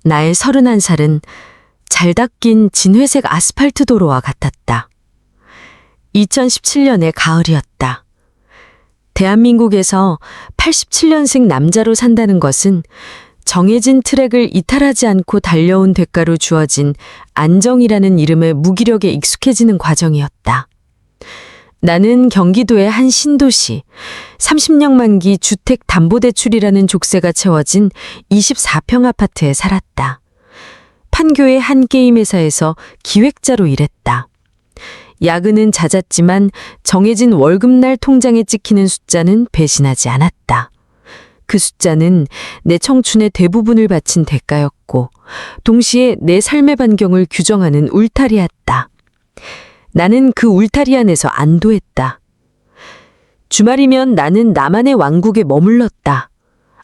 나의 31살은 잘 닦인 진회색 아스팔트 도로와 같았다. 2017년의 가을이었다. 대한민국에서 87년생 남자로 산다는 것은 정해진 트랙을 이탈하지 않고 달려온 대가로 주어진 안정이라는 이름의 무기력에 익숙해지는 과정이었다. 나는 경기도의 한 신도시 30년만기 주택담보대출이라는 족쇄가 채워진 24평 아파트에 살았다. 판교의 한 게임 회사에서 기획자로 일했다. 야근은 잦았지만 정해진 월급날 통장에 찍히는 숫자는 배신하지 않았다. 그 숫자는 내 청춘의 대부분을 바친 대가였고 동시에 내 삶의 반경을 규정하는 울타리였다. 나는 그 울타리 안에서 안도했다. 주말이면 나는 나만의 왕국에 머물렀다.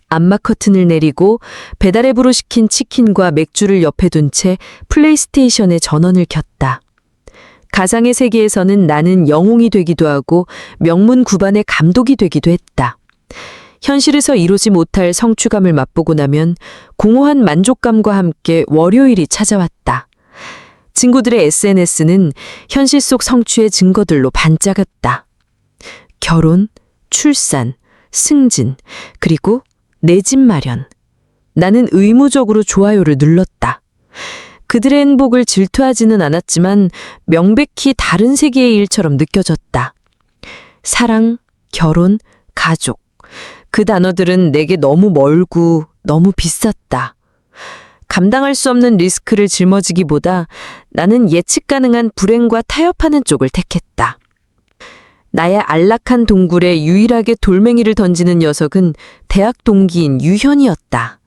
암막 커튼을 내리고 배달앱으로 시킨 치킨과 맥주를 옆에 둔 채 플레이스테이션의 전원을 켰다. 가상의 세계에서는 나는 영웅이 되기도 하고 명문 구반의 감독이 되기도 했다. 현실에서 이루지 못할 성취감을 맛보고 나면 공허한 만족감과 함께 월요일이 찾아왔다. 친구들의 SNS는 현실 속 성취의 증거들로 반짝였다. 결혼, 출산, 승진, 그리고 내 집 마련. 나는 의무적으로 좋아요를 눌렀다. 그들의 행복을 질투하지는 않았지만 명백히 다른 세계의 일처럼 느껴졌다. 사랑, 결혼, 가족. 그 단어들은 내게 너무 멀고 너무 비쌌다. 감당할 수 없는 리스크를 짊어지기보다 나는 예측 가능한 불행과 타협하는 쪽을 택했다. 나의 안락한 동굴에 유일하게 돌멩이를 던지는 녀석은 대학 동기인 유현이었다.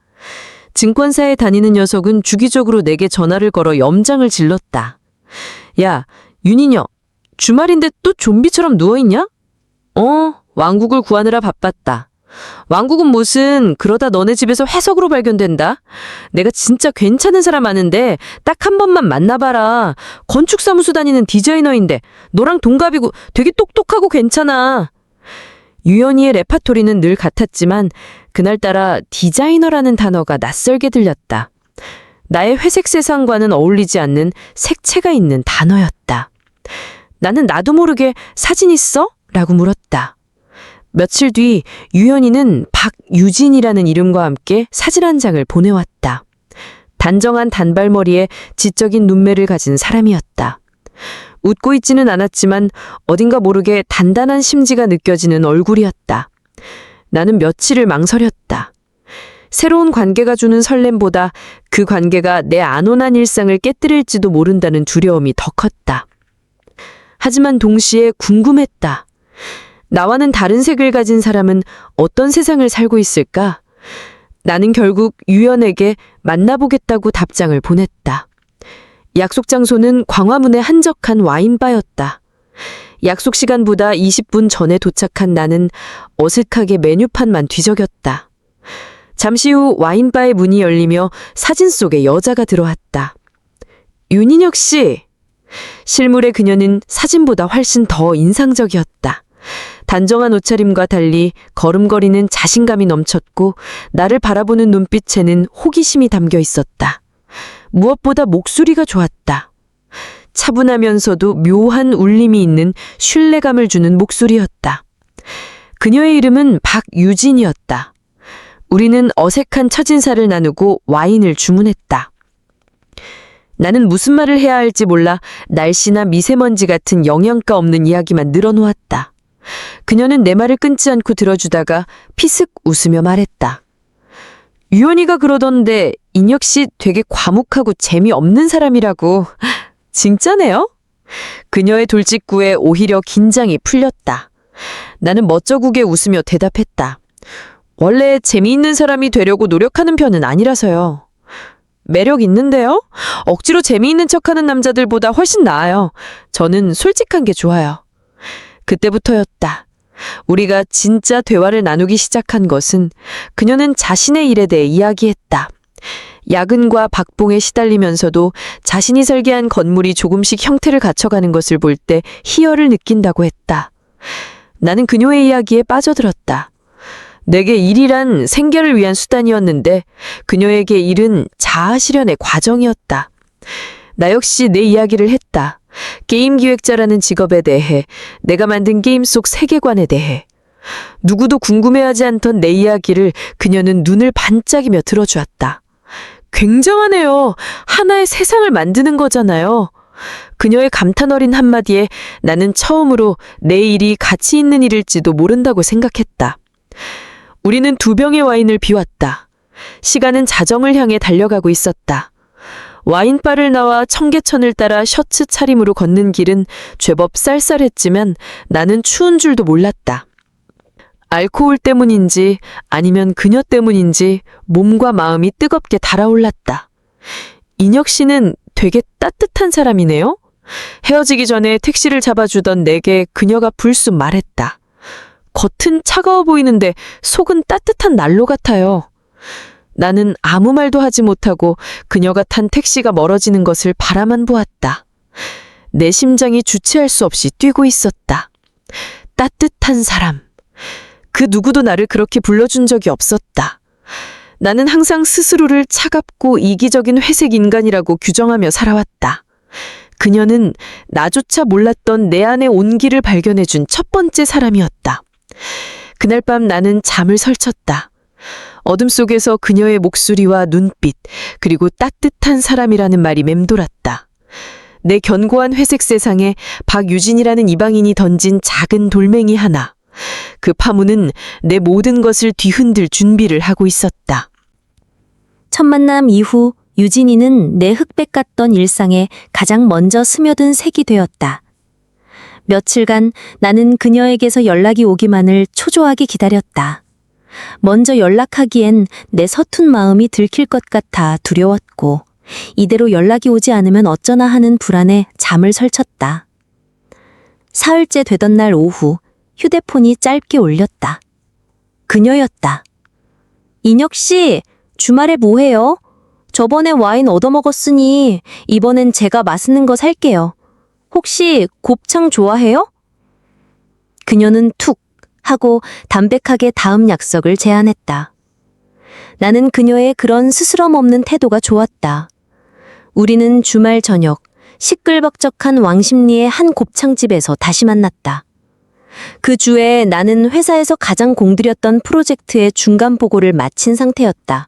증권사에 다니는 녀석은 주기적으로 내게 전화를 걸어 염장을 질렀다. 야, 윤희녀, 주말인데 또 좀비처럼 누워있냐? 왕국을 구하느라 바빴다. 왕국은 무슨 그러다 너네 집에서 회석으로 발견된다. 내가 진짜 괜찮은 사람 아는데 딱 한 번만 만나봐라. 건축사무소 다니는 디자이너인데 너랑 동갑이고 되게 똑똑하고 괜찮아. 유연이의 레파토리는 늘 같았지만 그날따라 디자이너라는 단어가 낯설게 들렸다. 나의 회색 세상과는 어울리지 않는 색채가 있는 단어였다. 나는 나도 모르게 사진 있어? 라고 물었다. 며칠 뒤 유연이는 박유진이라는 이름과 함께 사진 한 장을 보내왔다. 단정한 단발머리에 지적인 눈매를 가진 사람이었다. 웃고 있지는 않았지만 어딘가 모르게 단단한 심지가 느껴지는 얼굴이었다. 나는 며칠을 망설였다. 새로운 관계가 주는 설렘보다 그 관계가 내 안온한 일상을 깨뜨릴지도 모른다는 두려움이 더 컸다. 하지만 동시에 궁금했다. 나와는 다른 색을 가진 사람은 어떤 세상을 살고 있을까? 나는 결국 유연에게 만나보겠다고 답장을 보냈다. 약속 장소는 광화문의 한적한 와인바였다. 약속 시간보다 20분 전에 도착한 나는 어색하게 메뉴판만 뒤적였다. 잠시 후 와인바의 문이 열리며 사진 속에 여자가 들어왔다. 윤인혁 씨! 실물의 그녀는 사진보다 훨씬 더 인상적이었다. 단정한 옷차림과 달리 걸음걸이는 자신감이 넘쳤고 나를 바라보는 눈빛에는 호기심이 담겨 있었다. 무엇보다 목소리가 좋았다. 차분하면서도 묘한 울림이 있는 신뢰감을 주는 목소리였다. 그녀의 이름은 박유진이었다. 우리는 어색한 첫인사를 나누고 와인을 주문했다. 나는 무슨 말을 해야 할지 몰라 날씨나 미세먼지 같은 영양가 없는 이야기만 늘어놓았다. 그녀는 내 말을 끊지 않고 들어주다가 피슥 웃으며 말했다. 유연이가 그러던데 인혁 씨 되게 과묵하고 재미없는 사람이라고. 진짜네요? 그녀의 돌직구에 오히려 긴장이 풀렸다. 나는 멋쩍게 웃으며 대답했다. 원래 재미있는 사람이 되려고 노력하는 편은 아니라서요. 매력 있는데요? 억지로 재미있는 척하는 남자들보다 훨씬 나아요. 저는 솔직한 게 좋아요. 그때부터였다. 우리가 진짜 대화를 나누기 시작한 것은 그녀는 자신의 일에 대해 이야기했다. 야근과 박봉에 시달리면서도 자신이 설계한 건물이 조금씩 형태를 갖춰가는 것을 볼 때 희열을 느낀다고 했다. 나는 그녀의 이야기에 빠져들었다. 내게 일이란 생계를 위한 수단이었는데 그녀에게 일은 자아 실현의 과정이었다. 나 역시 내 이야기를 했다. 게임 기획자라는 직업에 대해, 내가 만든 게임 속 세계관에 대해. 누구도 궁금해하지 않던 내 이야기를 그녀는 눈을 반짝이며 들어주었다. 굉장하네요. 하나의 세상을 만드는 거잖아요. 그녀의 감탄 어린 한마디에 나는 처음으로 내 일이 가치 있는 일일지도 모른다고 생각했다. 우리는 2병의 와인을 비웠다. 시간은 자정을 향해 달려가고 있었다. 와인바를 나와 청계천을 따라 셔츠 차림으로 걷는 길은 제법 쌀쌀했지만 나는 추운 줄도 몰랐다. 알코올 때문인지 아니면 그녀 때문인지 몸과 마음이 뜨겁게 달아올랐다. 인혁 씨는 되게 따뜻한 사람이네요. 헤어지기 전에 택시를 잡아주던 내게 그녀가 불쑥 말했다. 겉은 차가워 보이는데 속은 따뜻한 난로 같아요. 나는 아무 말도 하지 못하고 그녀가 탄 택시가 멀어지는 것을 바라만 보았다. 내 심장이 주체할 수 없이 뛰고 있었다. 따뜻한 사람. 그 누구도 나를 그렇게 불러준 적이 없었다. 나는 항상 스스로를 차갑고 이기적인 회색 인간이라고 규정하며 살아왔다. 그녀는 나조차 몰랐던 내 안의 온기를 발견해준 첫 번째 사람이었다. 그날 밤 나는 잠을 설쳤다. 어둠 속에서 그녀의 목소리와 눈빛, 그리고 따뜻한 사람이라는 말이 맴돌았다. 내 견고한 회색 세상에 박유진이라는 이방인이 던진 작은 돌멩이 하나. 그 파문은 내 모든 것을 뒤흔들 준비를 하고 있었다. 첫 만남 이후 유진이는 내 흑백 같던 일상에 가장 먼저 스며든 색이 되었다. 며칠간 나는 그녀에게서 연락이 오기만을 초조하게 기다렸다. 먼저 연락하기엔 내 서툰 마음이 들킬 것 같아 두려웠고, 이대로 연락이 오지 않으면 어쩌나 하는 불안에 잠을 설쳤다. 사흘째 되던 날 오후 휴대폰이 짧게 울렸다. 그녀였다. 인혁 씨, 주말에 뭐해요? 저번에 와인 얻어먹었으니 이번엔 제가 맛있는 거 살게요. 혹시 곱창 좋아해요? 그녀는 툭 하고 담백하게 다음 약속을 제안했다. 나는 그녀의 그런 스스럼 없는 태도가 좋았다. 우리는 주말 저녁 시끌벅적한 왕십리의 한 곱창집에서 다시 만났다. 그 주에 나는 회사에서 가장 공들였던 프로젝트의 중간 보고를 마친 상태였다.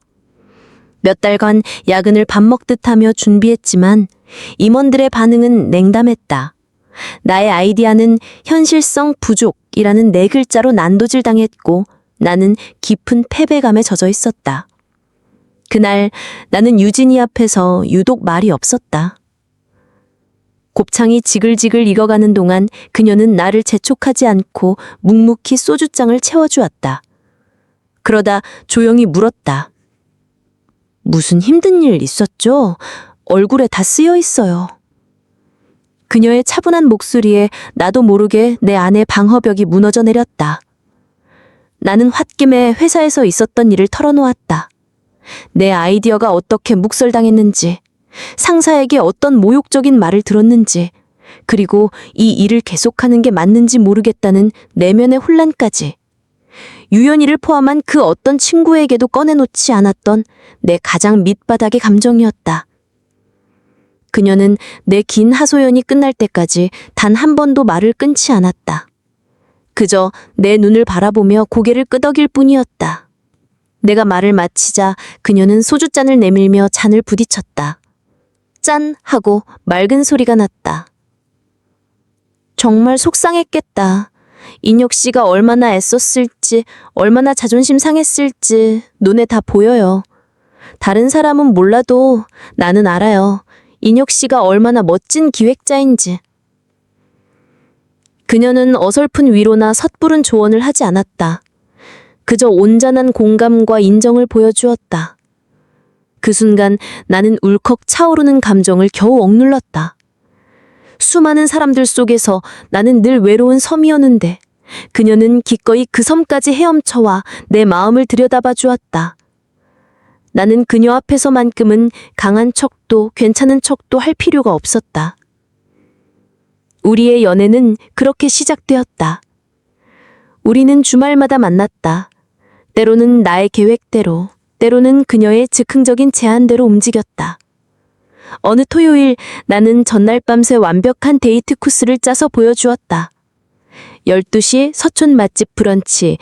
몇 달간 야근을 밥 먹듯 하며 준비했지만 임원들의 반응은 냉담했다. 나의 아이디어는 현실성 부족이라는 4글자로 난도질 당했고 나는 깊은 패배감에 젖어 있었다. 그날 나는 유진이 앞에서 유독 말이 없었다. 곱창이 지글지글 익어가는 동안 그녀는 나를 재촉하지 않고 묵묵히 소주잔을 채워주었다. 그러다 조용히 물었다. 무슨 힘든 일 있었죠? 얼굴에 다 쓰여 있어요. 그녀의 차분한 목소리에 나도 모르게 내 안의 방어벽이 무너져 내렸다. 나는 홧김에 회사에서 있었던 일을 털어놓았다. 내 아이디어가 어떻게 묵살당했는지, 상사에게 어떤 모욕적인 말을 들었는지, 그리고 이 일을 계속하는 게 맞는지 모르겠다는 내면의 혼란까지. 유연이를 포함한 그 어떤 친구에게도 꺼내놓지 않았던 내 가장 밑바닥의 감정이었다. 그녀는 내 긴 하소연이 끝날 때까지 단 한 번도 말을 끊지 않았다. 그저 내 눈을 바라보며 고개를 끄덕일 뿐이었다. 내가 말을 마치자 그녀는 소주잔을 내밀며 잔을 부딪혔다. 짠! 하고 맑은 소리가 났다. 정말 속상했겠다. 인혁 씨가 얼마나 애썼을지, 얼마나 자존심 상했을지 눈에 다 보여요. 다른 사람은 몰라도 나는 알아요. 인혁 씨가 얼마나 멋진 기획자인지. 그녀는 어설픈 위로나 섣부른 조언을 하지 않았다. 그저 온전한 공감과 인정을 보여주었다. 그 순간 나는 울컥 차오르는 감정을 겨우 억눌렀다. 수많은 사람들 속에서 나는 늘 외로운 섬이었는데 그녀는 기꺼이 그 섬까지 헤엄쳐와 내 마음을 들여다봐 주었다. 나는 그녀 앞에서만큼은 강한 척도 괜찮은 척도 할 필요가 없었다. 우리의 연애는 그렇게 시작되었다. 우리는 주말마다 만났다. 때로는 나의 계획대로, 때로는 그녀의 즉흥적인 제안대로 움직였다. 어느 토요일 나는 전날 밤새 완벽한 데이트 코스를 짜서 보여주었다. 12시 서촌 맛집 브런치,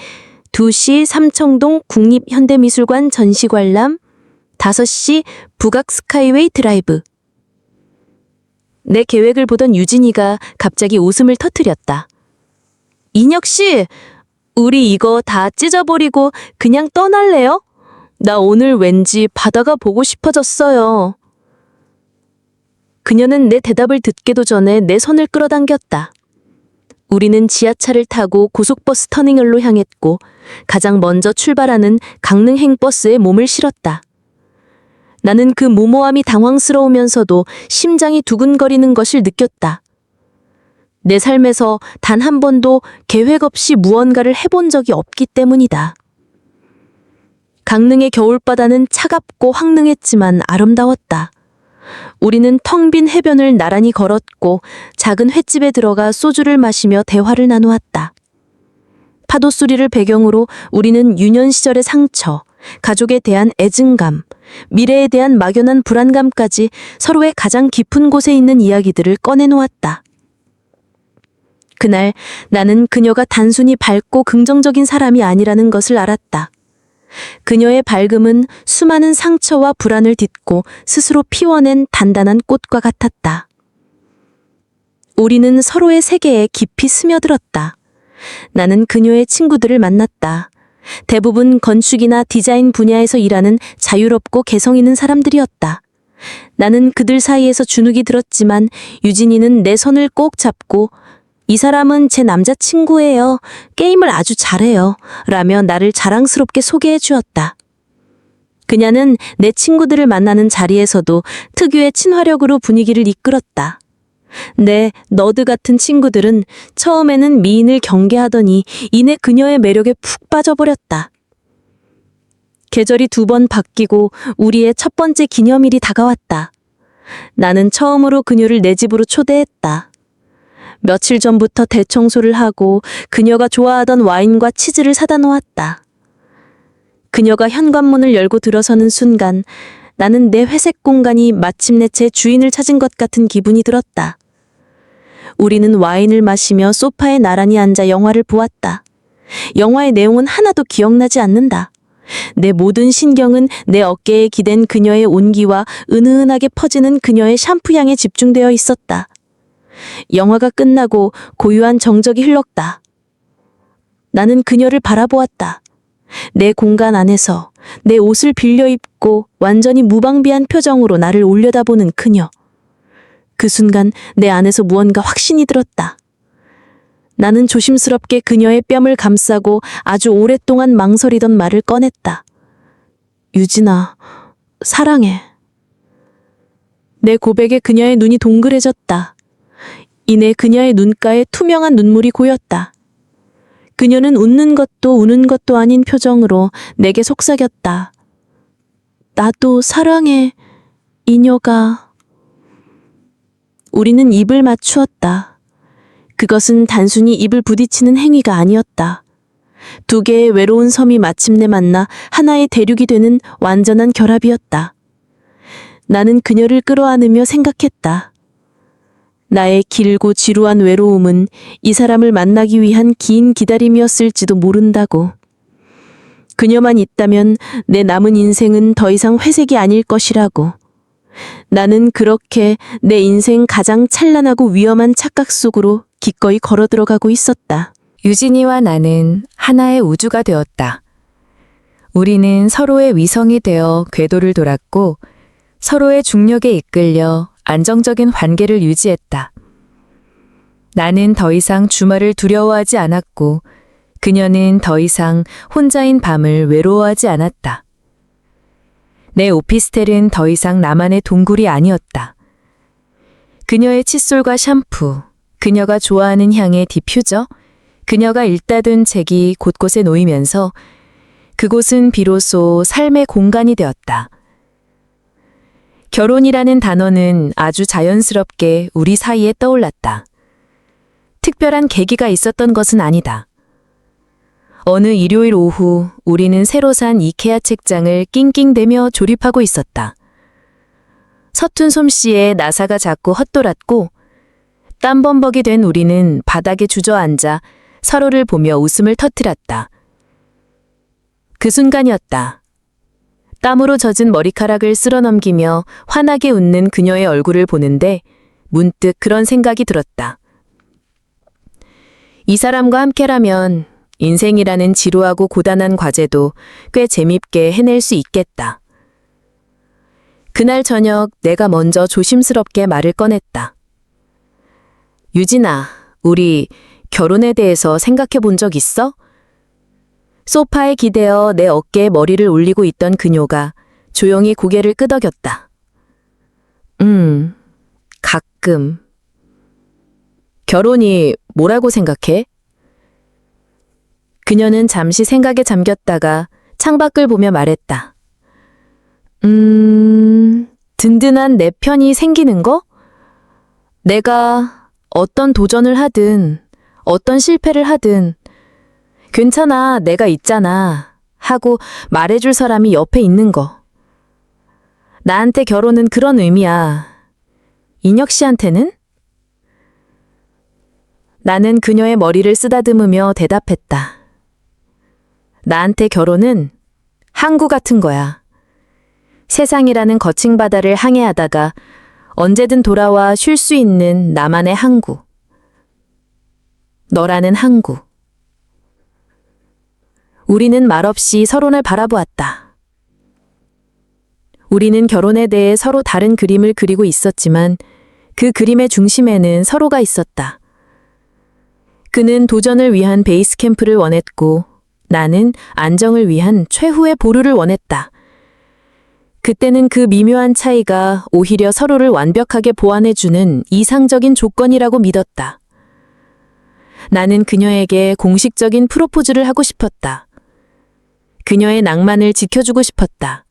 2시 삼청동 국립현대미술관 전시관람, 5시 북악 스카이웨이 드라이브. 내 계획을 보던 유진이가 갑자기 웃음을 터뜨렸다. 인혁 씨, 우리 이거 다 찢어버리고 그냥 떠날래요? 나 오늘 왠지 바다가 보고 싶어졌어요. 그녀는 내 대답을 듣기도 전에 내 손을 끌어당겼다. 우리는 지하철을 타고 고속버스 터미널로 향했고 가장 먼저 출발하는 강릉행 버스에 몸을 실었다. 나는 그 무모함이 당황스러우면서도 심장이 두근거리는 것을 느꼈다. 내 삶에서 단 한 번도 계획 없이 무언가를 해본 적이 없기 때문이다. 강릉의 겨울바다는 차갑고 황릉했지만 아름다웠다. 우리는 텅 빈 해변을 나란히 걸었고 작은 횟집에 들어가 소주를 마시며 대화를 나누었다. 파도 소리를 배경으로 우리는 유년 시절의 상처, 가족에 대한 애증감, 미래에 대한 막연한 불안감까지 서로의 가장 깊은 곳에 있는 이야기들을 꺼내놓았다. 그날 나는 그녀가 단순히 밝고 긍정적인 사람이 아니라는 것을 알았다. 그녀의 밝음은 수많은 상처와 불안을 딛고 스스로 피워낸 단단한 꽃과 같았다. 우리는 서로의 세계에 깊이 스며들었다. 나는 그녀의 친구들을 만났다. 대부분 건축이나 디자인 분야에서 일하는 자유롭고 개성 있는 사람들이었다. 나는 그들 사이에서 주눅이 들었지만 유진이는 내 손을 꼭 잡고 이 사람은 제 남자친구예요. 게임을 아주 잘해요. 라며 나를 자랑스럽게 소개해 주었다. 그녀는 내 친구들을 만나는 자리에서도 특유의 친화력으로 분위기를 이끌었다. 내 너드 같은 친구들은 처음에는 미인을 경계하더니 이내 그녀의 매력에 푹 빠져버렸다. 계절이 2번 바뀌고 우리의 첫 번째 기념일이 다가왔다. 나는 처음으로 그녀를 내 집으로 초대했다. 며칠 전부터 대청소를 하고 그녀가 좋아하던 와인과 치즈를 사다 놓았다. 그녀가 현관문을 열고 들어서는 순간 나는 내 회색 공간이 마침내 제 주인을 찾은 것 같은 기분이 들었다. 우리는 와인을 마시며 소파에 나란히 앉아 영화를 보았다. 영화의 내용은 하나도 기억나지 않는다. 내 모든 신경은 내 어깨에 기댄 그녀의 온기와 은은하게 퍼지는 그녀의 샴푸 향에 집중되어 있었다. 영화가 끝나고 고요한 정적이 흘렀다. 나는 그녀를 바라보았다. 내 공간 안에서 내 옷을 빌려 입고 완전히 무방비한 표정으로 나를 올려다보는 그녀. 그 순간 내 안에서 무언가 확신이 들었다. 나는 조심스럽게 그녀의 뺨을 감싸고 아주 오랫동안 망설이던 말을 꺼냈다. 유진아, 사랑해. 내 고백에 그녀의 눈이 동그래졌다. 이내 그녀의 눈가에 투명한 눈물이 고였다. 그녀는 웃는 것도 우는 것도 아닌 표정으로 내게 속삭였다. 나도 사랑해, 인여가. 우리는 입을 맞추었다. 그것은 단순히 입을 부딪히는 행위가 아니었다. 2개의 외로운 섬이 마침내 만나 하나의 대륙이 되는 완전한 결합이었다. 나는 그녀를 끌어안으며 생각했다. 나의 길고 지루한 외로움은 이 사람을 만나기 위한 긴 기다림이었을지도 모른다고. 그녀만 있다면 내 남은 인생은 더 이상 회색이 아닐 것이라고. 나는 그렇게 내 인생 가장 찬란하고 위험한 착각 속으로 기꺼이 걸어 들어가고 있었다. 유진이와 나는 하나의 우주가 되었다. 우리는 서로의 위성이 되어 궤도를 돌았고 서로의 중력에 이끌려 안정적인 관계를 유지했다. 나는 더 이상 주말을 두려워하지 않았고 그녀는 더 이상 혼자인 밤을 외로워하지 않았다. 내 오피스텔은 더 이상 나만의 동굴이 아니었다. 그녀의 칫솔과 샴푸, 그녀가 좋아하는 향의 디퓨저, 그녀가 읽다둔 책이 곳곳에 놓이면서 그곳은 비로소 삶의 공간이 되었다. 결혼이라는 단어는 아주 자연스럽게 우리 사이에 떠올랐다. 특별한 계기가 있었던 것은 아니다. 어느 일요일 오후 우리는 새로 산 이케아 책장을 낑낑대며 조립하고 있었다. 서툰 솜씨에 나사가 자꾸 헛돌았고 땀범벅이 된 우리는 바닥에 주저앉아 서로를 보며 웃음을 터뜨렸다. 그 순간이었다. 땀으로 젖은 머리카락을 쓸어넘기며 환하게 웃는 그녀의 얼굴을 보는데 문득 그런 생각이 들었다. 이 사람과 함께라면 인생이라는 지루하고 고단한 과제도 꽤 재밌게 해낼 수 있겠다. 그날 저녁 내가 먼저 조심스럽게 말을 꺼냈다. 유진아, 우리 결혼에 대해서 생각해 본 적 있어? 소파에 기대어 내 어깨에 머리를 올리고 있던 그녀가 조용히 고개를 끄덕였다. 가끔. 결혼이 뭐라고 생각해? 그녀는 잠시 생각에 잠겼다가 창밖을 보며 말했다. 든든한 내 편이 생기는 거? 내가 어떤 도전을 하든 어떤 실패를 하든 괜찮아, 내가 있잖아 하고 말해줄 사람이 옆에 있는 거. 나한테 결혼은 그런 의미야. 인혁 씨한테는? 나는 그녀의 머리를 쓰다듬으며 대답했다. 나한테 결혼은 항구 같은 거야. 세상이라는 거친 바다를 항해하다가 언제든 돌아와 쉴 수 있는 나만의 항구. 너라는 항구. 우리는 말없이 서로를 바라보았다. 우리는 결혼에 대해 서로 다른 그림을 그리고 있었지만 그 그림의 중심에는 서로가 있었다. 그는 도전을 위한 베이스 캠프를 원했고 나는 안정을 위한 최후의 보루를 원했다. 그때는 그 미묘한 차이가 오히려 서로를 완벽하게 보완해주는 이상적인 조건이라고 믿었다. 나는 그녀에게 공식적인 프로포즈를 하고 싶었다. 그녀의 낭만을 지켜주고 싶었다.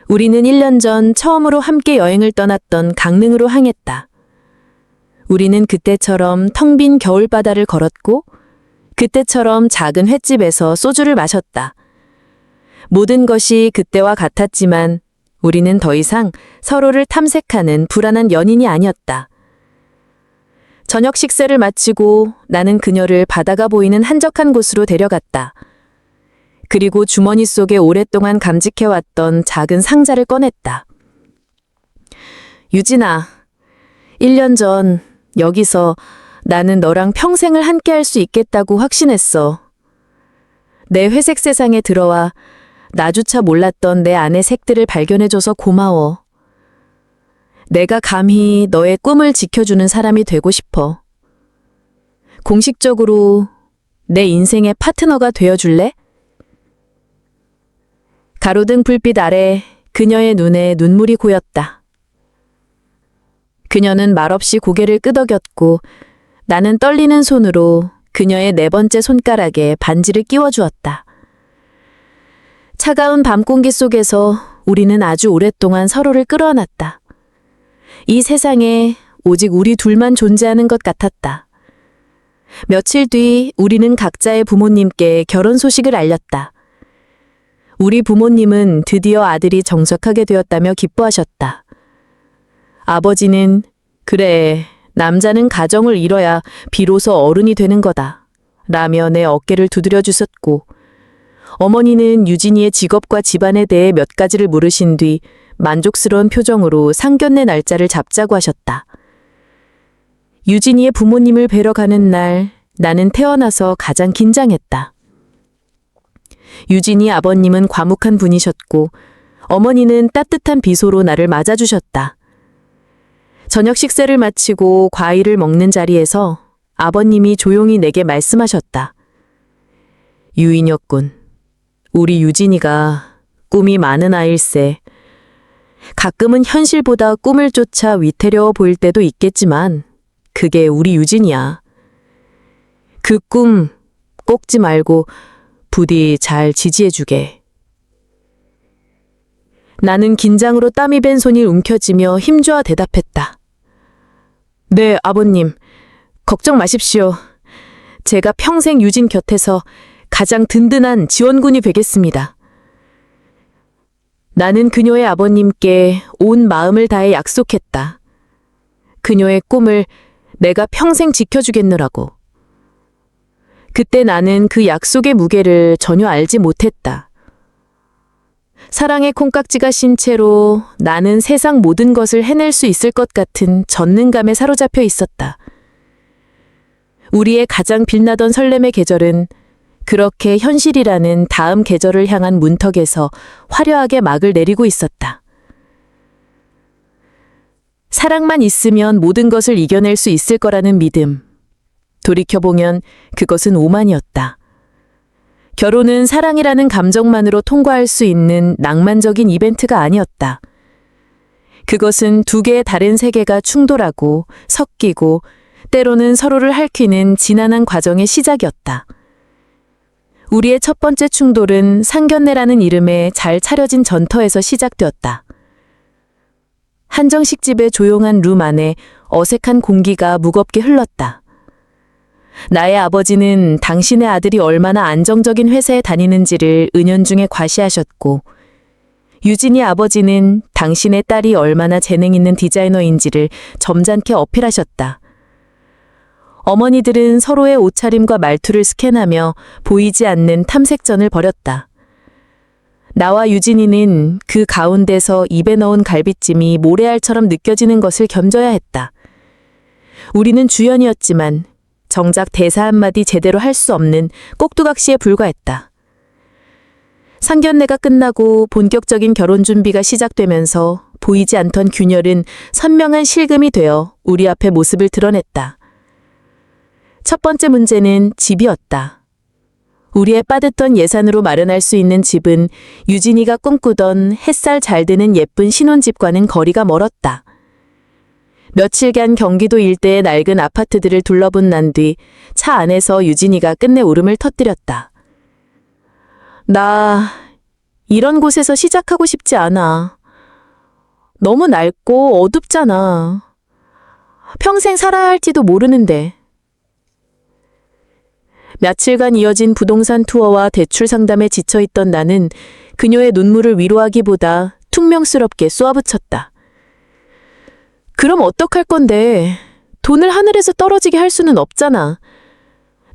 우리는 1년 전 처음으로 함께 여행을 떠났던 강릉으로 항했다. 우리는 그때처럼 텅 빈 겨울바다를 걸었고 그때처럼 작은 횟집에서 소주를 마셨다. 모든 것이 그때와 같았지만 우리는 더 이상 서로를 탐색하는 불안한 연인이 아니었다. 저녁 식사를 마치고 나는 그녀를 바다가 보이는 한적한 곳으로 데려갔다. 그리고 주머니 속에 오랫동안 감직해왔던 작은 상자를 꺼냈다. 유진아, 1년 전 여기서 나는 너랑 평생을 함께할 수 있겠다고 확신했어. 내 회색 세상에 들어와 나조차 몰랐던 내 안의 색들을 발견해줘서 고마워. 내가 감히 너의 꿈을 지켜주는 사람이 되고 싶어. 공식적으로 내 인생의 파트너가 되어줄래? 가로등 불빛 아래 그녀의 눈에 눈물이 고였다. 그녀는 말없이 고개를 끄덕였고 나는 떨리는 손으로 그녀의 4번째 손가락에 반지를 끼워주었다. 차가운 밤 공기 속에서 우리는 아주 오랫동안 서로를 끌어안았다. 이 세상에 오직 우리 둘만 존재하는 것 같았다. 며칠 뒤 우리는 각자의 부모님께 결혼 소식을 알렸다. 우리 부모님은 드디어 아들이 정착하게 되었다며 기뻐하셨다. 아버지는 그래, 남자는 가정을 이뤄야 비로소 어른이 되는 거다 라며 내 어깨를 두드려 주셨고 어머니는 유진이의 직업과 집안에 대해 몇 가지를 물으신 뒤 만족스러운 표정으로 상견례 날짜를 잡자고 하셨다. 유진이의 부모님을 뵈러 가는 날 나는 태어나서 가장 긴장했다. 유진이 아버님은 과묵한 분이셨고 어머니는 따뜻한 비소로 나를 맞아주셨다. 저녁 식사를 마치고 과일을 먹는 자리에서 아버님이 조용히 내게 말씀하셨다. 유인혁 군, 우리 유진이가 꿈이 많은 아일세. 가끔은 현실보다 꿈을 쫓아 위태로워 보일 때도 있겠지만 그게 우리 유진이야. 그 꿈 꺾지 말고 부디 잘 지지해주게. 나는 긴장으로 땀이 밴 손이 움켜쥐며 힘주어 대답했다. 네, 아버님. 걱정 마십시오. 제가 평생 유진 곁에서 가장 든든한 지원군이 되겠습니다. 나는 그녀의 아버님께 온 마음을 다해 약속했다. 그녀의 꿈을 내가 평생 지켜주겠노라고. 그때 나는 그 약속의 무게를 전혀 알지 못했다. 사랑의 콩깍지가 신 채로 나는 세상 모든 것을 해낼 수 있을 것 같은 전능감에 사로잡혀 있었다. 우리의 가장 빛나던 설렘의 계절은 그렇게 현실이라는 다음 계절을 향한 문턱에서 화려하게 막을 내리고 있었다. 사랑만 있으면 모든 것을 이겨낼 수 있을 거라는 믿음. 돌이켜보면 그것은 오만이었다. 결혼은 사랑이라는 감정만으로 통과할 수 있는 낭만적인 이벤트가 아니었다. 그것은 두 개의 다른 세계가 충돌하고 섞이고 때로는 서로를 핥히는 지난한 과정의 시작이었다. 우리의 첫 번째 충돌은 상견례라는 이름의 잘 차려진 전터에서 시작되었다. 한정식 집의 조용한 룸 안에 어색한 공기가 무겁게 흘렀다. 나의 아버지는 당신의 아들이 얼마나 안정적인 회사에 다니는지를 은연중에 과시하셨고, 유진이 아버지는 당신의 딸이 얼마나 재능 있는 디자이너인지를 점잖게 어필하셨다. 어머니들은 서로의 옷차림과 말투를 스캔하며 보이지 않는 탐색전을 벌였다. 나와 유진이는 그 가운데서 입에 넣은 갈비찜이 모래알처럼 느껴지는 것을 견뎌야 했다. 우리는 주연이었지만 정작 대사 한마디 제대로 할 수 없는 꼭두각시에 불과했다. 상견례가 끝나고 본격적인 결혼 준비가 시작되면서 보이지 않던 균열은 선명한 실금이 되어 우리 앞에 모습을 드러냈다. 첫 번째 문제는 집이었다. 우리의 빠듯한 예산으로 마련할 수 있는 집은 유진이가 꿈꾸던 햇살 잘 드는 예쁜 신혼집과는 거리가 멀었다. 며칠간 경기도 일대의 낡은 아파트들을 둘러본 난 뒤 차 안에서 유진이가 끝내 울음을 터뜨렸다. 나 이런 곳에서 시작하고 싶지 않아. 너무 낡고 어둡잖아. 평생 살아야 할지도 모르는데. 며칠간 이어진 부동산 투어와 대출 상담에 지쳐있던 나는 그녀의 눈물을 위로하기보다 퉁명스럽게 쏘아붙였다. 그럼 어떡할 건데? 돈을 하늘에서 떨어지게 할 수는 없잖아.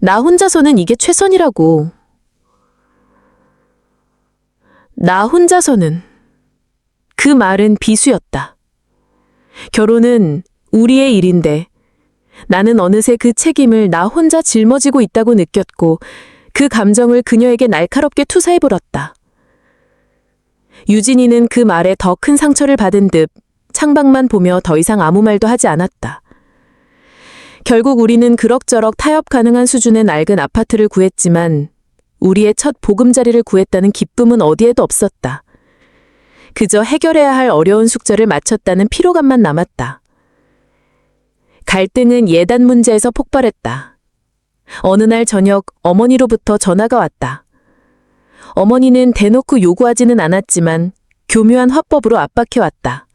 나 혼자서는 이게 최선이라고. 나 혼자서는. 그 말은 비수였다. 결혼은 우리의 일인데 나는 어느새 그 책임을 나 혼자 짊어지고 있다고 느꼈고 그 감정을 그녀에게 날카롭게 투사해버렸다. 유진이는 그 말에 더 큰 상처를 받은 듯 창밖만 보며 더 이상 아무 말도 하지 않았다. 결국 우리는 그럭저럭 타협 가능한 수준의 낡은 아파트를 구했지만 우리의 첫 보금자리를 구했다는 기쁨은 어디에도 없었다. 그저 해결해야 할 어려운 숙제를 마쳤다는 피로감만 남았다. 갈등은 예단 문제에서 폭발했다. 어느 날 저녁 어머니로부터 전화가 왔다. 어머니는 대놓고 요구하지는 않았지만 교묘한 화법으로 압박해왔다.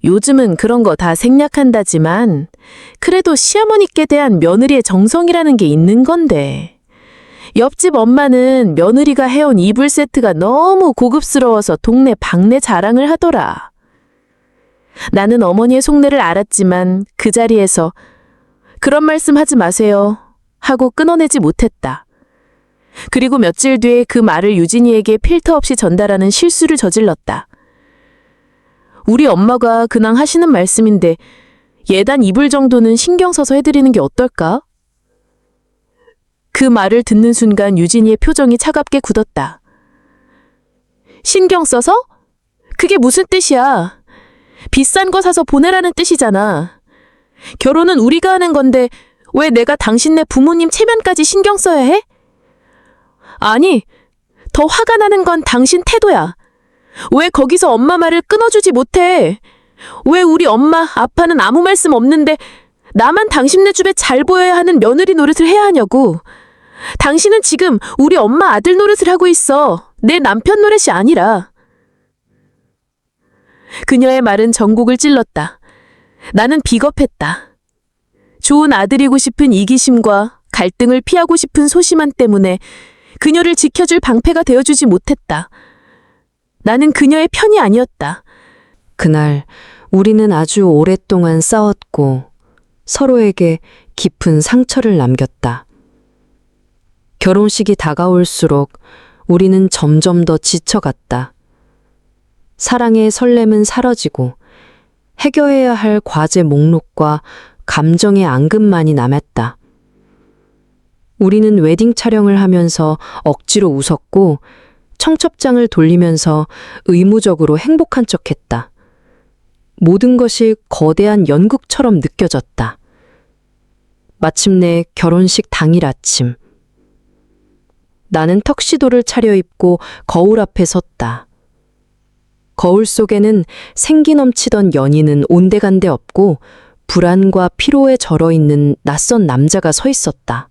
요즘은 그런 거 다 생략한다지만 그래도 시어머니께 대한 며느리의 정성이라는 게 있는 건데 옆집 엄마는 며느리가 해온 이불 세트가 너무 고급스러워서 동네 방네 자랑을 하더라. 나는 어머니의 속내를 알았지만 그 자리에서 그런 말씀 하지 마세요 하고 끊어내지 못했다. 그리고 며칠 뒤에 그 말을 유진이에게 필터 없이 전달하는 실수를 저질렀다. 우리 엄마가 그냥 하시는 말씀인데 예단 이불 정도는 신경 써서 해드리는 게 어떨까? 그 말을 듣는 순간 유진이의 표정이 차갑게 굳었다. 신경 써서? 그게 무슨 뜻이야? 비싼 거 사서 보내라는 뜻이잖아. 결혼은 우리가 하는 건데 왜 내가 당신네 부모님 체면까지 신경 써야 해? 아니, 더 화가 나는 건 당신 태도야. 왜 거기서 엄마 말을 끊어주지 못해? 왜 우리 엄마, 아빠는 아무 말씀 없는데 나만 당신네 집에 잘 보여야 하는 며느리 노릇을 해야 하냐고. 당신은 지금 우리 엄마 아들 노릇을 하고 있어. 내 남편 노릇이 아니라. 그녀의 말은 전곡을 찔렀다. 나는 비겁했다. 좋은 아들이고 싶은 이기심과 갈등을 피하고 싶은 소심한 때문에 그녀를 지켜줄 방패가 되어주지 못했다. 나는 그녀의 편이 아니었다. 그날 우리는 아주 오랫동안 싸웠고 서로에게 깊은 상처를 남겼다. 결혼식이 다가올수록 우리는 점점 더 지쳐갔다. 사랑의 설렘은 사라지고 해결해야 할 과제 목록과 감정의 앙금만이 남았다. 우리는 웨딩 촬영을 하면서 억지로 웃었고 청첩장을 돌리면서 의무적으로 행복한 척했다. 모든 것이 거대한 연극처럼 느껴졌다. 마침내 결혼식 당일 아침. 나는 턱시도를 차려입고 거울 앞에 섰다. 거울 속에는 생기 넘치던 연인은 온데간데 없고 불안과 피로에 절어있는 낯선 남자가 서 있었다.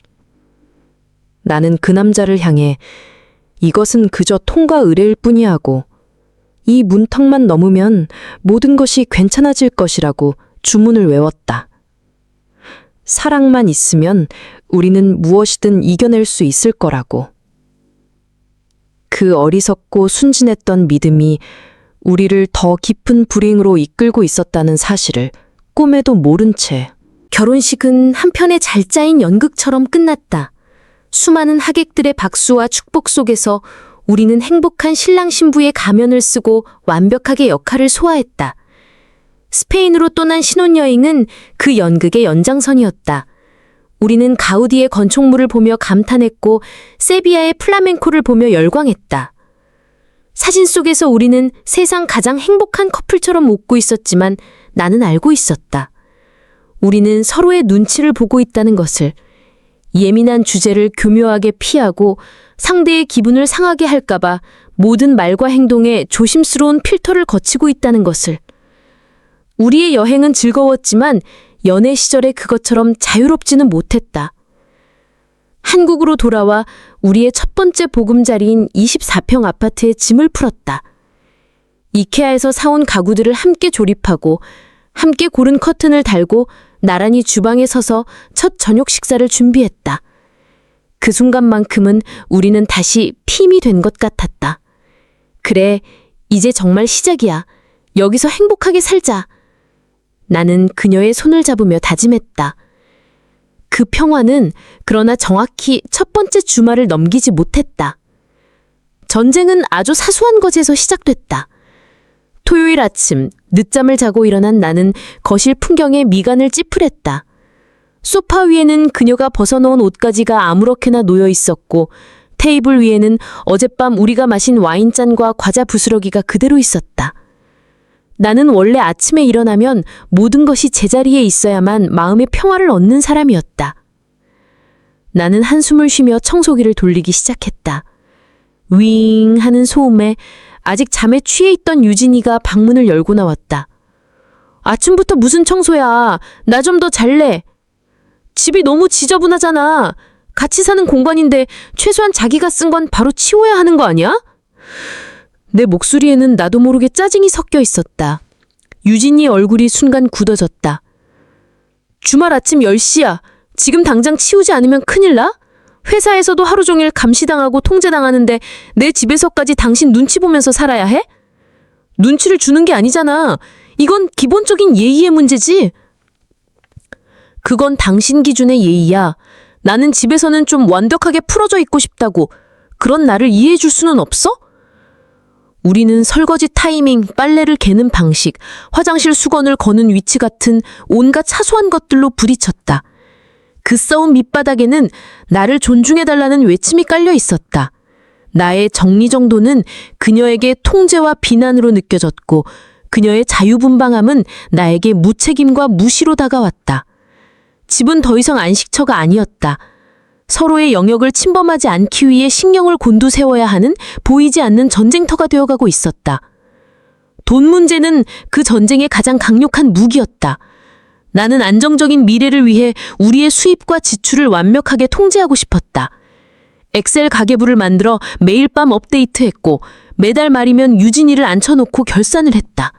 나는 그 남자를 향해 이것은 그저 통과 의례일 뿐이야 하고 이 문턱만 넘으면 모든 것이 괜찮아질 것이라고 주문을 외웠다. 사랑만 있으면 우리는 무엇이든 이겨낼 수 있을 거라고. 그 어리석고 순진했던 믿음이 우리를 더 깊은 불행으로 이끌고 있었다는 사실을 꿈에도 모른 채. 결혼식은 한편의 잘 짜인 연극처럼 끝났다. 수많은 하객들의 박수와 축복 속에서 우리는 행복한 신랑 신부의 가면을 쓰고 완벽하게 역할을 소화했다. 스페인으로 떠난 신혼여행은 그 연극의 연장선이었다. 우리는 가우디의 건축물을 보며 감탄했고 세비야의 플라멩코를 보며 열광했다. 사진 속에서 우리는 세상 가장 행복한 커플처럼 웃고 있었지만 나는 알고 있었다. 우리는 서로의 눈치를 보고 있다는 것을. 예민한 주제를 교묘하게 피하고 상대의 기분을 상하게 할까봐 모든 말과 행동에 조심스러운 필터를 거치고 있다는 것을. 우리의 여행은 즐거웠지만 연애 시절에 그것처럼 자유롭지는 못했다. 한국으로 돌아와 우리의 첫 번째 보금자리인 24평 아파트에 짐을 풀었다. 이케아에서 사온 가구들을 함께 조립하고 함께 고른 커튼을 달고 나란히 주방에 서서 첫 저녁 식사를 준비했다. 그 순간만큼은 우리는 다시 팀이 된 것 같았다. 그래, 이제 정말 시작이야. 여기서 행복하게 살자. 나는 그녀의 손을 잡으며 다짐했다. 그 평화는 그러나 정확히 첫 번째 주말을 넘기지 못했다. 전쟁은 아주 사소한 것에서 시작됐다. 토요일 아침 늦잠을 자고 일어난 나는 거실 풍경에 미간을 찌푸렸다. 소파 위에는 그녀가 벗어놓은 옷가지가 아무렇게나 놓여 있었고 테이블 위에는 어젯밤 우리가 마신 와인잔과 과자 부스러기가 그대로 있었다. 나는 원래 아침에 일어나면 모든 것이 제자리에 있어야만 마음의 평화를 얻는 사람이었다. 나는 한숨을 쉬며 청소기를 돌리기 시작했다. 윙 하는 소음에 아직 잠에 취해 있던 유진이가 방문을 열고 나왔다. 아침부터 무슨 청소야. 나 좀 더 잘래. 집이 너무 지저분하잖아. 같이 사는 공간인데 최소한 자기가 쓴 건 바로 치워야 하는 거 아니야? 내 목소리에는 나도 모르게 짜증이 섞여 있었다. 유진이 얼굴이 순간 굳어졌다. 주말 아침 10시야. 지금 당장 치우지 않으면 큰일 나? 회사에서도 하루 종일 감시당하고 통제당하는데 내 집에서까지 당신 눈치 보면서 살아야 해? 눈치를 주는 게 아니잖아. 이건 기본적인 예의의 문제지. 그건 당신 기준의 예의야. 나는 집에서는 좀 완벽하게 풀어져 있고 싶다고. 그런 나를 이해해 줄 수는 없어? 우리는 설거지 타이밍, 빨래를 개는 방식, 화장실 수건을 거는 위치 같은 온갖 사소한 것들로 부딪혔다. 그 싸움 밑바닥에는 나를 존중해달라는 외침이 깔려 있었다. 나의 정리정돈은 그녀에게 통제와 비난으로 느껴졌고 그녀의 자유분방함은 나에게 무책임과 무시로 다가왔다. 집은 더 이상 안식처가 아니었다. 서로의 영역을 침범하지 않기 위해 신경을 곤두세워야 하는 보이지 않는 전쟁터가 되어가고 있었다. 돈 문제는 그 전쟁의 가장 강력한 무기였다. 나는 안정적인 미래를 위해 우리의 수입과 지출을 완벽하게 통제하고 싶었다. 엑셀 가계부를 만들어 매일 밤 업데이트했고 매달 말이면 유진이를 앉혀놓고 결산을 했다.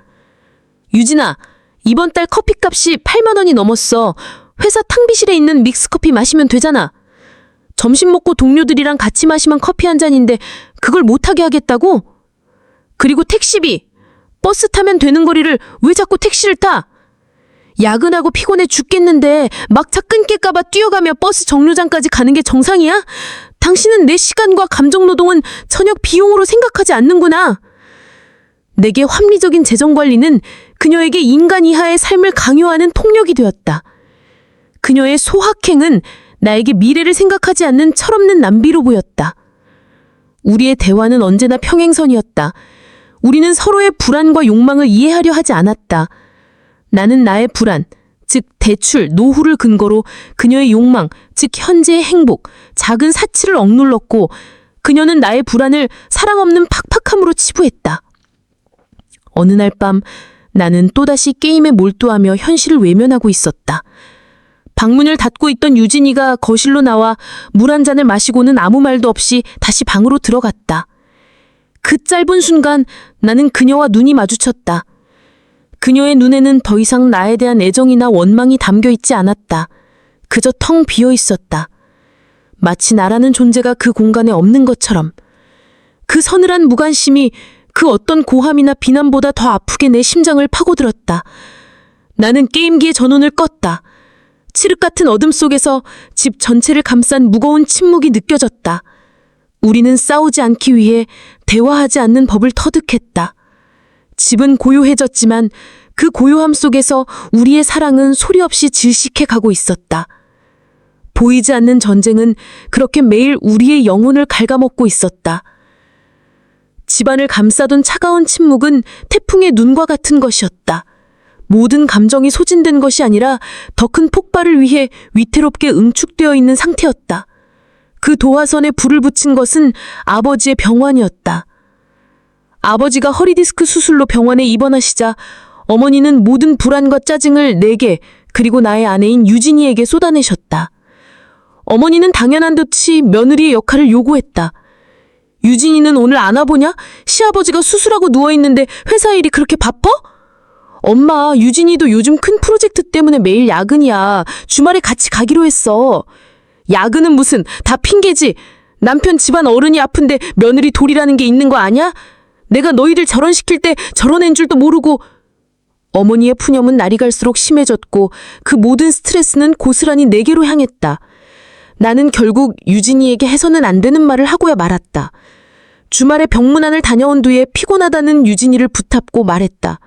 유진아, 이번 달 커피값이 8만 원이 넘었어. 회사 탕비실에 있는 믹스커피 마시면 되잖아. 점심 먹고 동료들이랑 같이 마시면 커피 한 잔인데 그걸 못하게 하겠다고? 그리고 택시비! 버스 타면 되는 거리를 왜 자꾸 택시를 타? 야근하고 피곤해 죽겠는데 막차 끊길까봐 뛰어가며 버스 정류장까지 가는 게 정상이야? 당신은 내 시간과 감정노동은 저녁 비용으로 생각하지 않는구나. 내게 합리적인 재정관리는 그녀에게 인간 이하의 삶을 강요하는 통력이 되었다. 그녀의 소확행은 나에게 미래를 생각하지 않는 철없는 낭비로 보였다. 우리의 대화는 언제나 평행선이었다. 우리는 서로의 불안과 욕망을 이해하려 하지 않았다. 나는 나의 불안, 즉 대출, 노후를 근거로 그녀의 욕망, 즉 현재의 행복, 작은 사치를 억눌렀고 그녀는 나의 불안을 사랑 없는 팍팍함으로 치부했다. 어느 날 밤 나는 또다시 게임에 몰두하며 현실을 외면하고 있었다. 방문을 닫고 있던 유진이가 거실로 나와 물 한 잔을 마시고는 아무 말도 없이 다시 방으로 들어갔다. 그 짧은 순간 나는 그녀와 눈이 마주쳤다. 그녀의 눈에는 더 이상 나에 대한 애정이나 원망이 담겨 있지 않았다. 그저 텅 비어 있었다. 마치 나라는 존재가 그 공간에 없는 것처럼. 그 서늘한 무관심이 그 어떤 고함이나 비난보다 더 아프게 내 심장을 파고들었다. 나는 게임기의 전원을 껐다. 칠흑 같은 어둠 속에서 집 전체를 감싼 무거운 침묵이 느껴졌다. 우리는 싸우지 않기 위해 대화하지 않는 법을 터득했다. 집은 고요해졌지만 그 고요함 속에서 우리의 사랑은 소리 없이 질식해 가고 있었다. 보이지 않는 전쟁은 그렇게 매일 우리의 영혼을 갉아먹고 있었다. 집안을 감싸던 차가운 침묵은 태풍의 눈과 같은 것이었다. 모든 감정이 소진된 것이 아니라 더 큰 폭발을 위해 위태롭게 응축되어 있는 상태였다. 그 도화선에 불을 붙인 것은 아버지의 병환이었다. 아버지가 허리디스크 수술로 병원에 입원하시자 어머니는 모든 불안과 짜증을 내게 그리고 나의 아내인 유진이에게 쏟아내셨다. 어머니는 당연한 듯이 며느리의 역할을 요구했다. 유진이는 오늘 안 와보냐? 시아버지가 수술하고 누워있는데 회사 일이 그렇게 바빠? 엄마, 유진이도 요즘 큰 프로젝트 때문에 매일 야근이야. 주말에 같이 가기로 했어. 야근은 무슨, 다 핑계지. 남편 집안 어른이 아픈데 며느리 돌이라는 게 있는 거 아냐? 내가 너희들 결혼시킬 때 저런 애인 줄도 모르고. 어머니의 푸념은 날이 갈수록 심해졌고 그 모든 스트레스는 고스란히 내게로 향했다. 나는 결국 유진이에게 해서는 안 되는 말을 하고야 말았다. 주말에 병문안을 다녀온 뒤에 피곤하다는 유진이를 붙잡고 말했다.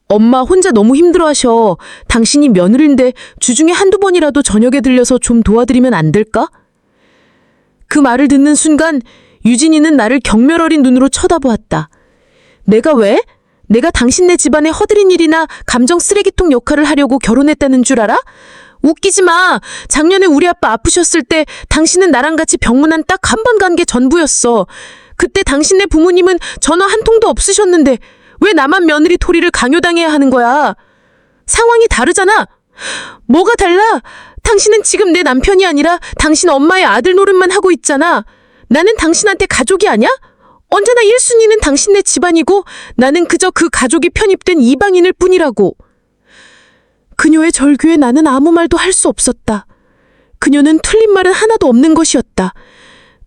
엄마 혼자 너무 힘들어하셔. 당신이 며느리인데 주중에 한두 번이라도 저녁에 들려서 좀 도와드리면 안 될까? 그 말을 듣는 순간 유진이는 나를 경멸어린 눈으로 쳐다보았다. 내가 왜? 내가 당신네 집안에 허드린 일이나 감정 쓰레기통 역할을 하려고 결혼했다는 줄 알아? 웃기지 마. 작년에 우리 아빠 아프셨을 때 당신은 나랑 같이 병문안 딱 한 번 간 게 전부였어. 그때 당신네 부모님은 전화 한 통도 없으셨는데 왜 나만 며느리 토리를 강요당해야 하는 거야? 상황이 다르잖아. 뭐가 달라? 당신은 지금 내 남편이 아니라 당신 엄마의 아들 노릇만 하고 있잖아. 나는 당신한테 가족이 아냐? 언제나 1순위는 당신네 집안이고 나는 그저 그 가족이 편입된 이방인일 뿐이라고. 그녀의 절규에 나는 아무 말도 할 수 없었다. 그녀는 틀린 말은 하나도 없는 것이었다.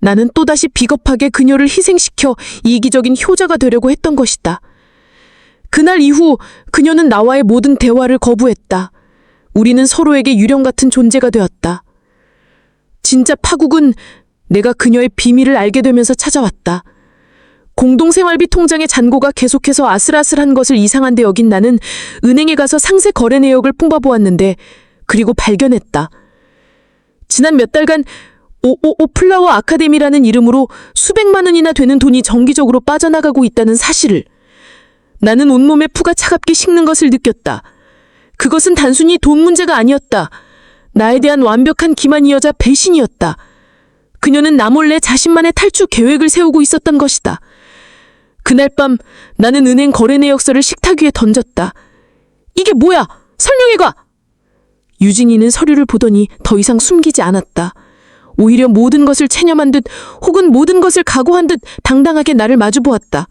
나는 또다시 비겁하게 그녀를 희생시켜 이기적인 효자가 되려고 했던 것이다. 그날 이후 그녀는 나와의 모든 대화를 거부했다. 우리는 서로에게 유령 같은 존재가 되었다. 진짜 파국은 내가 그녀의 비밀을 알게 되면서 찾아왔다. 공동생활비 통장의 잔고가 계속해서 아슬아슬한 것을 이상한데 여긴 나는 은행에 가서 상세 거래 내역을 뽑아보았는데 그리고 발견했다. 지난 몇 달간 오오오 플라워 아카데미라는 이름으로 수백만 원이나 되는 돈이 정기적으로 빠져나가고 있다는 사실을. 나는 온몸에 푸가 차갑게 식는 것을 느꼈다. 그것은 단순히 돈 문제가 아니었다. 나에 대한 완벽한 기만이어자 배신이었다. 그녀는 나 몰래 자신만의 탈출 계획을 세우고 있었던 것이다. 그날 밤 나는 은행 거래 내역서를 식탁 위에 던졌다. 이게 뭐야? 설명해봐! 유진이는 서류를 보더니 더 이상 숨기지 않았다. 오히려 모든 것을 체념한 듯 혹은 모든 것을 각오한 듯 당당하게 나를 마주보았다.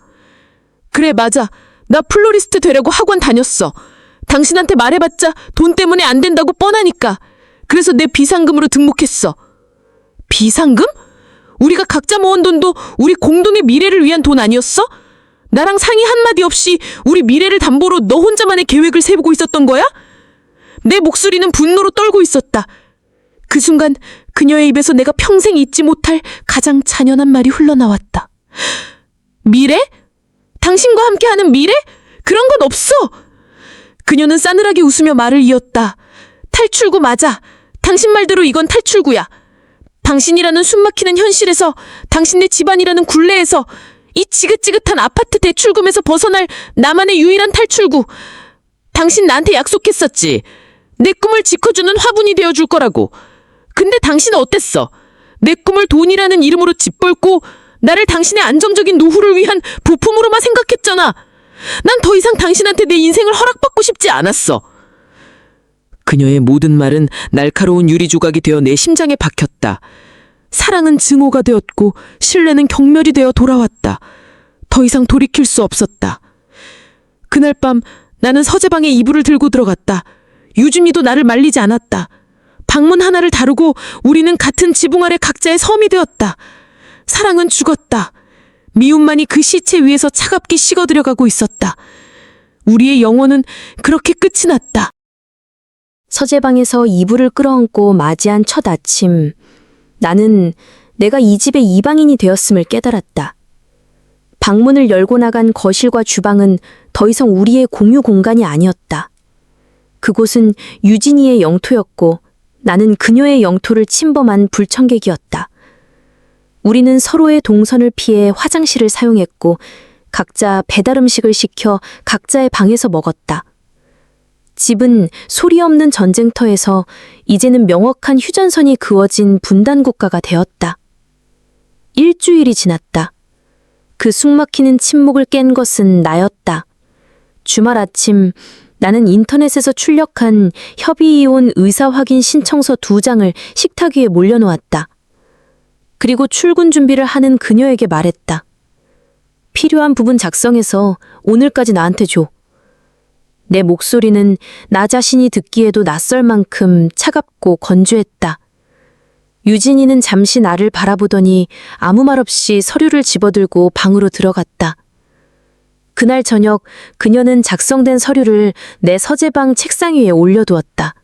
그래, 맞아. 나 플로리스트 되려고 학원 다녔어. 당신한테 말해봤자 돈 때문에 안 된다고 뻔하니까. 그래서 내 비상금으로 등록했어. 비상금? 우리가 각자 모은 돈도 우리 공동의 미래를 위한 돈 아니었어? 나랑 상의 한마디 없이 우리 미래를 담보로 너 혼자만의 계획을 세우고 있었던 거야? 내 목소리는 분노로 떨고 있었다. 그 순간 그녀의 입에서 내가 평생 잊지 못할 가장 잔인한 말이 흘러나왔다. 미래? 당신과 함께하는 미래? 그런 건 없어! 그녀는 싸늘하게 웃으며 말을 이었다. 탈출구 맞아. 당신 말대로 이건 탈출구야. 당신이라는 숨막히는 현실에서, 당신네 집안이라는 굴레에서, 이 지긋지긋한 아파트 대출금에서 벗어날 나만의 유일한 탈출구. 당신 나한테 약속했었지. 내 꿈을 지켜주는 화분이 되어줄 거라고. 근데 당신은 어땠어? 내 꿈을 돈이라는 이름으로 짓밟고 나를 당신의 안정적인 노후를 위한 부품으로만 생각했잖아. 난 더 이상 당신한테 내 인생을 허락받고 싶지 않았어. 그녀의 모든 말은 날카로운 유리 조각이 되어 내 심장에 박혔다. 사랑은 증오가 되었고 신뢰는 경멸이 되어 돌아왔다. 더 이상 돌이킬 수 없었다. 그날 밤 나는 서재방에 이불을 들고 들어갔다. 유진이도 나를 말리지 않았다. 방문 하나를 다루고 우리는 같은 지붕 아래 각자의 섬이 되었다. 사랑은 죽었다. 미움만이 그 시체 위에서 차갑게 식어들여가고 있었다. 우리의 영혼은 그렇게 끝이 났다. 서재방에서 이불을 끌어안고 맞이한 첫 아침, 나는 내가 이 집의 이방인이 되었음을 깨달았다. 방문을 열고 나간 거실과 주방은 더 이상 우리의 공유 공간이 아니었다. 그곳은 유진이의 영토였고 나는 그녀의 영토를 침범한 불청객이었다. 우리는 서로의 동선을 피해 화장실을 사용했고 각자 배달 음식을 시켜 각자의 방에서 먹었다. 집은 소리 없는 전쟁터에서 이제는 명확한 휴전선이 그어진 분단국가가 되었다. 일주일이 지났다. 그 숨막히는 침묵을 깬 것은 나였다. 주말 아침 나는 인터넷에서 출력한 협의이혼 의사 확인 신청서 2장을 식탁 위에 몰려놓았다. 그리고 출근 준비를 하는 그녀에게 말했다. 필요한 부분 작성해서 오늘까지 나한테 줘. 내 목소리는 나 자신이 듣기에도 낯설 만큼 차갑고 건조했다. 유진이는 잠시 나를 바라보더니 아무 말 없이 서류를 집어들고 방으로 들어갔다. 그날 저녁 그녀는 작성된 서류를 내 서재방 책상 위에 올려두었다.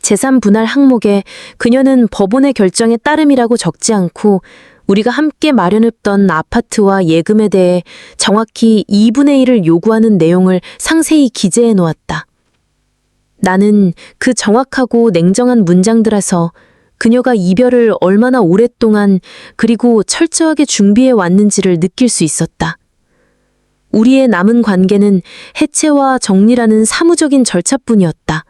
재산 분할 항목에 그녀는 법원의 결정에 따름이라고 적지 않고 우리가 함께 마련했던 아파트와 예금에 대해 정확히 2분의 1을 요구하는 내용을 상세히 기재해 놓았다. 나는 그 정확하고 냉정한 문장들에서 그녀가 이별을 얼마나 오랫동안 그리고 철저하게 준비해 왔는지를 느낄 수 있었다. 우리의 남은 관계는 해체와 정리라는 사무적인 절차뿐이었다.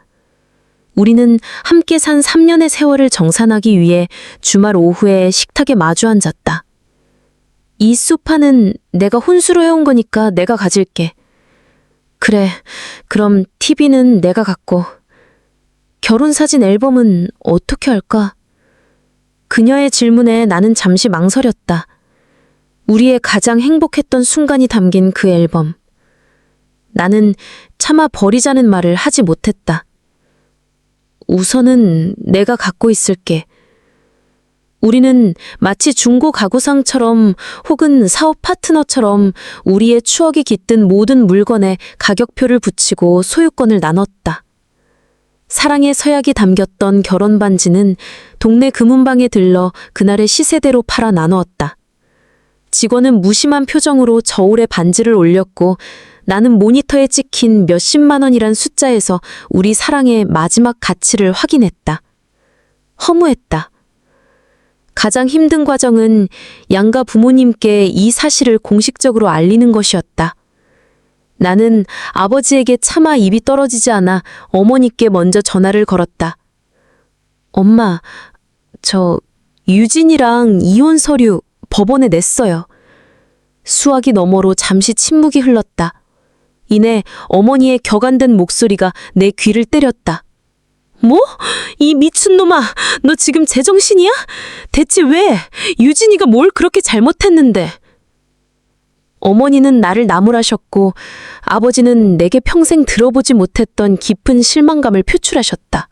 우리는 함께 산 3년의 세월을 정산하기 위해 주말 오후에 식탁에 마주 앉았다. 이 소파는 내가 혼수로 해온 거니까 내가 가질게. 그래, 그럼 TV는 내가 갖고. 결혼사진 앨범은 어떻게 할까? 그녀의 질문에 나는 잠시 망설였다. 우리의 가장 행복했던 순간이 담긴 그 앨범. 나는 차마 버리자는 말을 하지 못했다. 우선은 내가 갖고 있을게. 우리는 마치 중고 가구상처럼 혹은 사업 파트너처럼 우리의 추억이 깃든 모든 물건에 가격표를 붙이고 소유권을 나눴다. 사랑의 서약이 담겼던 결혼 반지는 동네 금은방에 들러 그날의 시세대로 팔아 나누었다. 직원은 무심한 표정으로 저울에 반지를 올렸고 나는 모니터에 찍힌 몇십만 원이란 숫자에서 우리 사랑의 마지막 가치를 확인했다. 허무했다. 가장 힘든 과정은 양가 부모님께 이 사실을 공식적으로 알리는 것이었다. 나는 아버지에게 차마 입이 떨어지지 않아 어머니께 먼저 전화를 걸었다. 엄마, 저 유진이랑 이혼 서류 법원에 냈어요. 수화기 너머로 잠시 침묵이 흘렀다. 이내 어머니의 격안된 목소리가 내 귀를 때렸다. 뭐? 이 미친놈아, 너 지금 제정신이야? 대체 왜? 유진이가 뭘 그렇게 잘못했는데? 어머니는 나를 나무라셨고 아버지는 내게 평생 들어보지 못했던 깊은 실망감을 표출하셨다.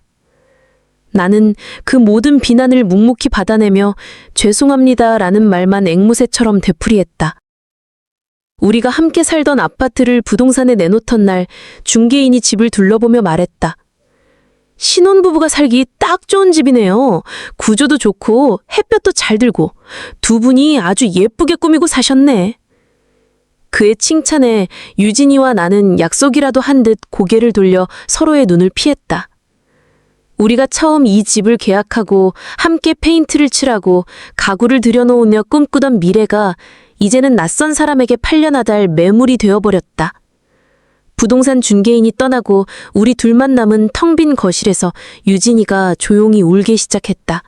나는 그 모든 비난을 묵묵히 받아내며 죄송합니다라는 말만 앵무새처럼 되풀이했다. 우리가 함께 살던 아파트를 부동산에 내놓던 날 중개인이 집을 둘러보며 말했다. 신혼부부가 살기 딱 좋은 집이네요. 구조도 좋고 햇볕도 잘 들고 두 분이 아주 예쁘게 꾸미고 사셨네. 그의 칭찬에 유진이와 나는 약속이라도 한 듯 고개를 돌려 서로의 눈을 피했다. 우리가 처음 이 집을 계약하고 함께 페인트를 칠하고 가구를 들여놓으며 꿈꾸던 미래가 이제는 낯선 사람에게 팔려나갈 매물이 되어버렸다. 부동산 중개인이 떠나고 우리 둘만 남은 텅 빈 거실에서 유진이가 조용히 울기 시작했다.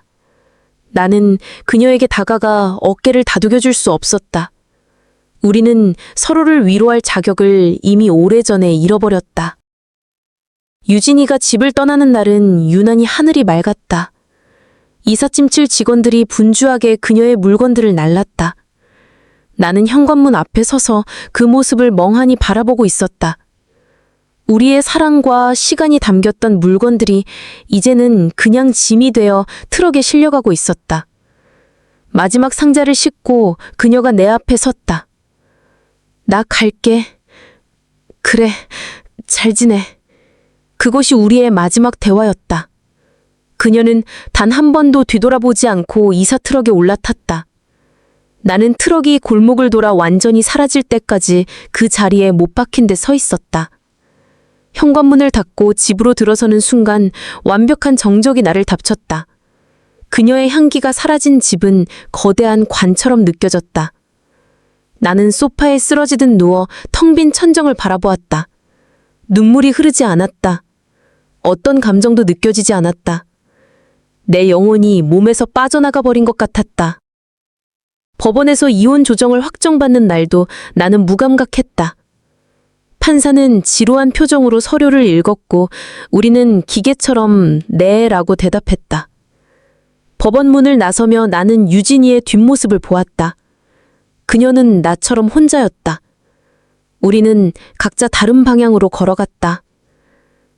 나는 그녀에게 다가가 어깨를 다독여줄 수 없었다. 우리는 서로를 위로할 자격을 이미 오래전에 잃어버렸다. 유진이가 집을 떠나는 날은 유난히 하늘이 맑았다. 이삿짐 칠 직원들이 분주하게 그녀의 물건들을 날랐다. 나는 현관문 앞에 서서 그 모습을 멍하니 바라보고 있었다. 우리의 사랑과 시간이 담겼던 물건들이 이제는 그냥 짐이 되어 트럭에 실려가고 있었다. 마지막 상자를 싣고 그녀가 내 앞에 섰다. 나 갈게. 그래, 잘 지내. 그것이 우리의 마지막 대화였다. 그녀는 단 한 번도 뒤돌아보지 않고 이사 트럭에 올라탔다. 나는 트럭이 골목을 돌아 완전히 사라질 때까지 그 자리에 못 박힌 데 서 있었다. 현관문을 닫고 집으로 들어서는 순간 완벽한 정적이 나를 덮쳤다. 그녀의 향기가 사라진 집은 거대한 관처럼 느껴졌다. 나는 소파에 쓰러지듯 누워 텅 빈 천정을 바라보았다. 눈물이 흐르지 않았다. 어떤 감정도 느껴지지 않았다. 내 영혼이 몸에서 빠져나가 버린 것 같았다. 법원에서 이혼 조정을 확정받는 날도 나는 무감각했다. 판사는 지루한 표정으로 서류를 읽었고 우리는 기계처럼 네라고 대답했다. 법원 문을 나서며 나는 유진이의 뒷모습을 보았다. 그녀는 나처럼 혼자였다. 우리는 각자 다른 방향으로 걸어갔다.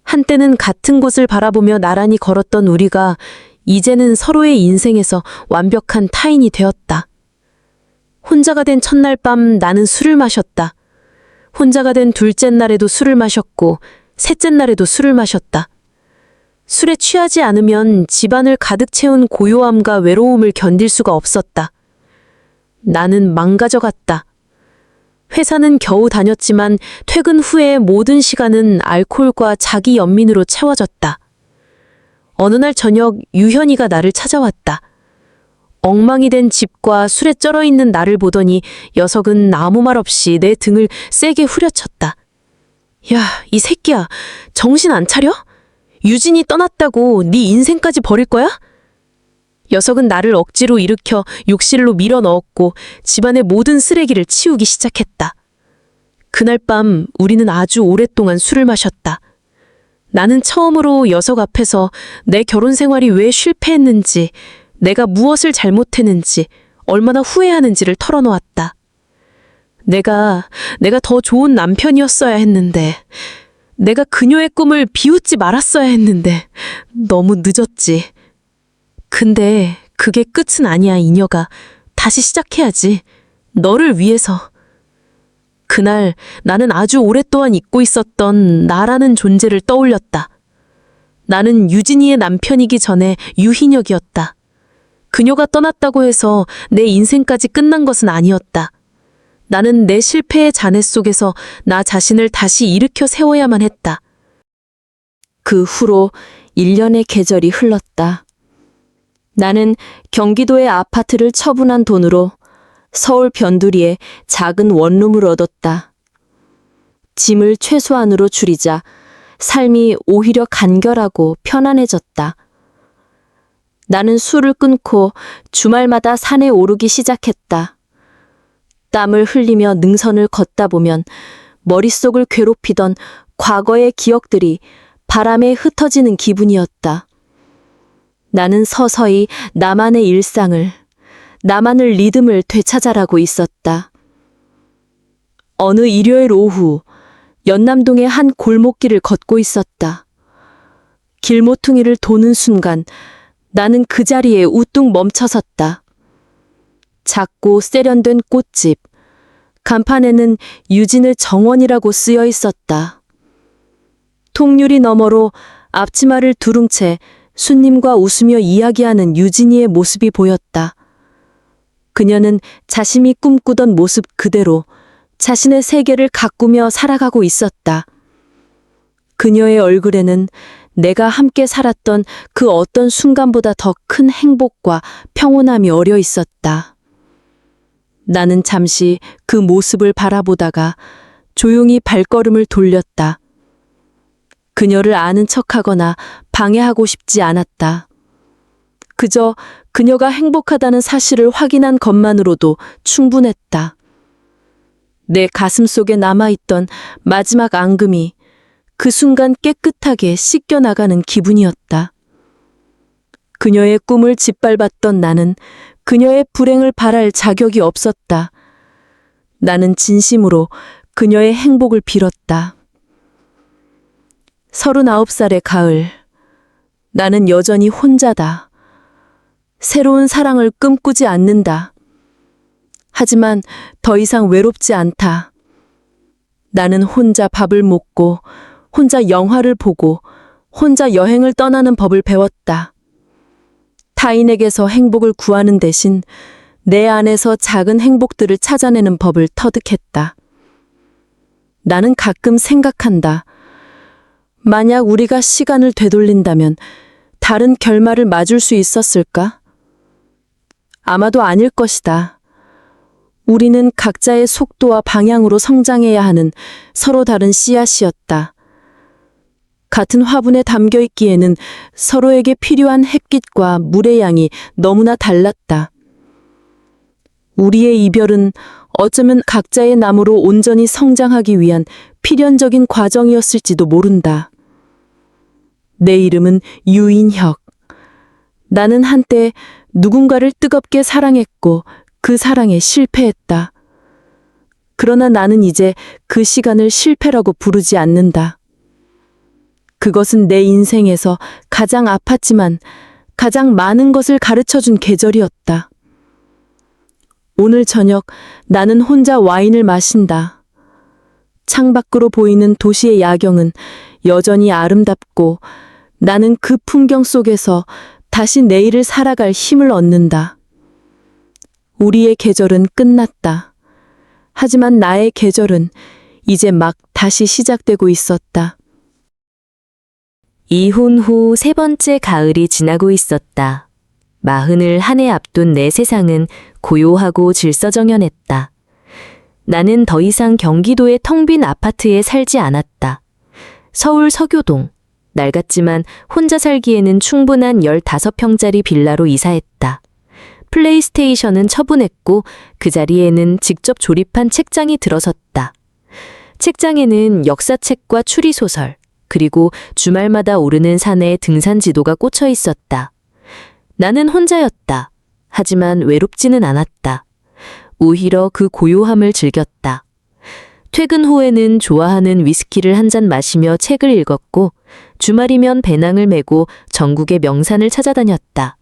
한때는 같은 곳을 바라보며 나란히 걸었던 우리가 이제는 서로의 인생에서 완벽한 타인이 되었다. 혼자가 된 첫날 밤 나는 술을 마셨다. 혼자가 된 둘째 날에도 술을 마셨고 셋째 날에도 술을 마셨다. 술에 취하지 않으면 집안을 가득 채운 고요함과 외로움을 견딜 수가 없었다. 나는 망가져갔다. 회사는 겨우 다녔지만 퇴근 후의 모든 시간은 알코올과 자기 연민으로 채워졌다. 어느 날 저녁 유현이가 나를 찾아왔다. 엉망이 된 집과 술에 쩔어 있는 나를 보더니 녀석은 아무 말 없이 내 등을 세게 후려쳤다. 야, 이 새끼야, 정신 안 차려? 유진이 떠났다고 네 인생까지 버릴 거야? 녀석은 나를 억지로 일으켜 욕실로 밀어 넣었고 집안의 모든 쓰레기를 치우기 시작했다. 그날 밤 우리는 아주 오랫동안 술을 마셨다. 나는 처음으로 녀석 앞에서 내 결혼 생활이 왜 실패했는지, 내가 무엇을 잘못했는지, 얼마나 후회하는지를 털어놓았다. 내가 더 좋은 남편이었어야 했는데, 내가 그녀의 꿈을 비웃지 말았어야 했는데, 너무 늦었지. 근데 그게 끝은 아니야, 이녀가. 다시 시작해야지. 너를 위해서. 그날 나는 아주 오랫동안 잊고 있었던 나라는 존재를 떠올렸다. 나는 유진이의 남편이기 전에 유희력이었다. 그녀가 떠났다고 해서 내 인생까지 끝난 것은 아니었다. 나는 내 실패의 잔해 속에서 나 자신을 다시 일으켜 세워야만 했다. 그 후로 1년의 계절이 흘렀다. 나는 경기도의 아파트를 처분한 돈으로 서울 변두리에 작은 원룸을 얻었다. 짐을 최소한으로 줄이자 삶이 오히려 간결하고 편안해졌다. 나는 술을 끊고 주말마다 산에 오르기 시작했다. 땀을 흘리며 능선을 걷다 보면 머릿속을 괴롭히던 과거의 기억들이 바람에 흩어지는 기분이었다. 나는 서서히 나만의 일상을, 나만의 리듬을 되찾아가고 있었다. 어느 일요일 오후, 연남동의 한 골목길을 걷고 있었다. 길모퉁이를 도는 순간 나는 그 자리에 우뚝 멈춰섰다. 작고 세련된 꽃집. 간판에는 유진을 정원이라고 쓰여 있었다. 통유리 너머로 앞치마를 두른 채 순님과 웃으며 이야기하는 유진이의 모습이 보였다. 그녀는 자신이 꿈꾸던 모습 그대로 자신의 세계를 가꾸며 살아가고 있었다. 그녀의 얼굴에는 내가 함께 살았던 그 어떤 순간보다 더 큰 행복과 평온함이 어려 있었다. 나는 잠시 그 모습을 바라보다가 조용히 발걸음을 돌렸다. 그녀를 아는 척하거나 방해하고 싶지 않았다. 그저 그녀가 행복하다는 사실을 확인한 것만으로도 충분했다. 내 가슴 속에 남아있던 마지막 앙금이 그 순간 깨끗하게 씻겨나가는 기분이었다. 그녀의 꿈을 짓밟았던 나는 그녀의 불행을 바랄 자격이 없었다. 나는 진심으로 그녀의 행복을 빌었다. 39살의 가을. 나는 여전히 혼자다. 새로운 사랑을 꿈꾸지 않는다. 하지만 더 이상 외롭지 않다. 나는 혼자 밥을 먹고, 혼자 영화를 보고, 혼자 여행을 떠나는 법을 배웠다. 타인에게서 행복을 구하는 대신 내 안에서 작은 행복들을 찾아내는 법을 터득했다. 나는 가끔 생각한다. 만약 우리가 시간을 되돌린다면 다른 결말을 맞을 수 있었을까? 아마도 아닐 것이다. 우리는 각자의 속도와 방향으로 성장해야 하는 서로 다른 씨앗이었다. 같은 화분에 담겨 있기에는 서로에게 필요한 햇빛과 물의 양이 너무나 달랐다. 우리의 이별은 어쩌면 각자의 나무로 온전히 성장하기 위한 필연적인 과정이었을지도 모른다. 내 이름은 유인혁. 나는 한때 누군가를 뜨겁게 사랑했고 그 사랑에 실패했다. 그러나 나는 이제 그 시간을 실패라고 부르지 않는다. 그것은 내 인생에서 가장 아팠지만 가장 많은 것을 가르쳐준 계절이었다. 오늘 저녁 나는 혼자 와인을 마신다. 창밖으로 보이는 도시의 야경은 여전히 아름답고 나는 그 풍경 속에서 다시 내일을 살아갈 힘을 얻는다. 우리의 계절은 끝났다. 하지만 나의 계절은 이제 막 다시 시작되고 있었다. 이혼 후 세 번째 가을이 지나고 있었다. 40을 한 해 앞둔 내 세상은 고요하고 질서정연했다. 나는 더 이상 경기도의 텅 빈 아파트에 살지 않았다. 서울 서교동, 낡았지만 혼자 살기에는 충분한 15평짜리 빌라로 이사했다. 플레이스테이션은 처분했고 그 자리에는 직접 조립한 책장이 들어섰다. 책장에는 역사책과 추리소설, 그리고 주말마다 오르는 산에 등산 지도가 꽂혀 있었다. 나는 혼자였다. 하지만 외롭지는 않았다. 오히려 그 고요함을 즐겼다. 퇴근 후에는 좋아하는 위스키를 한 잔 마시며 책을 읽었고 주말이면 배낭을 메고 전국의 명산을 찾아다녔다.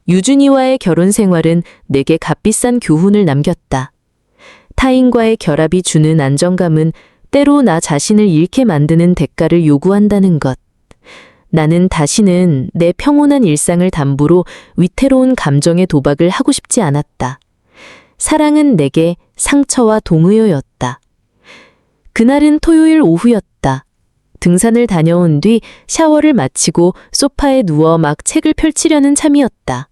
유준이와의 결혼 생활은 내게 값비싼 교훈을 남겼다. 타인과의 결합이 주는 안정감은 때로 나 자신을 잃게 만드는 대가를 요구한다는 것. 나는 다시는 내 평온한 일상을 담보로 위태로운 감정의 도박을 하고 싶지 않았다. 사랑은 내게 상처와 동의어였다. 그날은 토요일 오후였다. 등산을 다녀온 뒤 샤워를 마치고 소파에 누워 막 책을 펼치려는 참이었다.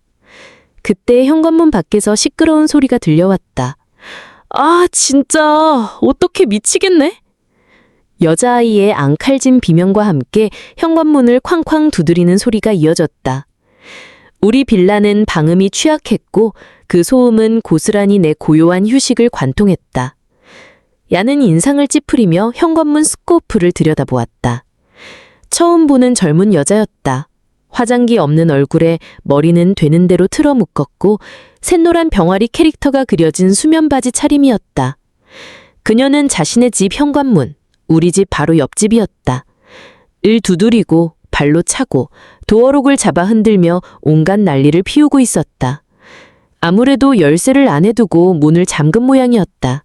그때 현관문 밖에서 시끄러운 소리가 들려왔다. 아, 진짜 어떻게 미치겠네? 여자아이의 앙칼진 비명과 함께 현관문을 쾅쾅 두드리는 소리가 이어졌다. 우리 빌라는 방음이 취약했고 그 소음은 고스란히 내 고요한 휴식을 관통했다. 야는 인상을 찌푸리며 현관문 스코프를 들여다보았다. 처음 보는 젊은 여자였다. 화장기 없는 얼굴에 머리는 되는 대로 틀어 묶었고 샛노란 병아리 캐릭터가 그려진 수면 바지 차림이었다. 그녀는 자신의 집 현관문, 우리 집 바로 옆집이었다. 을 두드리고 발로 차고 도어록을 잡아 흔들며 온갖 난리를 피우고 있었다. 아무래도 열쇠를 안 해두고 문을 잠근 모양이었다.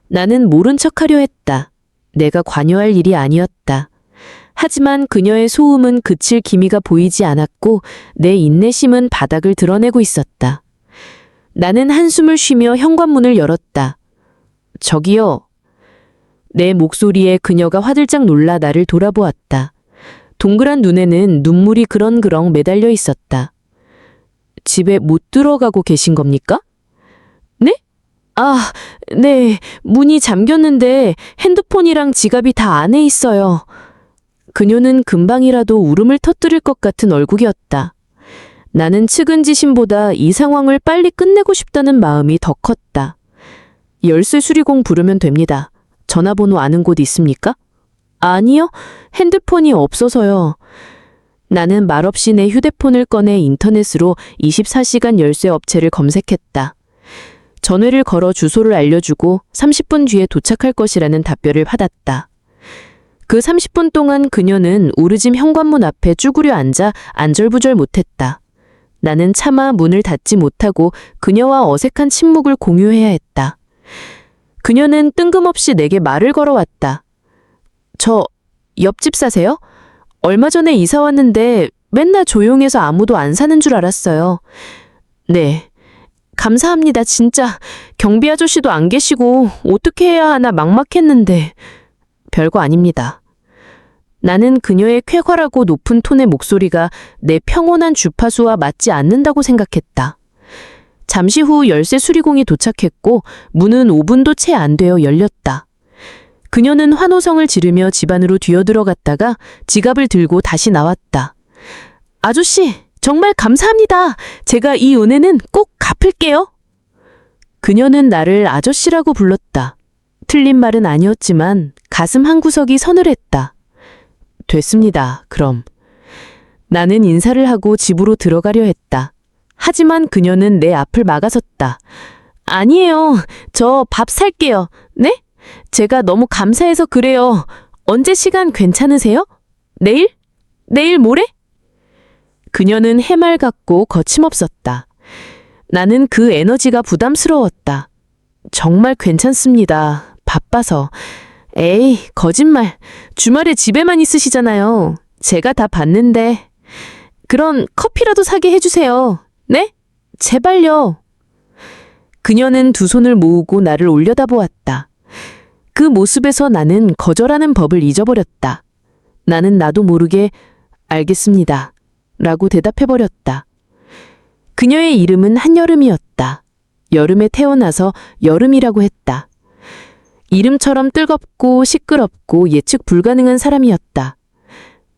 나는 모른 척하려 했다. 내가 관여할 일이 아니었다. 하지만 그녀의 소음은 그칠 기미가 보이지 않았고 내 인내심은 바닥을 드러내고 있었다. 나는 한숨을 쉬며 현관문을 열었다. 저기요. 내 목소리에 그녀가 화들짝 놀라 나를 돌아보았다. 동그란 눈에는 눈물이 그렁그렁 매달려 있었다. 집에 못 들어가고 계신 겁니까? 네? 아, 네. 문이 잠겼는데 핸드폰이랑 지갑이 다 안에 있어요. 그녀는 금방이라도 울음을 터뜨릴 것 같은 얼굴이었다. 나는 측은지심보다 이 상황을 빨리 끝내고 싶다는 마음이 더 컸다. 열쇠 수리공 부르면 됩니다. 전화번호 아는 곳 있습니까? 아니요. 핸드폰이 없어서요. 나는 말없이 내 휴대폰을 꺼내 인터넷으로 24시간 열쇠 업체를 검색했다. 전화를 걸어 주소를 알려주고 30분 뒤에 도착할 것이라는 답변을 받았다. 그 30분 동안 그녀는 우르짐 현관문 앞에 쭈그려 앉아 안절부절 못했다. 나는 차마 문을 닫지 못하고 그녀와 어색한 침묵을 공유해야 했다. 그녀는 뜬금없이 내게 말을 걸어왔다. 저 옆집 사세요? 얼마 전에 이사 왔는데 맨날 조용해서 아무도 안 사는 줄 알았어요. 네. 감사합니다. 진짜 경비 아저씨도 안 계시고 어떻게 해야 하나 막막했는데 별거 아닙니다. 나는 그녀의 쾌활하고 높은 톤의 목소리가 내 평온한 주파수와 맞지 않는다고 생각했다. 잠시 후 열쇠 수리공이 도착했고 문은 5분도 채 안 되어 열렸다. 그녀는 환호성을 지르며 집 안으로 뛰어들어갔다가 지갑을 들고 다시 나왔다. 아저씨, 정말 감사합니다. 제가 이 은혜는 꼭 갚을게요. 그녀는 나를 아저씨라고 불렀다. 틀린 말은 아니었지만 가슴 한구석이 서늘했다. 됐습니다. 그럼. 나는 인사를 하고 집으로 들어가려 했다. 하지만 그녀는 내 앞을 막아섰다. 아니에요. 저 밥 살게요. 네? 제가 너무 감사해서 그래요. 언제 시간 괜찮으세요? 내일? 내일 모레? 그녀는 해맑았고 거침없었다. 나는 그 에너지가 부담스러웠다. 정말 괜찮습니다. 바빠서. 에이, 거짓말. 주말에 집에만 있으시잖아요. 제가 다 봤는데. 그럼 커피라도 사게 해주세요. 네? 제발요. 그녀는 두 손을 모으고 나를 올려다보았다. 그 모습에서 나는 거절하는 법을 잊어버렸다. 나는 나도 모르게 알겠습니다. 라고 대답해버렸다. 그녀의 이름은 한여름이었다. 여름에 태어나서 여름이라고 했다. 이름처럼 뜨겁고 시끄럽고 예측 불가능한 사람이었다.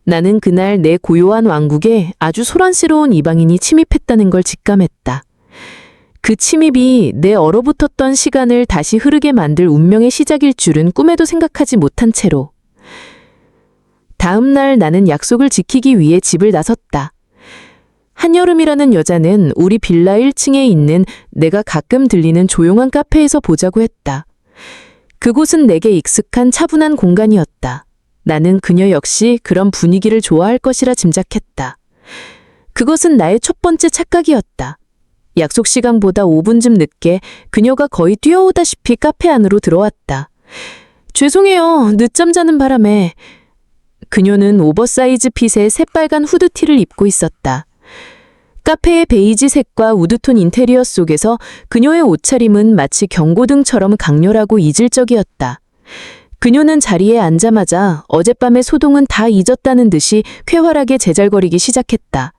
나는 그날 내 고요한 왕국에 아주 소란스러운 이방인이 침입했다는 걸 직감했다. 그 침입이 내 얼어붙었던 시간을 다시 흐르게 만들 운명의 시작일 줄은 꿈에도 생각하지 못한 채로. 다음 날 나는 약속을 지키기 위해 집을 나섰다. 한여름이라는 여자는 우리 빌라 1층에 있는 내가 가끔 들리는 조용한 카페에서 보자고 했다. 그곳은 내게 익숙한 차분한 공간이었다. 나는 그녀 역시 그런 분위기를 좋아할 것이라 짐작했다. 그것은 나의 첫 번째 착각이었다. 약속 시간보다 5분쯤 늦게 그녀가 거의 뛰어오다시피 카페 안으로 들어왔다. 죄송해요. 늦잠 자는 바람에. 그녀는 오버사이즈 핏의 새빨간 후드티를 입고 있었다. 카페의 베이지색과 우드톤 인테리어 속에서 그녀의 옷차림은 마치 경고등처럼 강렬하고 이질적이었다. 그녀는 자리에 앉자마자 어젯밤의 소동은 다 잊었다는 듯이 쾌활하게 제잘거리기 시작했다.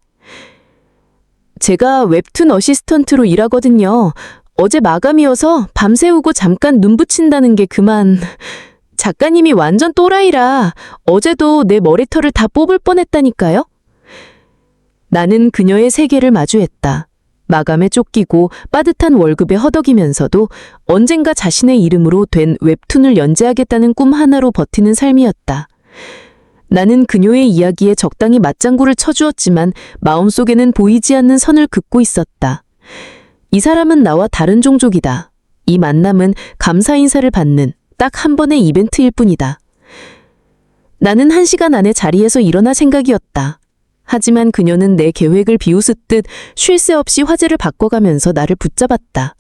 제가 웹툰 어시스턴트로 일하거든요. 어제 마감이어서 밤새우고 잠깐 눈 붙인다는 게 그만. 작가님이 완전 또라이라 어제도 내 머리털을 다 뽑을 뻔했다니까요. 나는 그녀의 세계를 마주했다. 마감에 쫓기고 빠듯한 월급에 허덕이면서도 언젠가 자신의 이름으로 된 웹툰을 연재하겠다는 꿈 하나로 버티는 삶이었다. 나는 그녀의 이야기에 적당히 맞장구를 쳐주었지만 마음속에는 보이지 않는 선을 긋고 있었다. 이 사람은 나와 다른 종족이다. 이 만남은 감사 인사를 받는 딱 한 번의 이벤트일 뿐이다. 나는 1시간 안에 자리에서 일어날 생각이었다. 하지만 그녀는 내 계획을 비웃듯 쉴 새 없이 화제를 바꿔가면서 나를 붙잡았다.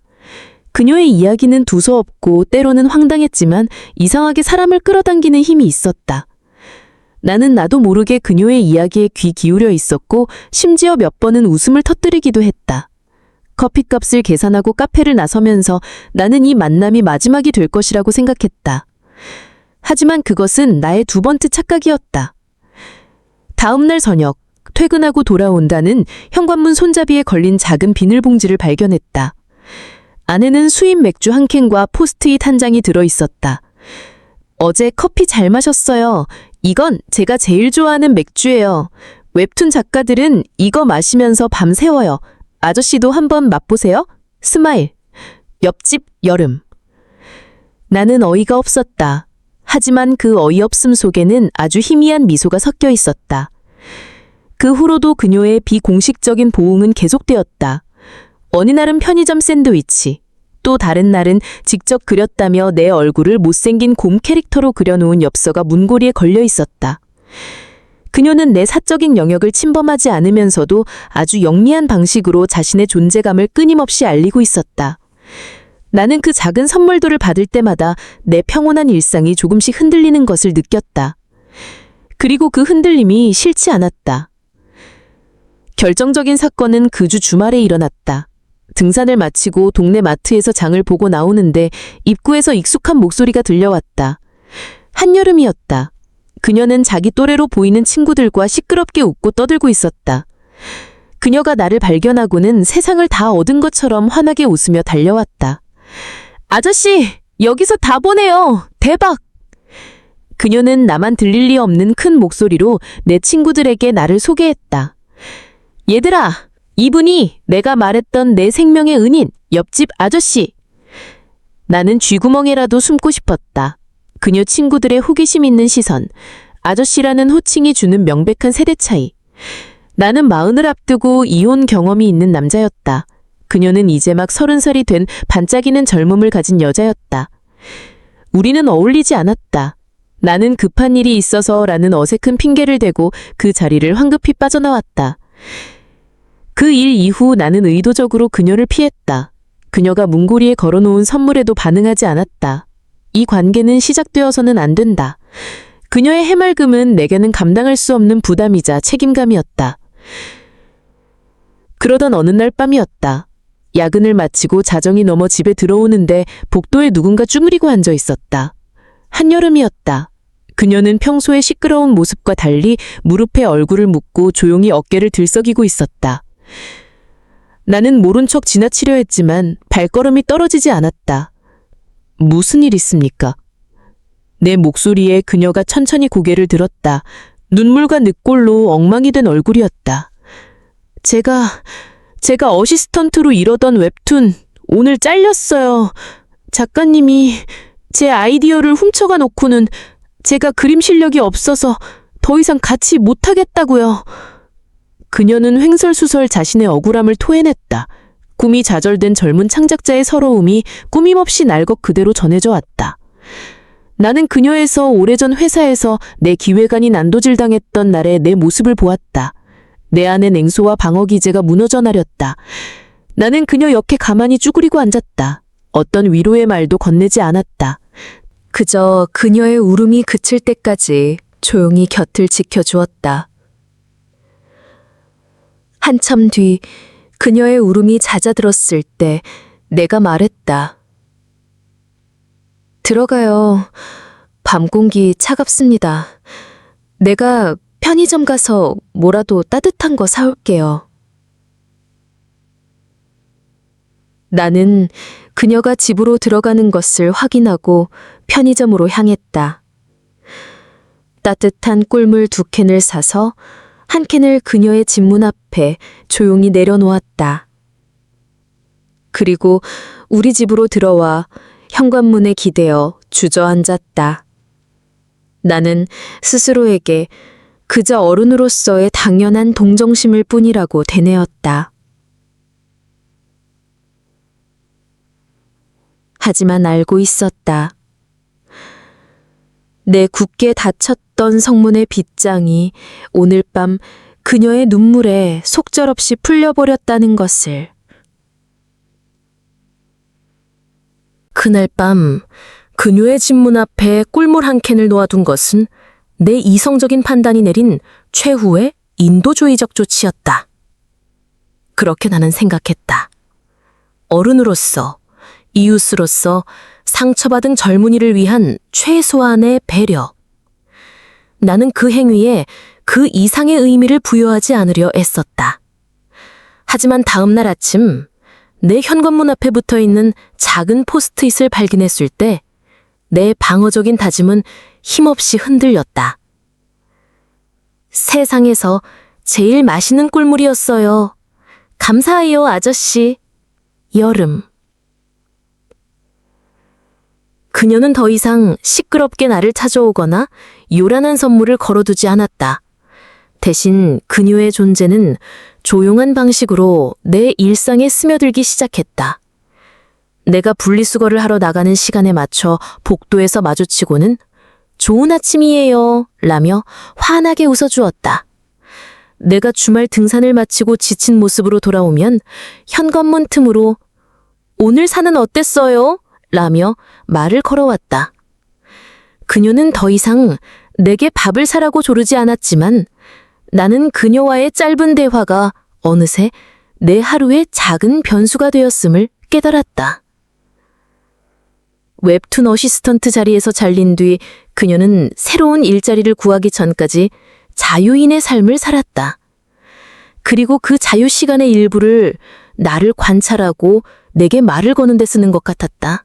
그녀의 이야기는 두서없고 때로는 황당했지만 이상하게 사람을 끌어당기는 힘이 있었다. 나는 나도 모르게 그녀의 이야기에 귀 기울여 있었고 심지어 몇 번은 웃음을 터뜨리기도 했다. 커피값을 계산하고 카페를 나서면서 나는 이 만남이 마지막이 될 것이라고 생각했다. 하지만 그것은 나의 2번째 착각이었다. 다음 날 저녁, 퇴근하고 돌아온다는 현관문 손잡이에 걸린 작은 비닐봉지를 발견했다. 안에는 수입 맥주 1캔과 포스트잇 1장이 들어있었다. 어제 커피 잘 마셨어요. 이건 제가 제일 좋아하는 맥주예요. 웹툰 작가들은 이거 마시면서 밤 새워요. 아저씨도 한번 맛보세요. 스마일. 옆집 여름. 나는 어이가 없었다. 하지만 그 어이없음 속에는 아주 희미한 미소가 섞여 있었다. 그 후로도 그녀의 비공식적인 보응은 계속되었다. 어느 날은 편의점 샌드위치, 또 다른 날은 직접 그렸다며 내 얼굴을 못생긴 곰 캐릭터로 그려놓은 엽서가 문고리에 걸려 있었다. 그녀는 내 사적인 영역을 침범하지 않으면서도 아주 영리한 방식으로 자신의 존재감을 끊임없이 알리고 있었다. 나는 그 작은 선물들을 받을 때마다 내 평온한 일상이 조금씩 흔들리는 것을 느꼈다. 그리고 그 흔들림이 싫지 않았다. 결정적인 사건은 그 주 주말에 일어났다. 등산을 마치고 동네 마트에서 장을 보고 나오는데 입구에서 익숙한 목소리가 들려왔다. 한여름이었다. 그녀는 자기 또래로 보이는 친구들과 시끄럽게 웃고 떠들고 있었다. 그녀가 나를 발견하고는 세상을 다 얻은 것처럼 환하게 웃으며 달려왔다. 아저씨, 여기서 다 보네요. 대박! 그녀는 나만 들릴 리 없는 큰 목소리로 내 친구들에게 나를 소개했다. 얘들아, 이분이 내가 말했던 내 생명의 은인, 옆집 아저씨. 나는 쥐구멍에라도 숨고 싶었다. 그녀 친구들의 호기심 있는 시선, 아저씨라는 호칭이 주는 명백한 세대 차이. 나는 40을 앞두고 이혼 경험이 있는 남자였다. 그녀는 이제 막 30살이 된 반짝이는 젊음을 가진 여자였다. 우리는 어울리지 않았다. 나는 급한 일이 있어서라는 어색한 핑계를 대고 그 자리를 황급히 빠져나왔다. 그 일 이후 나는 의도적으로 그녀를 피했다. 그녀가 문고리에 걸어놓은 선물에도 반응하지 않았다. 이 관계는 시작되어서는 안 된다. 그녀의 해맑음은 내게는 감당할 수 없는 부담이자 책임감이었다. 그러던 어느 날 밤이었다. 야근을 마치고 자정이 넘어 집에 들어오는데 복도에 누군가 쭈그리고 앉아 있었다. 한여름이었다. 그녀는 평소의 시끄러운 모습과 달리 무릎에 얼굴을 묻고 조용히 어깨를 들썩이고 있었다. 나는 모른 척 지나치려 했지만 발걸음이 떨어지지 않았다. 무슨 일 있습니까? 내 목소리에 그녀가 천천히 고개를 들었다. 눈물과 늑골로 엉망이 된 얼굴이었다. 제가 어시스턴트로 일하던 웹툰 오늘 잘렸어요. 작가님이 제 아이디어를 훔쳐가 놓고는 제가 그림 실력이 없어서 더 이상 같이 못하겠다고요. 그녀는 횡설수설 자신의 억울함을 토해냈다. 꿈이 좌절된 젊은 창작자의 서러움이 꾸밈없이 날 것 그대로 전해져 왔다. 나는 그녀에서 오래전 회사에서 내 기획안이 난도질당했던 날의 내 모습을 보았다. 내 안의 냉소와 방어 기제가 무너져 나렸다. 나는 그녀 옆에 가만히 쭈그리고 앉았다. 어떤 위로의 말도 건네지 않았다. 그저 그녀의 울음이 그칠 때까지 조용히 곁을 지켜주었다. 한참 뒤 그녀의 울음이 잦아들었을 때 내가 말했다. 들어가요. 밤 공기 차갑습니다. 내가 편의점 가서 뭐라도 따뜻한 거 사올게요. 나는 그녀가 집으로 들어가는 것을 확인하고 편의점으로 향했다. 따뜻한 꿀물 2캔을 사서 한 캔을 그녀의 집 문 앞에 조용히 내려놓았다. 그리고 우리 집으로 들어와 현관문에 기대어 주저앉았다. 나는 스스로에게 그저 어른으로서의 당연한 동정심일 뿐이라고 되뇌었다. 하지만 알고 있었다. 내 굳게 닫혔던 었던 성문의 빗장이 오늘 밤 그녀의 눈물에 속절없이 풀려버렸다는 것을. 그날 밤 그녀의 집 문 앞에 꿀물 한 캔을 놓아둔 것은 내 이성적인 판단이 내린 최후의 인도주의적 조치였다. 그렇게 나는 생각했다. 어른으로서, 이웃으로서 상처받은 젊은이를 위한 최소한의 배려. 나는 그 행위에 그 이상의 의미를 부여하지 않으려 애썼다. 하지만 다음 날 아침 내 현관문 앞에 붙어 있는 작은 포스트잇을 발견했을 때 내 방어적인 다짐은 힘없이 흔들렸다. 세상에서 제일 맛있는 꿀물이었어요. 감사해요, 아저씨. 여름. 그녀는 더 이상 시끄럽게 나를 찾아오거나 요란한 선물을 걸어두지 않았다. 대신 그녀의 존재는 조용한 방식으로 내 일상에 스며들기 시작했다. 내가 분리수거를 하러 나가는 시간에 맞춰 복도에서 마주치고는 좋은 아침이에요 라며 환하게 웃어주었다. 내가 주말 등산을 마치고 지친 모습으로 돌아오면 현관문 틈으로 오늘 산은 어땠어요? 라며 말을 걸어왔다. 그녀는 더 이상 내게 밥을 사라고 조르지 않았지만 나는 그녀와의 짧은 대화가 어느새 내 하루의 작은 변수가 되었음을 깨달았다. 웹툰 어시스턴트 자리에서 잘린 뒤 그녀는 새로운 일자리를 구하기 전까지 자유인의 삶을 살았다. 그리고 그 자유 시간의 일부를 나를 관찰하고 내게 말을 거는 데 쓰는 것 같았다.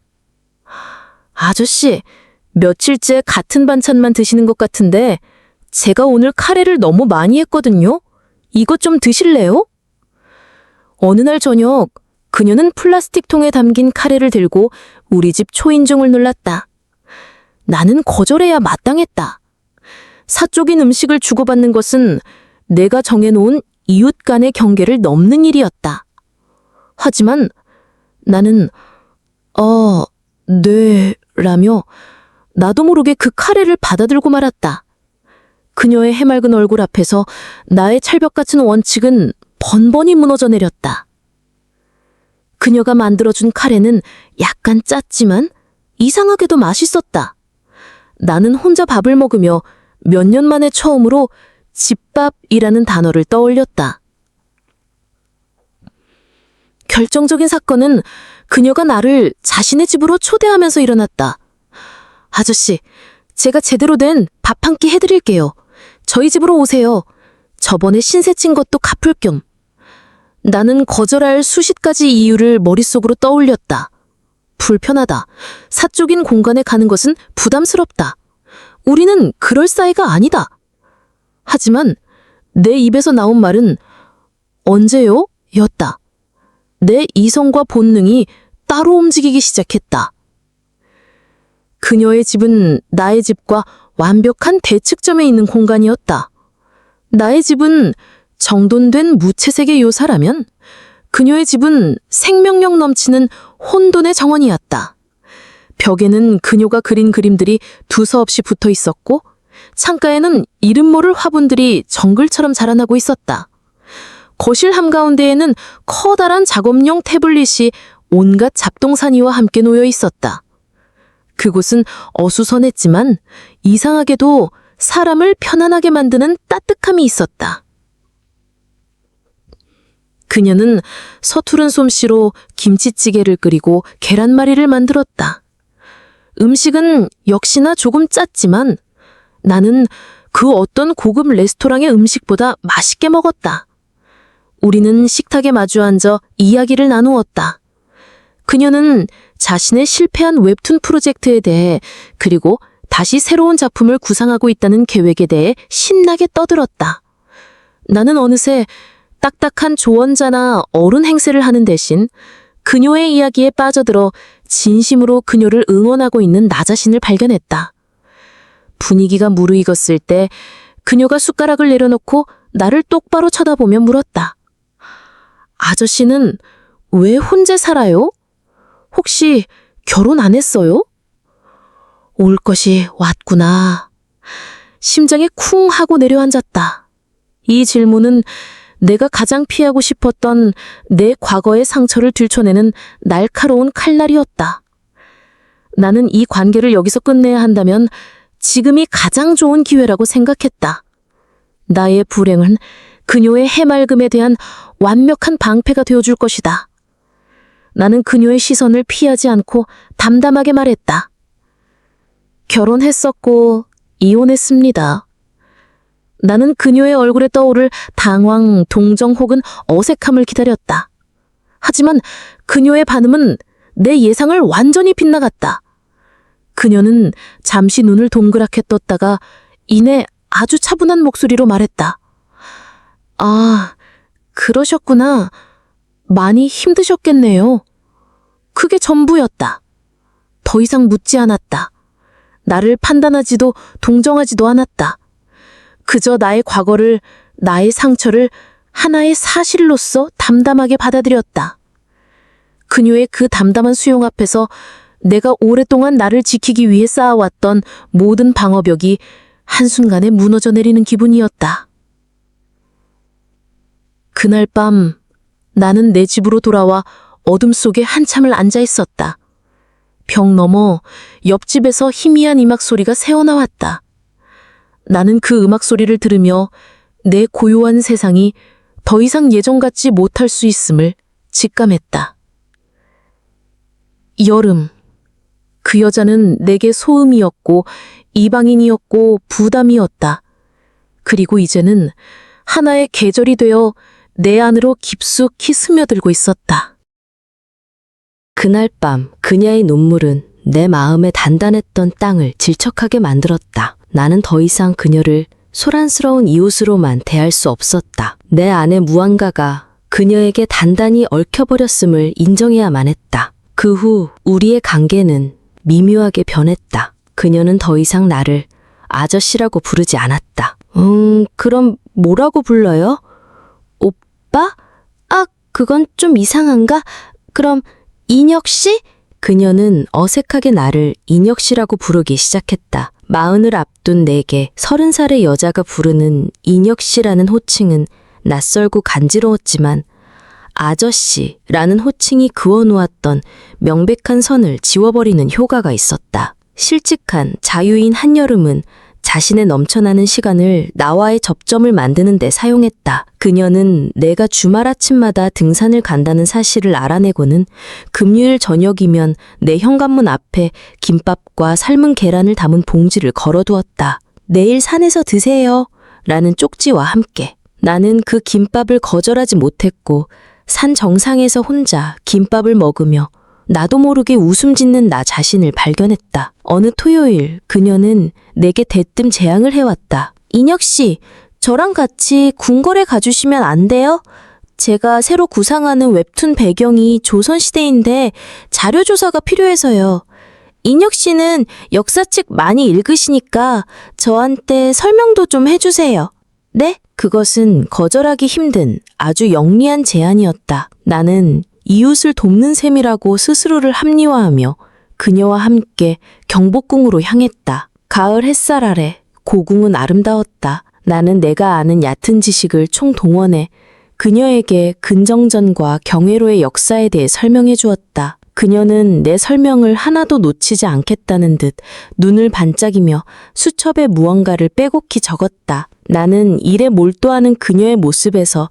아저씨, 며칠째 같은 반찬만 드시는 것 같은데 제가 오늘 카레를 너무 많이 했거든요. 이것 좀 드실래요? 어느 날 저녁 그녀는 플라스틱 통에 담긴 카레를 들고 우리 집 초인종을 눌렀다. 나는 거절해야 마땅했다. 사적인 음식을 주고받는 것은 내가 정해놓은 이웃 간의 경계를 넘는 일이었다. 하지만 나는 네 라며 나도 모르게 그 카레를 받아들고 말았다. 그녀의 해맑은 얼굴 앞에서 나의 철벽 같은 원칙은 번번이 무너져 내렸다. 그녀가 만들어준 카레는 약간 짰지만 이상하게도 맛있었다. 나는 혼자 밥을 먹으며 몇 년 만에 처음으로 집밥이라는 단어를 떠올렸다. 결정적인 사건은 그녀가 나를 자신의 집으로 초대하면서 일어났다. 아저씨, 제가 제대로 된 밥 한 끼 해드릴게요. 저희 집으로 오세요. 저번에 신세 찐 것도 갚을 겸. 나는 거절할 수십 가지 이유를 머릿속으로 떠올렸다. 불편하다. 사적인 공간에 가는 것은 부담스럽다. 우리는 그럴 사이가 아니다. 하지만 내 입에서 나온 말은 언제요? 였다. 내 이성과 본능이 따로 움직이기 시작했다. 그녀의 집은 나의 집과 완벽한 대측점에 있는 공간이었다. 나의 집은 정돈된 무채색의 요사라면 그녀의 집은 생명력 넘치는 혼돈의 정원이었다. 벽에는 그녀가 그린 그림들이 두서없이 붙어 있었고 창가에는 이름 모를 화분들이 정글처럼 자라나고 있었다. 거실 한가운데에는 커다란 작업용 태블릿이 온갖 잡동사니와 함께 놓여 있었다. 그곳은 어수선했지만 이상하게도 사람을 편안하게 만드는 따뜻함이 있었다. 그녀는 서투른 솜씨로 김치찌개를 끓이고 계란말이를 만들었다. 음식은 역시나 조금 짰지만 나는 그 어떤 고급 레스토랑의 음식보다 맛있게 먹었다. 우리는 식탁에 마주 앉아 이야기를 나누었다. 그녀는 자신의 실패한 웹툰 프로젝트에 대해 그리고 다시 새로운 작품을 구상하고 있다는 계획에 대해 신나게 떠들었다. 나는 어느새 딱딱한 조언자나 어른 행세를 하는 대신 그녀의 이야기에 빠져들어 진심으로 그녀를 응원하고 있는 나 자신을 발견했다. 분위기가 무르익었을 때 그녀가 숟가락을 내려놓고 나를 똑바로 쳐다보며 물었다. 아저씨는 왜 혼자 살아요? 혹시 결혼 안 했어요? 올 것이 왔구나. 심장에 쿵 하고 내려앉았다. 이 질문은 내가 가장 피하고 싶었던 내 과거의 상처를 들춰내는 날카로운 칼날이었다. 나는 이 관계를 여기서 끝내야 한다면 지금이 가장 좋은 기회라고 생각했다. 나의 불행은 그녀의 해맑음에 대한 완벽한 방패가 되어줄 것이다. 나는 그녀의 시선을 피하지 않고 담담하게 말했다. 결혼했었고 이혼했습니다. 나는 그녀의 얼굴에 떠오를 당황, 동정 혹은 어색함을 기다렸다. 하지만 그녀의 반응은 내 예상을 완전히 빗나갔다. 그녀는 잠시 눈을 동그랗게 떴다가 이내 아주 차분한 목소리로 말했다. 아, 그러셨구나. 많이 힘드셨겠네요. 그게 전부였다. 더 이상 묻지 않았다. 나를 판단하지도 동정하지도 않았다. 그저 나의 과거를, 나의 상처를 하나의 사실로서 담담하게 받아들였다. 그녀의 그 담담한 수용 앞에서 내가 오랫동안 나를 지키기 위해 쌓아왔던 모든 방어벽이 한순간에 무너져 내리는 기분이었다. 그날 밤 나는 내 집으로 돌아와 어둠 속에 한참을 앉아 있었다. 벽 너머 옆집에서 희미한 음악 소리가 새어나왔다. 나는 그 음악 소리를 들으며 내 고요한 세상이 더 이상 예전 같지 못할 수 있음을 직감했다. 여름. 그 여자는 내게 소음이었고 이방인이었고 부담이었다. 그리고 이제는 하나의 계절이 되어 내 안으로 깊숙이 스며들고 있었다. 그날 밤 그녀의 눈물은 내 마음에 단단했던 땅을 질척하게 만들었다. 나는 더 이상 그녀를 소란스러운 이웃으로만 대할 수 없었다. 내 안의 무언가가 그녀에게 단단히 얽혀버렸음을 인정해야만 했다. 그 후 우리의 관계는 미묘하게 변했다. 그녀는 더 이상 나를 아저씨라고 부르지 않았다. 그럼 뭐라고 불러요? 오빠? 아, 그건 좀 이상한가? 그럼 인혁씨? 그녀는 어색하게 나를 인혁씨라고 부르기 시작했다. 40을 앞둔 내게 30살의 여자가 부르는 인혁씨라는 호칭은 낯설고 간지러웠지만 아저씨라는 호칭이 그어놓았던 명백한 선을 지워버리는 효과가 있었다. 실직한 자유인 한여름은 자신의 넘쳐나는 시간을 나와의 접점을 만드는 데 사용했다. 그녀는 내가 주말 아침마다 등산을 간다는 사실을 알아내고는 금요일 저녁이면 내 현관문 앞에 김밥과 삶은 계란을 담은 봉지를 걸어두었다. 내일 산에서 드세요. 라는 쪽지와 함께. 나는 그 김밥을 거절하지 못했고 산 정상에서 혼자 김밥을 먹으며 나도 모르게 웃음 짓는 나 자신을 발견했다. 어느 토요일 그녀는 내게 대뜸 제안을 해왔다. 인혁씨, 저랑 같이 궁궐에 가주시면 안 돼요? 제가 새로 구상하는 웹툰 배경이 조선시대인데 자료조사가 필요해서요. 인혁씨는 역사책 많이 읽으시니까 저한테 설명도 좀 해주세요. 네? 그것은 거절하기 힘든 아주 영리한 제안이었다. 나는 이웃을 돕는 셈이라고 스스로를 합리화하며 그녀와 함께 경복궁으로 향했다. 가을 햇살 아래 고궁은 아름다웠다. 나는 내가 아는 얕은 지식을 총동원해 그녀에게 근정전과 경회로의 역사에 대해 설명해 주었다. 그녀는 내 설명을 하나도 놓치지 않겠다는 듯 눈을 반짝이며 수첩에 무언가를 빼곡히 적었다. 나는 일에 몰두하는 그녀의 모습에서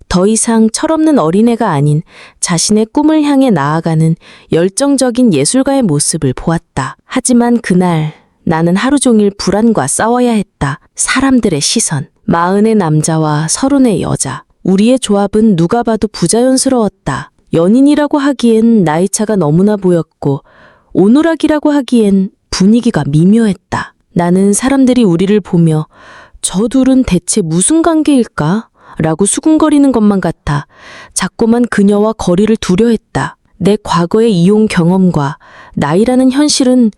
더 이상 철없는 어린애가 아닌 자신의 꿈을 향해 나아가는 열정적인 예술가의 모습을 보았다. 하지만 그날 나는 하루 종일 불안과 싸워야 했다. 사람들의 시선, 40의 남자와 30의 여자. 우리의 조합은 누가 봐도 부자연스러웠다. 연인이라고 하기엔 나이차가 너무나 보였고 오누락이라고 하기엔 분위기가 미묘했다. 나는 사람들이 우리를 보며 저 둘은 대체 무슨 관계일까? 라고 수군거리는 것만 같아 자꾸만 그녀와 거리를 두려 했다. 내 과거의 이용 경험과 나이라는 현실은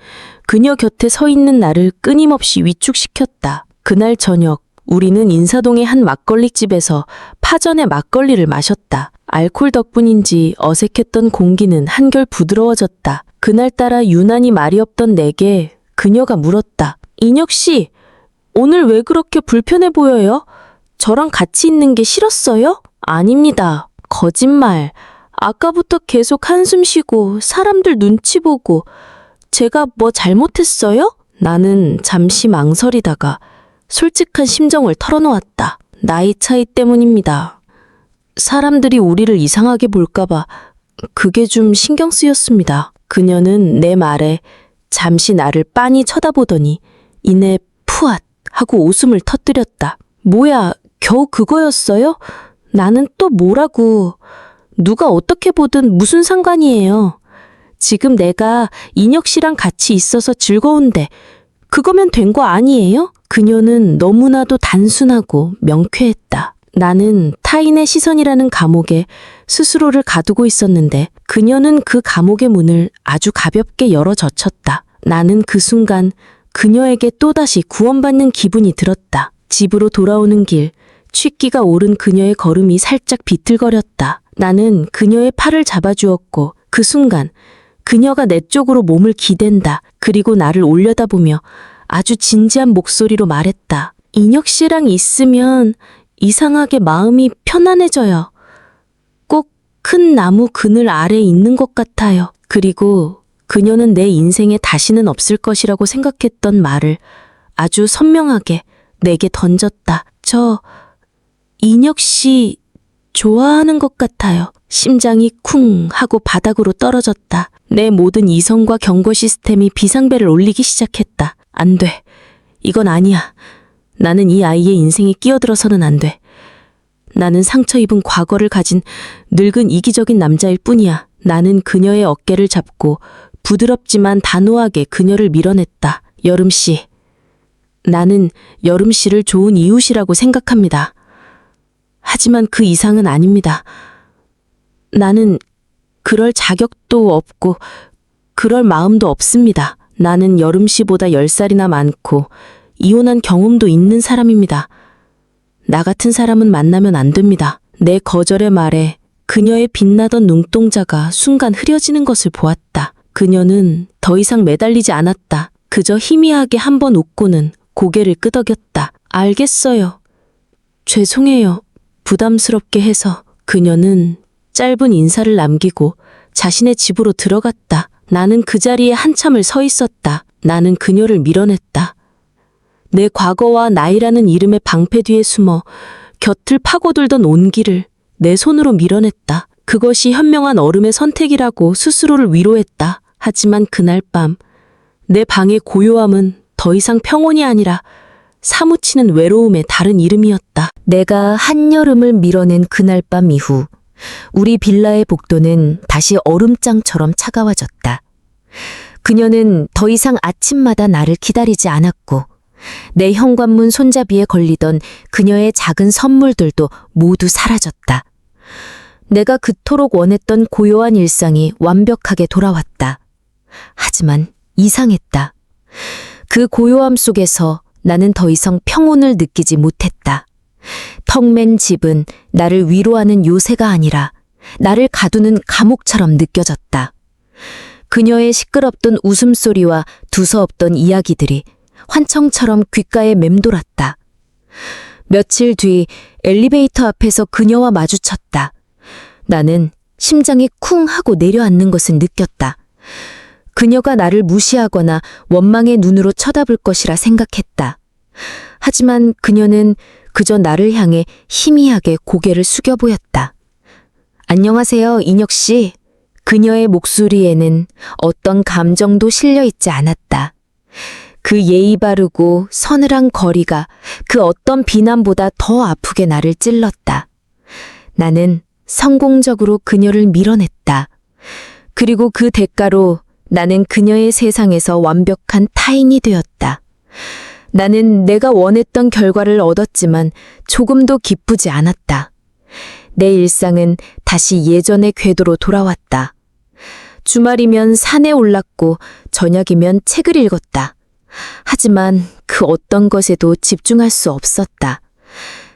그녀 곁에 서 있는 나를 끊임없이 위축시켰다. 그날 저녁 우리는 인사동의 한 막걸리집에서 파전의 막걸리를 마셨다. 알코올 덕분인지 어색했던 공기는 한결 부드러워졌다. 그날따라 유난히 말이 없던 내게 그녀가 물었다. 인혁씨, 오늘 왜 그렇게 불편해 보여요? 저랑 같이 있는 게 싫었어요? 아닙니다. 거짓말. 아까부터 계속 한숨 쉬고 사람들 눈치 보고 제가 뭐 잘못했어요? 나는 잠시 망설이다가 솔직한 심정을 털어놓았다. 나이 차이 때문입니다. 사람들이 우리를 이상하게 볼까봐 그게 좀 신경 쓰였습니다. 그녀는 내 말에 잠시 나를 빤히 쳐다보더니 이내 푸앗 하고 웃음을 터뜨렸다. 뭐야, 겨우 그거였어요? 나는 또 뭐라고. 누가 어떻게 보든 무슨 상관이에요. 지금 내가 인혁 씨랑 같이 있어서 즐거운데 그거면 된 거 아니에요? 그녀는 너무나도 단순하고 명쾌했다. 나는 타인의 시선이라는 감옥에 스스로를 가두고 있었는데 그녀는 그 감옥의 문을 아주 가볍게 열어 젖혔다. 나는 그 순간 그녀에게 또다시 구원받는 기분이 들었다. 집으로 돌아오는 길, 취기가 오른 그녀의 걸음이 살짝 비틀거렸다. 나는 그녀의 팔을 잡아주었고 그 순간 그녀가 내 쪽으로 몸을 기댄다. 그리고 나를 올려다보며 아주 진지한 목소리로 말했다. 인혁 씨랑 있으면 이상하게 마음이 편안해져요. 꼭 큰 나무 그늘 아래 있는 것 같아요. 그리고 그녀는 내 인생에 다시는 없을 것이라고 생각했던 말을 아주 선명하게 내게 던졌다. 저 인혁 씨 좋아하는 것 같아요. 심장이 쿵 하고 바닥으로 떨어졌다. 내 모든 이성과 경고 시스템이 비상벨을 울리기 시작했다. 안 돼. 이건 아니야. 나는 이 아이의 인생에 끼어들어서는 안 돼. 나는 상처 입은 과거를 가진 늙은 이기적인 남자일 뿐이야. 나는 그녀의 어깨를 잡고 부드럽지만 단호하게 그녀를 밀어냈다. 여름 씨. 나는 여름 씨를 좋은 이웃이라고 생각합니다. 하지만 그 이상은 아닙니다. 나는 그럴 자격도 없고 그럴 마음도 없습니다. 나는 여름 씨보다 10살이나 많고 이혼한 경험도 있는 사람입니다. 나 같은 사람은 만나면 안 됩니다. 내 거절의 말에 그녀의 빛나던 눈동자가 순간 흐려지는 것을 보았다. 그녀는 더 이상 매달리지 않았다. 그저 희미하게 한 번 웃고는 고개를 끄덕였다. 알겠어요. 죄송해요. 부담스럽게 해서. 그녀는 짧은 인사를 남기고 자신의 집으로 들어갔다. 나는 그 자리에 한참을 서 있었다. 나는 그녀를 밀어냈다. 내 과거와 나이라는 이름의 방패 뒤에 숨어 곁을 파고들던 온기를 내 손으로 밀어냈다. 그것이 현명한 어른의 선택이라고 스스로를 위로했다. 하지만 그날 밤 내 방의 고요함은 더 이상 평온이 아니라 사무치는 외로움의 다른 이름이었다. 내가 한여름을 밀어낸 그날 밤 이후 우리 빌라의 복도는 다시 얼음장처럼 차가워졌다. 그녀는 더 이상 아침마다 나를 기다리지 않았고 내 현관문 손잡이에 걸리던 그녀의 작은 선물들도 모두 사라졌다. 내가 그토록 원했던 고요한 일상이 완벽하게 돌아왔다. 하지만 이상했다. 그 고요함 속에서 나는 더 이상 평온을 느끼지 못했다. 턱맨 집은 나를 위로하는 요새가 아니라 나를 가두는 감옥처럼 느껴졌다. 그녀의 시끄럽던 웃음소리와 두서없던 이야기들이 환청처럼 귓가에 맴돌았다. 며칠 뒤 엘리베이터 앞에서 그녀와 마주쳤다. 나는 심장이 쿵 하고 내려앉는 것을 느꼈다. 그녀가 나를 무시하거나 원망의 눈으로 쳐다볼 것이라 생각했다. 하지만 그녀는 그저 나를 향해 희미하게 고개를 숙여 보였다. 안녕하세요, 인혁 씨. 그녀의 목소리에는 어떤 감정도 실려 있지 않았다. 그 예의 바르고 서늘한 거리가 그 어떤 비난보다 더 아프게 나를 찔렀다. 나는 성공적으로 그녀를 밀어냈다. 그리고 그 대가로 나는 그녀의 세상에서 완벽한 타인이 되었다. 나는 내가 원했던 결과를 얻었지만 조금도 기쁘지 않았다. 내 일상은 다시 예전의 궤도로 돌아왔다. 주말이면 산에 올랐고 저녁이면 책을 읽었다. 하지만 그 어떤 것에도 집중할 수 없었다.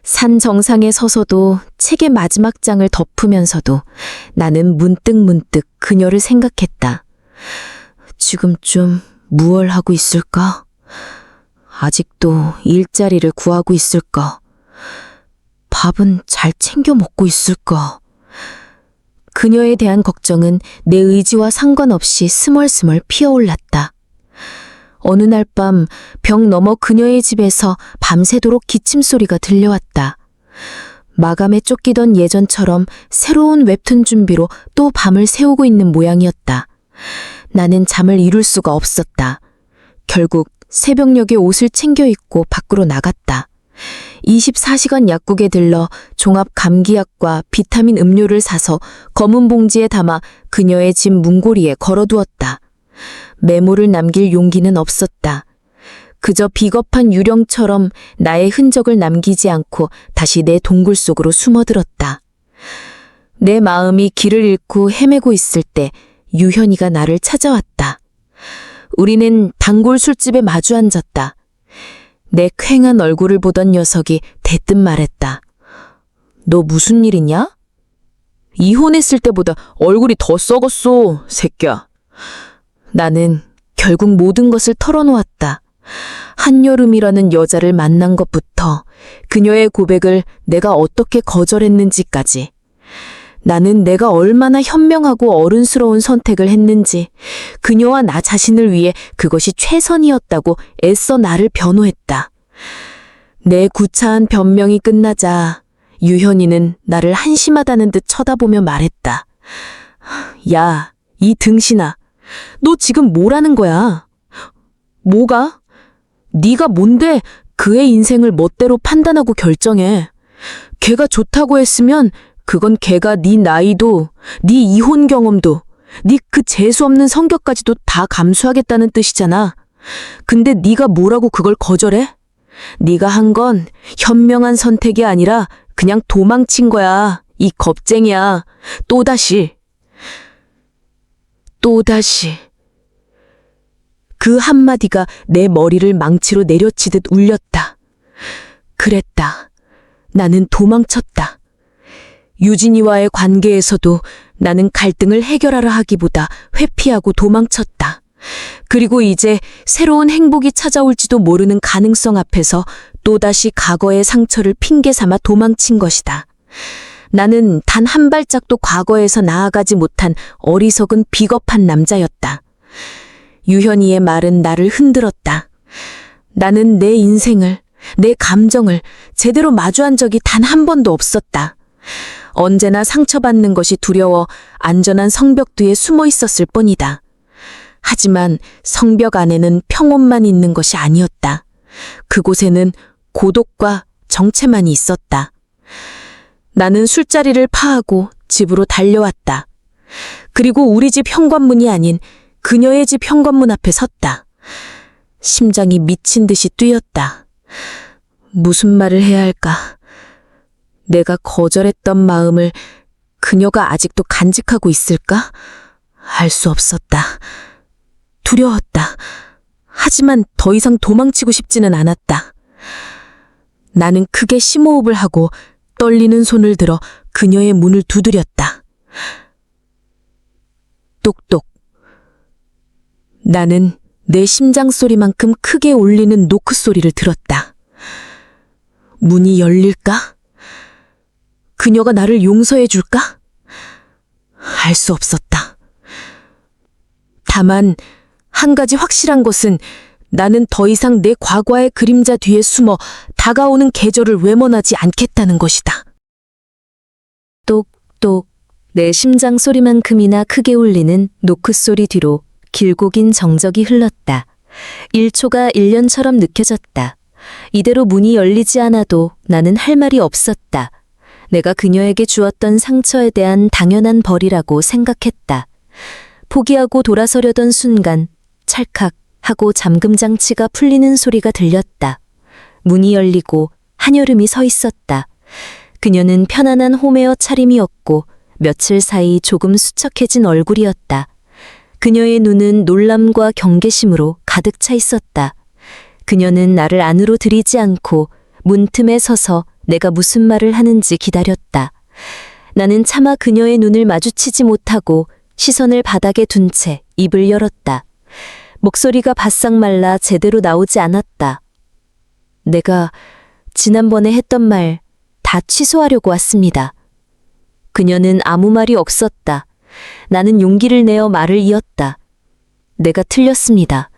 산 정상에 서서도 책의 마지막 장을 덮으면서도 나는 문득 그녀를 생각했다. 지금쯤 무얼 하고 있을까? 아직도 일자리를 구하고 있을까? 밥은 잘 챙겨 먹고 있을까? 그녀에 대한 걱정은 내 의지와 상관없이 스멀스멀 피어올랐다. 어느 날 밤 벽 너머 그녀의 집에서 밤새도록 기침 소리가 들려왔다. 마감에 쫓기던 예전처럼 새로운 웹툰 준비로 또 밤을 새우고 있는 모양이었다. 나는 잠을 이룰 수가 없었다. 결국 새벽녘에 옷을 챙겨 입고 밖으로 나갔다. 24시간 약국에 들러 종합 감기약과 비타민 음료를 사서 검은 봉지에 담아 그녀의 집 문고리에 걸어두었다. 메모를 남길 용기는 없었다. 그저 비겁한 유령처럼 나의 흔적을 남기지 않고 다시 내 동굴 속으로 숨어들었다. 내 마음이 길을 잃고 헤매고 있을 때 유현이가 나를 찾아왔다. 우리는 단골 술집에 마주 앉았다. 내 퀭한 얼굴을 보던 녀석이 대뜸 말했다. 너 무슨 일이냐? 이혼했을 때보다 얼굴이 더 썩었어, 새끼야. 나는 결국 모든 것을 털어놓았다. 한여름이라는 여자를 만난 것부터 그녀의 고백을 내가 어떻게 거절했는지까지. 나는 내가 얼마나 현명하고 어른스러운 선택을 했는지, 그녀와 나 자신을 위해 그것이 최선이었다고 애써 나를 변호했다. 내 구차한 변명이 끝나자 유현이는 나를 한심하다는 듯 쳐다보며 말했다. 야, 이 등신아, 너 지금 뭐라는 거야? 뭐가? 네가 뭔데 그의 인생을 멋대로 판단하고 결정해. 걔가 좋다고 했으면 그건 걔가 네 나이도, 네 이혼 경험도, 네 그 재수없는 성격까지도 다 감수하겠다는 뜻이잖아. 근데 네가 뭐라고 그걸 거절해? 네가 한 건 현명한 선택이 아니라 그냥 도망친 거야. 이 겁쟁이야. 또다시. 그 한마디가 내 머리를 망치로 내려치듯 울렸다. 그랬다. 나는 도망쳤다. 유진이와의 관계에서도 나는 갈등을 해결하려 하기보다 회피하고 도망쳤다. 그리고 이제 새로운 행복이 찾아올지도 모르는 가능성 앞에서 또다시 과거의 상처를 핑계 삼아 도망친 것이다. 나는 단 한 발짝도 과거에서 나아가지 못한 어리석은 비겁한 남자였다. 유현이의 말은 나를 흔들었다. 나는 내 인생을, 내 감정을 제대로 마주한 적이 단 한 번도 없었다. 언제나 상처받는 것이 두려워 안전한 성벽 뒤에 숨어 있었을 뿐이다. 하지만 성벽 안에는 평온만 있는 것이 아니었다. 그곳에는 고독과 정체만이 있었다. 나는 술자리를 파하고 집으로 달려왔다. 그리고 우리 집 현관문이 아닌 그녀의 집 현관문 앞에 섰다. 심장이 미친 듯이 뛰었다. 무슨 말을 해야 할까? 내가 거절했던 마음을 그녀가 아직도 간직하고 있을까? 알 수 없었다. 두려웠다. 하지만 더 이상 도망치고 싶지는 않았다. 나는 크게 심호흡을 하고 떨리는 손을 들어 그녀의 문을 두드렸다. 똑똑. 나는 내 심장 소리만큼 크게 울리는 노크 소리를 들었다. 문이 열릴까? 그녀가 나를 용서해 줄까? 알 수 없었다. 다만 한 가지 확실한 것은 나는 더 이상 내 과거의 그림자 뒤에 숨어 다가오는 계절을 외면하지 않겠다는 것이다. 똑똑. 내 심장 소리만큼이나 크게 울리는 노크 소리 뒤로 길고 긴 정적이 흘렀다. 1초가 1년처럼 느껴졌다. 이대로 문이 열리지 않아도 나는 할 말이 없었다. 내가 그녀에게 주었던 상처에 대한 당연한 벌이라고 생각했다. 포기하고 돌아서려던 순간 찰칵 하고 잠금 장치가 풀리는 소리가 들렸다. 문이 열리고 한여름이 서 있었다. 그녀는 편안한 홈웨어 차림이었고 며칠 사이 조금 수척해진 얼굴이었다. 그녀의 눈은 놀람과 경계심으로 가득 차 있었다. 그녀는 나를 안으로 들이지 않고 문틈에 서서 내가 무슨 말을 하는지 기다렸다. 나는 차마 그녀의 눈을 마주치지 못하고 시선을 바닥에 둔 채 입을 열었다. 목소리가 바싹 말라 제대로 나오지 않았다. 내가 지난번에 했던 말 다 취소하려고 왔습니다. 그녀는 아무 말이 없었다. 나는 용기를 내어 말을 이었다. 내가 틀렸습니다.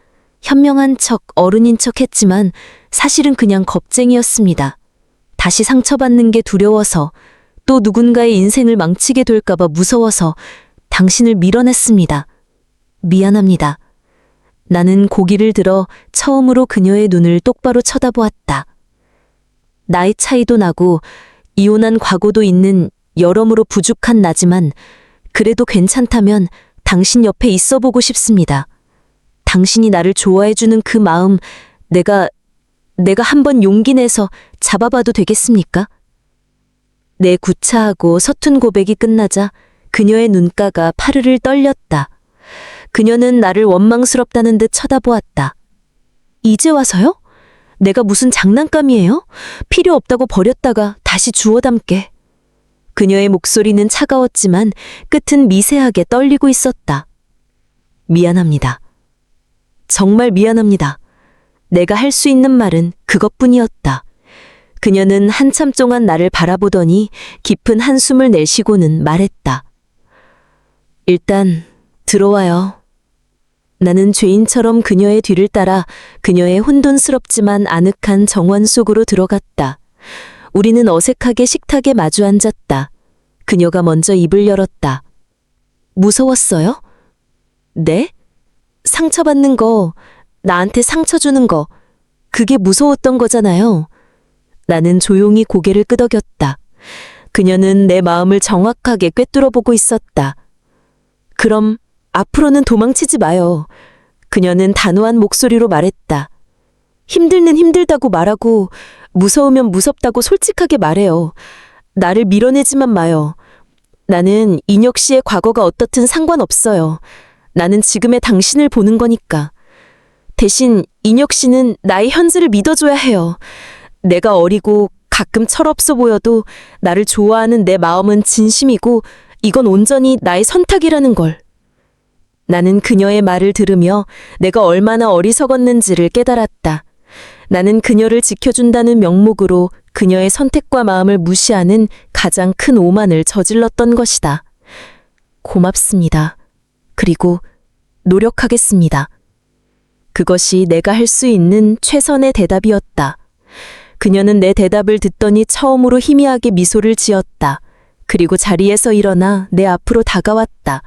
현명한 척, 어른인 척 했지만 사실은 그냥 겁쟁이였습니다. 다시 상처받는 게 두려워서, 또 누군가의 인생을 망치게 될까봐 무서워서 당신을 밀어냈습니다. 미안합니다. 나는 고개를 들어 처음으로 그녀의 눈을 똑바로 쳐다보았다. 나이 차이도 나고 이혼한 과거도 있는 여러모로 부족한 나지만 그래도 괜찮다면 당신 옆에 있어 보고 싶습니다. 당신이 나를 좋아해주는 그 마음, 내가 한번 용기 내서 잡아봐도 되겠습니까? 내 구차하고 서툰 고백이 끝나자 그녀의 눈가가 파르르 떨렸다. 그녀는 나를 원망스럽다는 듯 쳐다보았다. 이제 와서요? 내가 무슨 장난감이에요? 필요 없다고 버렸다가 다시 주워 담게. 그녀의 목소리는 차가웠지만 끝은 미세하게 떨리고 있었다. 미안합니다. 정말 미안합니다. 내가 할 수 있는 말은 그것뿐이었다. 그녀는 한참 동안 나를 바라보더니 깊은 한숨을 내쉬고는 말했다. 일단 들어와요. 나는 죄인처럼 그녀의 뒤를 따라 그녀의 혼돈스럽지만 아늑한 정원 속으로 들어갔다. 우리는 어색하게 식탁에 마주 앉았다. 그녀가 먼저 입을 열었다. 무서웠어요? 네? 상처받는 거, 나한테 상처 주는 거, 그게 무서웠던 거잖아요. 나는 조용히 고개를 끄덕였다. 그녀는 내 마음을 정확하게 꿰뚫어보고 있었다. 그럼 앞으로는 도망치지 마요. 그녀는 단호한 목소리로 말했다. 힘들는 힘들다고 말하고 무서우면 무섭다고 솔직하게 말해요. 나를 밀어내지만 마요. 나는 인혁 씨의 과거가 어떻든 상관없어요. 나는 지금의 당신을 보는 거니까. 대신 인혁 씨는 나의 현재를 믿어줘야 해요. 내가 어리고 가끔 철없어 보여도 나를 좋아하는 내 마음은 진심이고 이건 온전히 나의 선택이라는 걸. 나는 그녀의 말을 들으며 내가 얼마나 어리석었는지를 깨달았다. 나는 그녀를 지켜준다는 명목으로 그녀의 선택과 마음을 무시하는 가장 큰 오만을 저질렀던 것이다. 고맙습니다. 그리고 노력하겠습니다. 그것이 내가 할 수 있는 최선의 대답이었다. 그녀는 내 대답을 듣더니 처음으로 희미하게 미소를 지었다. 그리고 자리에서 일어나 내 앞으로 다가왔다.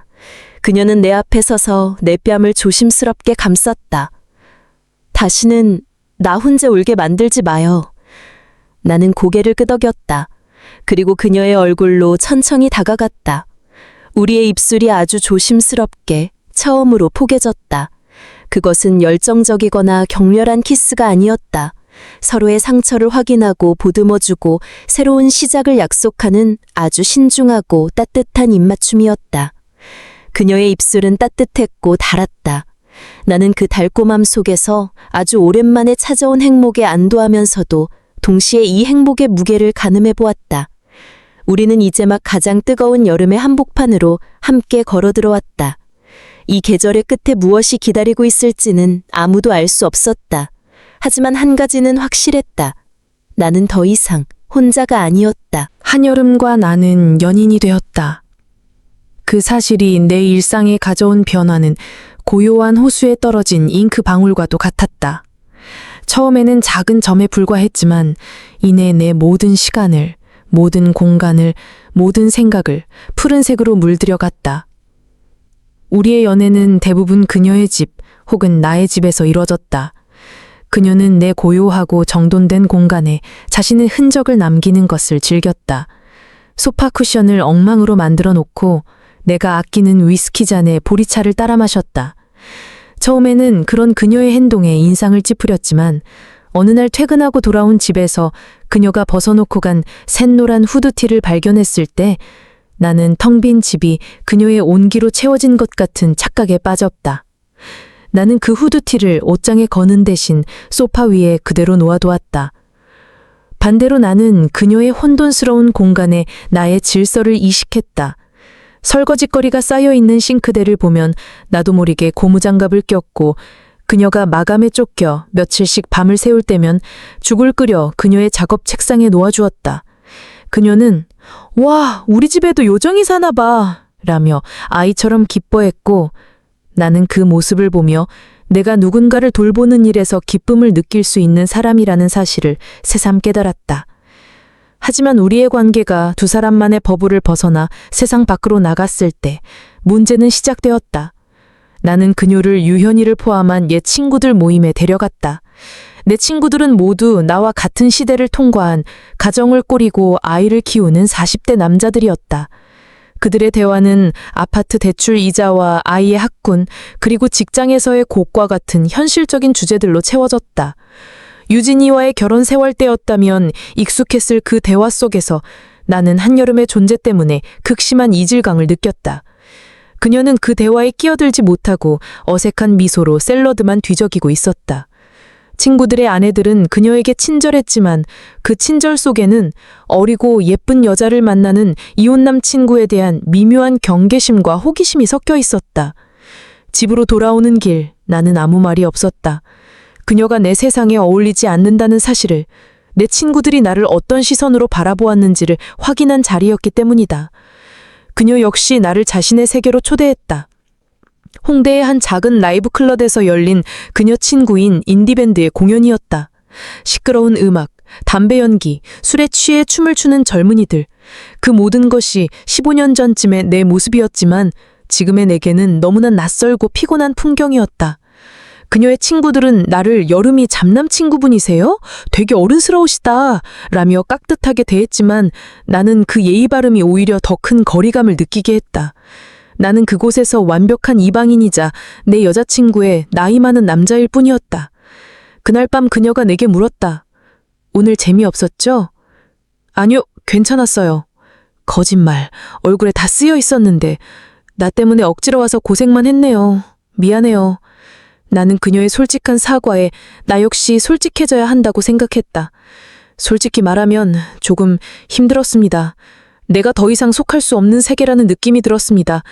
그녀는 내 앞에 서서 내 뺨을 조심스럽게 감쌌다. 다시는 나 혼자 울게 만들지 마요. 나는 고개를 끄덕였다. 그리고 그녀의 얼굴로 천천히 다가갔다. 우리의 입술이 아주 조심스럽게 처음으로 포개졌다. 그것은 열정적이거나 격렬한 키스가 아니었다. 서로의 상처를 확인하고 보듬어주고 새로운 시작을 약속하는 아주 신중하고 따뜻한 입맞춤이었다. 그녀의 입술은 따뜻했고 달았다. 나는 그 달콤함 속에서 아주 오랜만에 찾아온 행복에 안도하면서도 동시에 이 행복의 무게를 가늠해 보았다. 우리는 이제 막 가장 뜨거운 여름의 한복판으로 함께 걸어 들어왔다. 이 계절의 끝에 무엇이 기다리고 있을지는 아무도 알 수 없었다. 하지만 한 가지는 확실했다. 나는 더 이상 혼자가 아니었다. 한여름과 나는 연인이 되었다. 그 사실이 내 일상에 가져온 변화는 고요한 호수에 떨어진 잉크 방울과도 같았다. 처음에는 작은 점에 불과했지만 이내 내 모든 시간을, 모든 공간을, 모든 생각을 푸른색으로 물들여갔다. 우리의 연애는 대부분 그녀의 집 혹은 나의 집에서 이뤄졌다. 그녀는 내 고요하고 정돈된 공간에 자신의 흔적을 남기는 것을 즐겼다. 소파 쿠션을 엉망으로 만들어 놓고 내가 아끼는 위스키 잔에 보리차를 따라 마셨다. 처음에는 그런 그녀의 행동에 인상을 찌푸렸지만 어느 날 퇴근하고 돌아온 집에서 그녀가 벗어놓고 간 샛노란 후드티를 발견했을 때 나는 텅 빈 집이 그녀의 온기로 채워진 것 같은 착각에 빠졌다. 나는 그 후드티를 옷장에 거는 대신 소파 위에 그대로 놓아두었다. 반대로 나는 그녀의 혼돈스러운 공간에 나의 질서를 이식했다. 설거지거리가 쌓여있는 싱크대를 보면 나도 모르게 고무장갑을 꼈고 그녀가 마감에 쫓겨 며칠씩 밤을 새울 때면 죽을 끓여 그녀의 작업 책상에 놓아주었다. 그녀는 와, 우리 집에도 요정이 사나 봐 라며 아이처럼 기뻐했고 나는 그 모습을 보며 내가 누군가를 돌보는 일에서 기쁨을 느낄 수 있는 사람이라는 사실을 새삼 깨달았다. 하지만 우리의 관계가 두 사람만의 버블을 벗어나 세상 밖으로 나갔을 때 문제는 시작되었다. 나는 그녀를 유현이를 포함한 옛 친구들 모임에 데려갔다. 내 친구들은 모두 나와 같은 시대를 통과한 가정을 꾸리고 아이를 키우는 40대 남자들이었다. 그들의 대화는 아파트 대출 이자와 아이의 학군, 그리고 직장에서의 곡과 같은 현실적인 주제들로 채워졌다. 유진이와의 결혼 세월 때였다면 익숙했을 그 대화 속에서 나는 한여름의 존재 때문에 극심한 이질감을 느꼈다. 그녀는 그 대화에 끼어들지 못하고 어색한 미소로 샐러드만 뒤적이고 있었다. 친구들의 아내들은 그녀에게 친절했지만 그 친절 속에는 어리고 예쁜 여자를 만나는 이혼남 친구에 대한 미묘한 경계심과 호기심이 섞여 있었다. 집으로 돌아오는 길, 나는 아무 말이 없었다. 그녀가 내 세상에 어울리지 않는다는 사실을, 내 친구들이 나를 어떤 시선으로 바라보았는지를 확인한 자리였기 때문이다. 그녀 역시 나를 자신의 세계로 초대했다. 홍대의 한 작은 라이브 클럽에서 열린 그녀 친구인 인디밴드의 공연이었다. 시끄러운 음악, 담배 연기, 술에 취해 춤을 추는 젊은이들. 그 모든 것이 15년 전쯤의 내 모습이었지만 지금의 내게는 너무나 낯설고 피곤한 풍경이었다. 그녀의 친구들은 나를 여름이 잡남 친구분이세요? 되게 어른스러우시다 라며 깍듯하게 대했지만 나는 그 예의 바름이 오히려 더 큰 거리감을 느끼게 했다. 나는 그곳에서 완벽한 이방인이자 내 여자친구의 나이 많은 남자일 뿐이었다. 그날 밤 그녀가 내게 물었다. 오늘 재미없었죠? 아니요, 괜찮았어요. 거짓말, 얼굴에 다 쓰여 있었는데 나 때문에 억지로 와서 고생만 했네요. 미안해요. 나는 그녀의 솔직한 사과에 나 역시 솔직해져야 한다고 생각했다. 솔직히 말하면 조금 힘들었습니다. 내가 더 이상 속할 수 없는 세계라는 느낌이 들었습니다.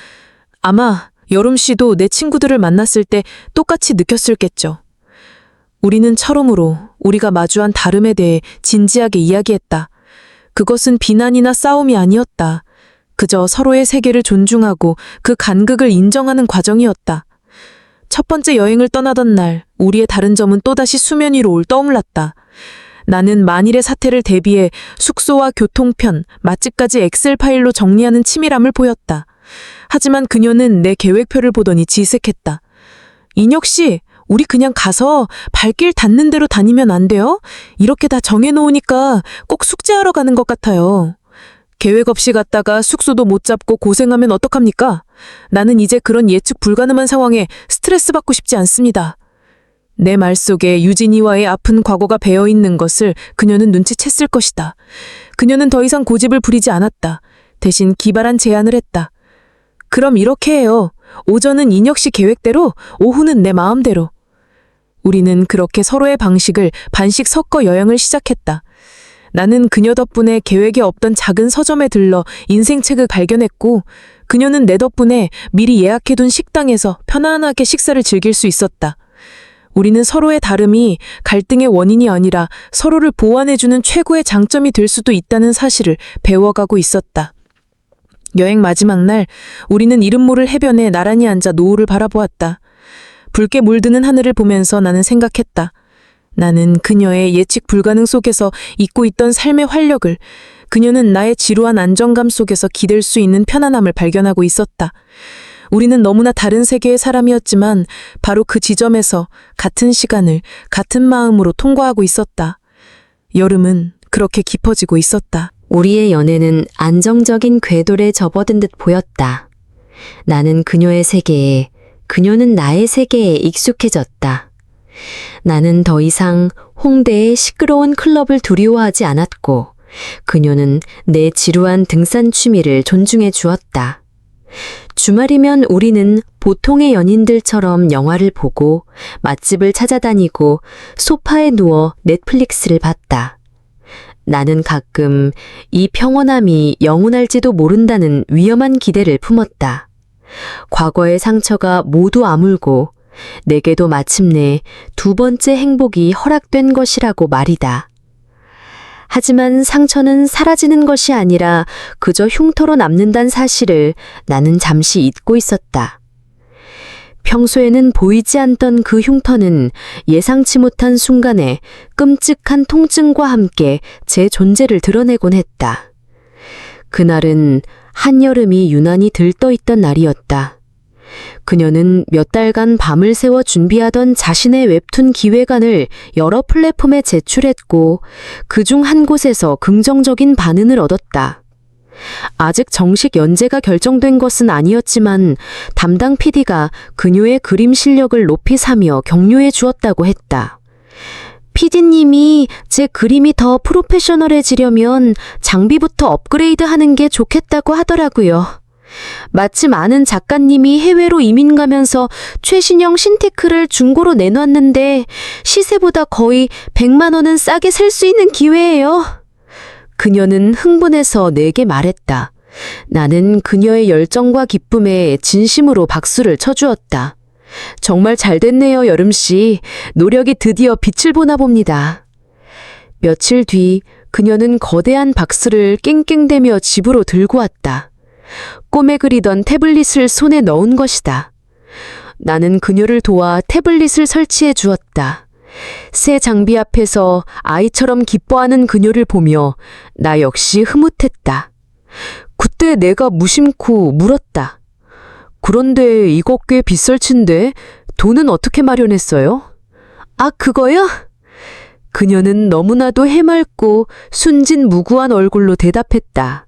아마 여름 씨도 내 친구들을 만났을 때 똑같이 느꼈을겠죠. 우리는 처음으로 우리가 마주한 다름에 대해 진지하게 이야기했다. 그것은 비난이나 싸움이 아니었다. 그저 서로의 세계를 존중하고 그 간극을 인정하는 과정이었다. 첫 번째 여행을 떠나던 날, 우리의 다른 점은 또다시 수면 위로 떠올랐다. 나는 만일의 사태를 대비해 숙소와 교통편, 맛집까지 엑셀 파일로 정리하는 치밀함을 보였다. 하지만 그녀는 내 계획표를 보더니 지색했다. 인혁 씨, 우리 그냥 가서 발길 닿는 대로 다니면 안 돼요? 이렇게 다 정해놓으니까 꼭 숙제하러 가는 것 같아요. 계획 없이 갔다가 숙소도 못 잡고 고생하면 어떡합니까? 나는 이제 그런 예측 불가능한 상황에 스트레스 받고 싶지 않습니다. 내 말 속에 유진이와의 아픈 과거가 배어 있는 것을 그녀는 눈치챘을 것이다. 그녀는 더 이상 고집을 부리지 않았다. 대신 기발한 제안을 했다. 그럼 이렇게 해요. 오전은 인혁 씨 계획대로, 오후는 내 마음대로. 우리는 그렇게 서로의 방식을 반씩 섞어 여행을 시작했다. 나는 그녀 덕분에 계획에 없던 작은 서점에 들러 인생책을 발견했고, 그녀는 내 덕분에 미리 예약해둔 식당에서 편안하게 식사를 즐길 수 있었다. 우리는 서로의 다름이 갈등의 원인이 아니라 서로를 보완해주는 최고의 장점이 될 수도 있다는 사실을 배워가고 있었다. 여행 마지막 날, 우리는 이름 모를 해변에 나란히 앉아 노을을 바라보았다. 붉게 물드는 하늘을 보면서 나는 생각했다. 나는 그녀의 예측 불가능 속에서 잊고 있던 삶의 활력을, 그녀는 나의 지루한 안정감 속에서 기댈 수 있는 편안함을 발견하고 있었다. 우리는 너무나 다른 세계의 사람이었지만 바로 그 지점에서 같은 시간을 같은 마음으로 통과하고 있었다. 여름은 그렇게 깊어지고 있었다. 우리의 연애는 안정적인 궤도에 접어든 듯 보였다. 나는 그녀의 세계에, 그녀는 나의 세계에 익숙해졌다. 나는 더 이상 홍대의 시끄러운 클럽을 두려워하지 않았고, 그녀는 내 지루한 등산 취미를 존중해 주었다. 주말이면 우리는 보통의 연인들처럼 영화를 보고 맛집을 찾아다니고 소파에 누워 넷플릭스를 봤다. 나는 가끔 이 평온함이 영원할지도 모른다는 위험한 기대를 품었다. 과거의 상처가 모두 아물고 내게도 마침내 두 번째 행복이 허락된 것이라고 말이다. 하지만 상처는 사라지는 것이 아니라 그저 흉터로 남는다는 사실을 나는 잠시 잊고 있었다. 평소에는 보이지 않던 그 흉터는 예상치 못한 순간에 끔찍한 통증과 함께 제 존재를 드러내곤 했다. 그날은 한여름이 유난히 들떠있던 날이었다. 그녀는 몇 달간 밤을 새워 준비하던 자신의 웹툰 기획안을 여러 플랫폼에 제출했고 그중 한 곳에서 긍정적인 반응을 얻었다. 아직 정식 연재가 결정된 것은 아니었지만 담당 PD가 그녀의 그림 실력을 높이 사며 격려해 주었다고 했다. PD님이 제 그림이 더 프로페셔널해지려면 장비부터 업그레이드 하는 게 좋겠다고 하더라고요. 마침 아는 작가님이 해외로 이민 가면서 최신형 신테크를 중고로 내놨는데 시세보다 거의 100만 원은 싸게 살 수 있는 기회예요. 그녀는 흥분해서 내게 말했다. 나는 그녀의 열정과 기쁨에 진심으로 박수를 쳐주었다. 정말 잘 됐네요, 여름씨. 노력이 드디어 빛을 보나 봅니다. 며칠 뒤 그녀는 거대한 박스를 깽깽대며 집으로 들고 왔다. 꿈에 그리던 태블릿을 손에 넣은 것이다. 나는 그녀를 도와 태블릿을 설치해 주었다. 새 장비 앞에서 아이처럼 기뻐하는 그녀를 보며 나 역시 흐뭇했다. 그때 내가 무심코 물었다. 그런데 이거 꽤 빗설친데 돈은 어떻게 마련했어요? 아, 그거요? 그녀는 너무나도 해맑고 순진무구한 얼굴로 대답했다.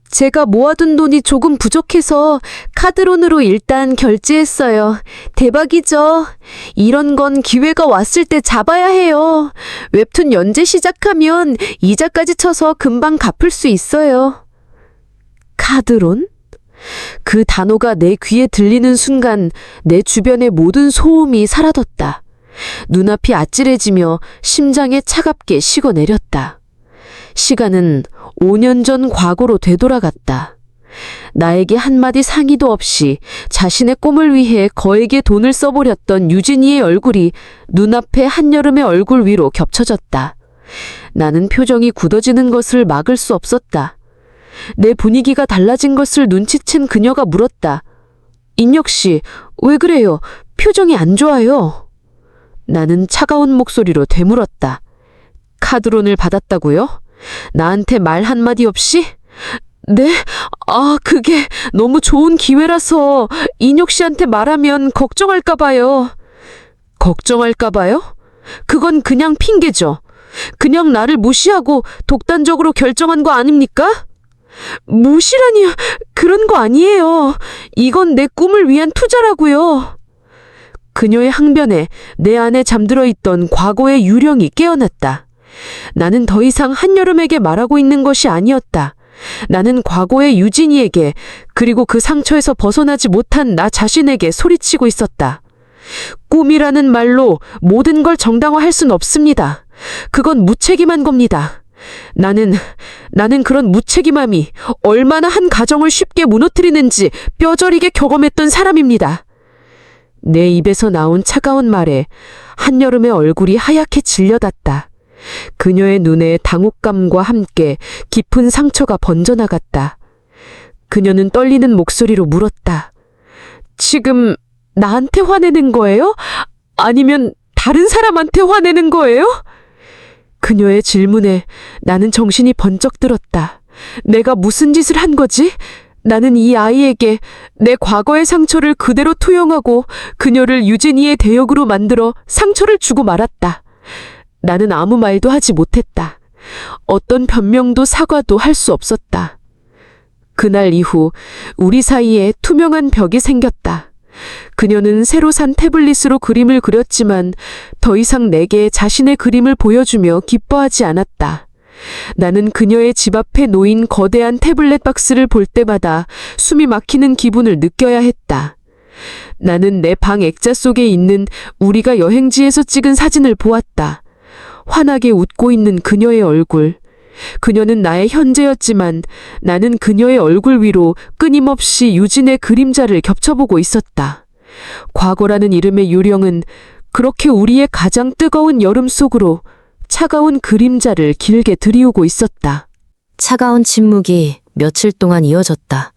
제가 모아둔 돈이 조금 부족해서 카드론으로 일단 결제했어요. 대박이죠? 이런 건 기회가 왔을 때 잡아야 해요. 웹툰 연재 시작하면 이자까지 쳐서 금방 갚을 수 있어요. 카드론? 그 단어가 내 귀에 들리는 순간 내 주변의 모든 소음이 사라졌다. 눈앞이 아찔해지며 심장에 차갑게 식어내렸다. 시간은 5년 전 과거로 되돌아갔다. 나에게 한마디 상의도 없이 자신의 꿈을 위해 거액의 돈을 써버렸던 유진이의 얼굴이 눈앞에 한여름의 얼굴 위로 겹쳐졌다. 나는 표정이 굳어지는 것을 막을 수 없었다. 내 분위기가 달라진 것을 눈치챈 그녀가 물었다. 인혁 씨, 왜 그래요? 표정이 안 좋아요. 나는 차가운 목소리로 되물었다. 카드론을 받았다고요? 나한테 말 한마디 없이? 네? 그게 너무 좋은 기회라서 인혁 씨한테 말하면 걱정할까봐요. 걱정할까봐요? 그건 그냥 핑계죠. 그냥 나를 무시하고 독단적으로 결정한 거 아닙니까? 무시라니요. 그런 거 아니에요. 이건 내 꿈을 위한 투자라고요. 그녀의 항변에 내 안에 잠들어 있던 과거의 유령이 깨어났다. 나는 더 이상 한여름에게 말하고 있는 것이 아니었다. 나는 과거의 유진이에게 그리고 그 상처에서 벗어나지 못한 나 자신에게 소리치고 있었다. 꿈이라는 말로 모든 걸 정당화할 순 없습니다. 그건 무책임한 겁니다. 나는 그런 무책임함이 얼마나 한 가정을 쉽게 무너뜨리는지 뼈저리게 경험했던 사람입니다. 내 입에서 나온 차가운 말에 한여름의 얼굴이 하얗게 질려났다. 그녀의 눈에 당혹감과 함께 깊은 상처가 번져나갔다. 그녀는 떨리는 목소리로 물었다. 지금 나한테 화내는 거예요? 아니면 다른 사람한테 화내는 거예요? 그녀의 질문에 나는 정신이 번쩍 들었다. 내가 무슨 짓을 한 거지? 나는 이 아이에게 내 과거의 상처를 그대로 투영하고 그녀를 유진이의 대역으로 만들어 상처를 주고 말았다. 나는 아무 말도 하지 못했다. 어떤 변명도 사과도 할 수 없었다. 그날 이후 우리 사이에 투명한 벽이 생겼다. 그녀는 새로 산 태블릿으로 그림을 그렸지만 더 이상 내게 자신의 그림을 보여주며 기뻐하지 않았다. 나는 그녀의 집 앞에 놓인 거대한 태블릿 박스를 볼 때마다 숨이 막히는 기분을 느껴야 했다. 나는 내 방 액자 속에 있는 우리가 여행지에서 찍은 사진을 보았다. 환하게 웃고 있는 그녀의 얼굴. 그녀는 나의 현재였지만 나는 그녀의 얼굴 위로 끊임없이 유진의 그림자를 겹쳐보고 있었다. 과거라는 이름의 유령은 그렇게 우리의 가장 뜨거운 여름 속으로 차가운 그림자를 길게 들이우고 있었다. 차가운 침묵이 며칠 동안 이어졌다.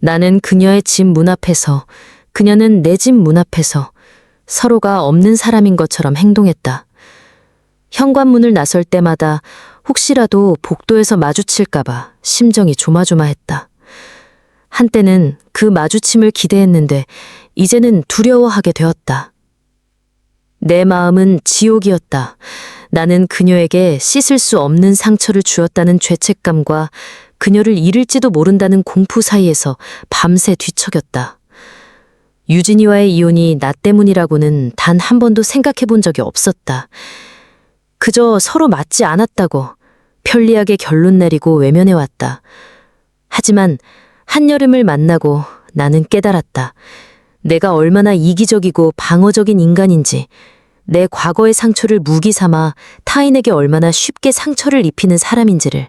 나는 그녀의 집 문 앞에서, 그녀는 내 집 문 앞에서 서로가 없는 사람인 것처럼 행동했다. 현관문을 나설 때마다 혹시라도 복도에서 마주칠까봐 심정이 조마조마했다. 한때는 그 마주침을 기대했는데 이제는 두려워하게 되었다. 내 마음은 지옥이었다. 나는 그녀에게 씻을 수 없는 상처를 주었다는 죄책감과 그녀를 잃을지도 모른다는 공포 사이에서 밤새 뒤척였다. 유진이와의 이혼이 나 때문이라고는 단 한 번도 생각해 본 적이 없었다. 그저 서로 맞지 않았다고 편리하게 결론 내리고 외면해왔다. 하지만 한여름을 만나고 나는 깨달았다. 내가 얼마나 이기적이고 방어적인 인간인지, 내 과거의 상처를 무기 삼아 타인에게 얼마나 쉽게 상처를 입히는 사람인지를.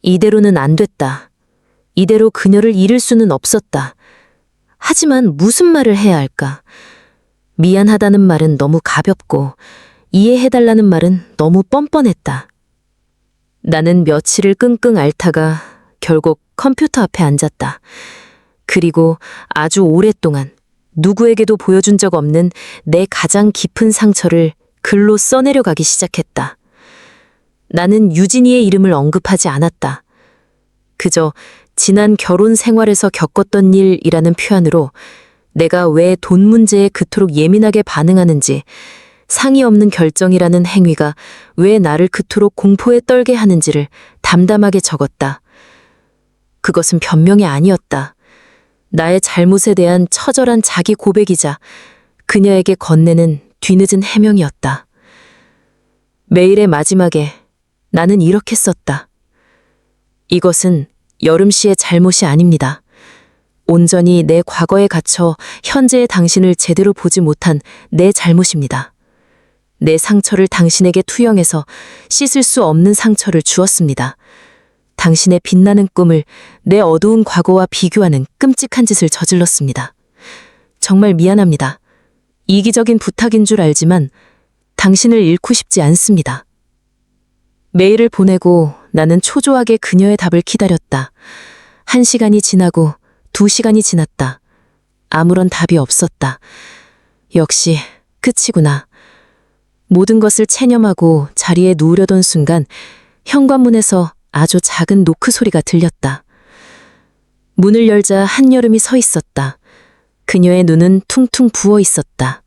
이대로는 안 됐다. 이대로 그녀를 잃을 수는 없었다. 하지만 무슨 말을 해야 할까? 미안하다는 말은 너무 가볍고 이해해달라는 말은 너무 뻔뻔했다. 나는 며칠을 끙끙 앓다가 결국 컴퓨터 앞에 앉았다. 그리고 아주 오랫동안 누구에게도 보여준 적 없는 내 가장 깊은 상처를 글로 써내려 가기 시작했다. 나는 유진이의 이름을 언급하지 않았다. 그저 지난 결혼 생활에서 겪었던 일이라는 표현으로 내가 왜 돈 문제에 그토록 예민하게 반응하는지, 상의 없는 결정이라는 행위가 왜 나를 그토록 공포에 떨게 하는지를 담담하게 적었다. 그것은 변명이 아니었다. 나의 잘못에 대한 처절한 자기 고백이자 그녀에게 건네는 뒤늦은 해명이었다. 메일의 마지막에 나는 이렇게 썼다. 이것은 여름 씨의 잘못이 아닙니다. 온전히 내 과거에 갇혀 현재의 당신을 제대로 보지 못한 내 잘못입니다. 내 상처를 당신에게 투영해서 씻을 수 없는 상처를 주었습니다. 당신의 빛나는 꿈을 내 어두운 과거와 비교하는 끔찍한 짓을 저질렀습니다. 정말 미안합니다. 이기적인 부탁인 줄 알지만 당신을 잃고 싶지 않습니다. 메일을 보내고 나는 초조하게 그녀의 답을 기다렸다. 1시간이 지나고 2시간이 지났다. 아무런 답이 없었다. 역시 끝이구나. 모든 것을 체념하고 자리에 누우려던 순간 현관문에서 아주 작은 노크 소리가 들렸다. 문을 열자 한여름이 서 있었다. 그녀의 눈은 퉁퉁 부어 있었다.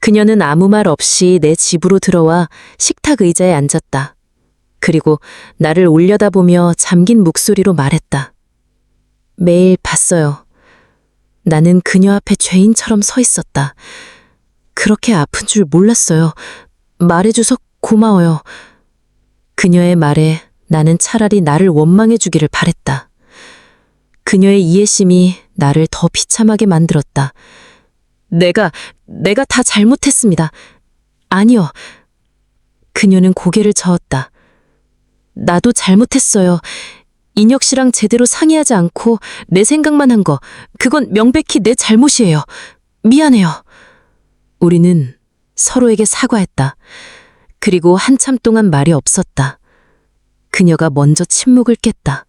그녀는 아무 말 없이 내 집으로 들어와 식탁 의자에 앉았다. 그리고 나를 올려다보며 잠긴 목소리로 말했다. 매일 봤어요. 나는 그녀 앞에 죄인처럼 서 있었다. 그렇게 아픈 줄 몰랐어요. 말해줘서 고마워요. 그녀의 말에 나는 차라리 나를 원망해 주기를 바랬다. 그녀의 이해심이 나를 더 비참하게 만들었다. 내가 다 잘못했습니다. 아니요. 그녀는 고개를 저었다. 나도 잘못했어요. 인혁 씨랑 제대로 상의하지 않고 내 생각만 한 거, 그건 명백히 내 잘못이에요. 미안해요. 우리는 서로에게 사과했다. 그리고 한참 동안 말이 없었다. 그녀가 먼저 침묵을 깼다.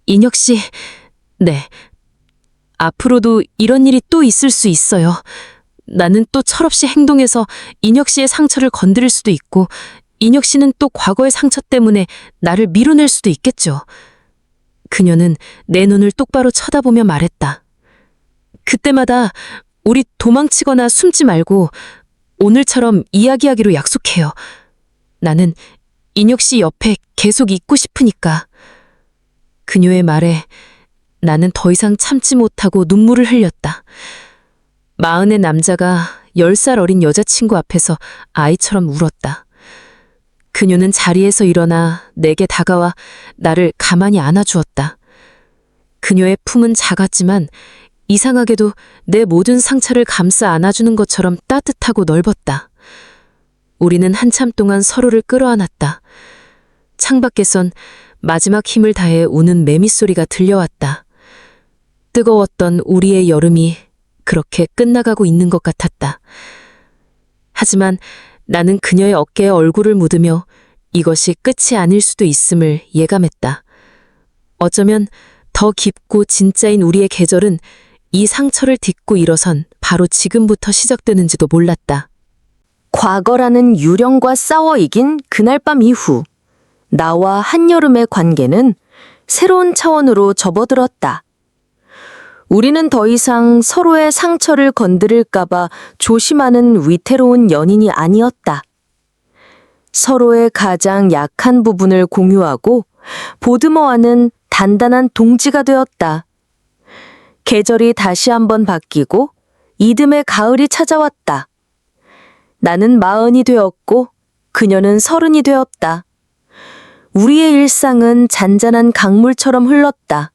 인혁 씨, 네. 앞으로도 이런 일이 또 있을 수 있어요. 나는 또 철없이 행동해서 인혁 씨의 상처를 건드릴 수도 있고, 인혁 씨는 또 과거의 상처 때문에 나를 밀어낼 수도 있겠죠. 그녀는 내 눈을 똑바로 쳐다보며 말했다. 그때마다 우리 도망치거나 숨지 말고 오늘처럼 이야기하기로 약속해요. 나는 인혁 씨 옆에 계속 있고 싶으니까. 그녀의 말에 나는 더 이상 참지 못하고 눈물을 흘렸다. 40의 남자가 10살 어린 여자친구 앞에서 아이처럼 울었다. 그녀는 자리에서 일어나 내게 다가와 나를 가만히 안아주었다. 그녀의 품은 작았지만 이상하게도 내 모든 상처를 감싸 안아주는 것처럼 따뜻하고 넓었다. 우리는 한참 동안 서로를 끌어안았다. 창밖에선 마지막 힘을 다해 우는 매미 소리가 들려왔다. 뜨거웠던 우리의 여름이 그렇게 끝나가고 있는 것 같았다. 하지만 나는 그녀의 어깨에 얼굴을 묻으며 이것이 끝이 아닐 수도 있음을 예감했다. 어쩌면 더 깊고 진짜인 우리의 계절은 이 상처를 딛고 일어선 바로 지금부터 시작되는지도 몰랐다. 과거라는 유령과 싸워 이긴 그날 밤 이후 나와 한여름의 관계는 새로운 차원으로 접어들었다. 우리는 더 이상 서로의 상처를 건드릴까봐 조심하는 위태로운 연인이 아니었다. 서로의 가장 약한 부분을 공유하고 보듬어하는 단단한 동지가 되었다. 계절이 다시 한번 바뀌고 이듬해 가을이 찾아왔다. 나는 40이 되었고 그녀는 30이 되었다. 우리의 일상은 잔잔한 강물처럼 흘렀다.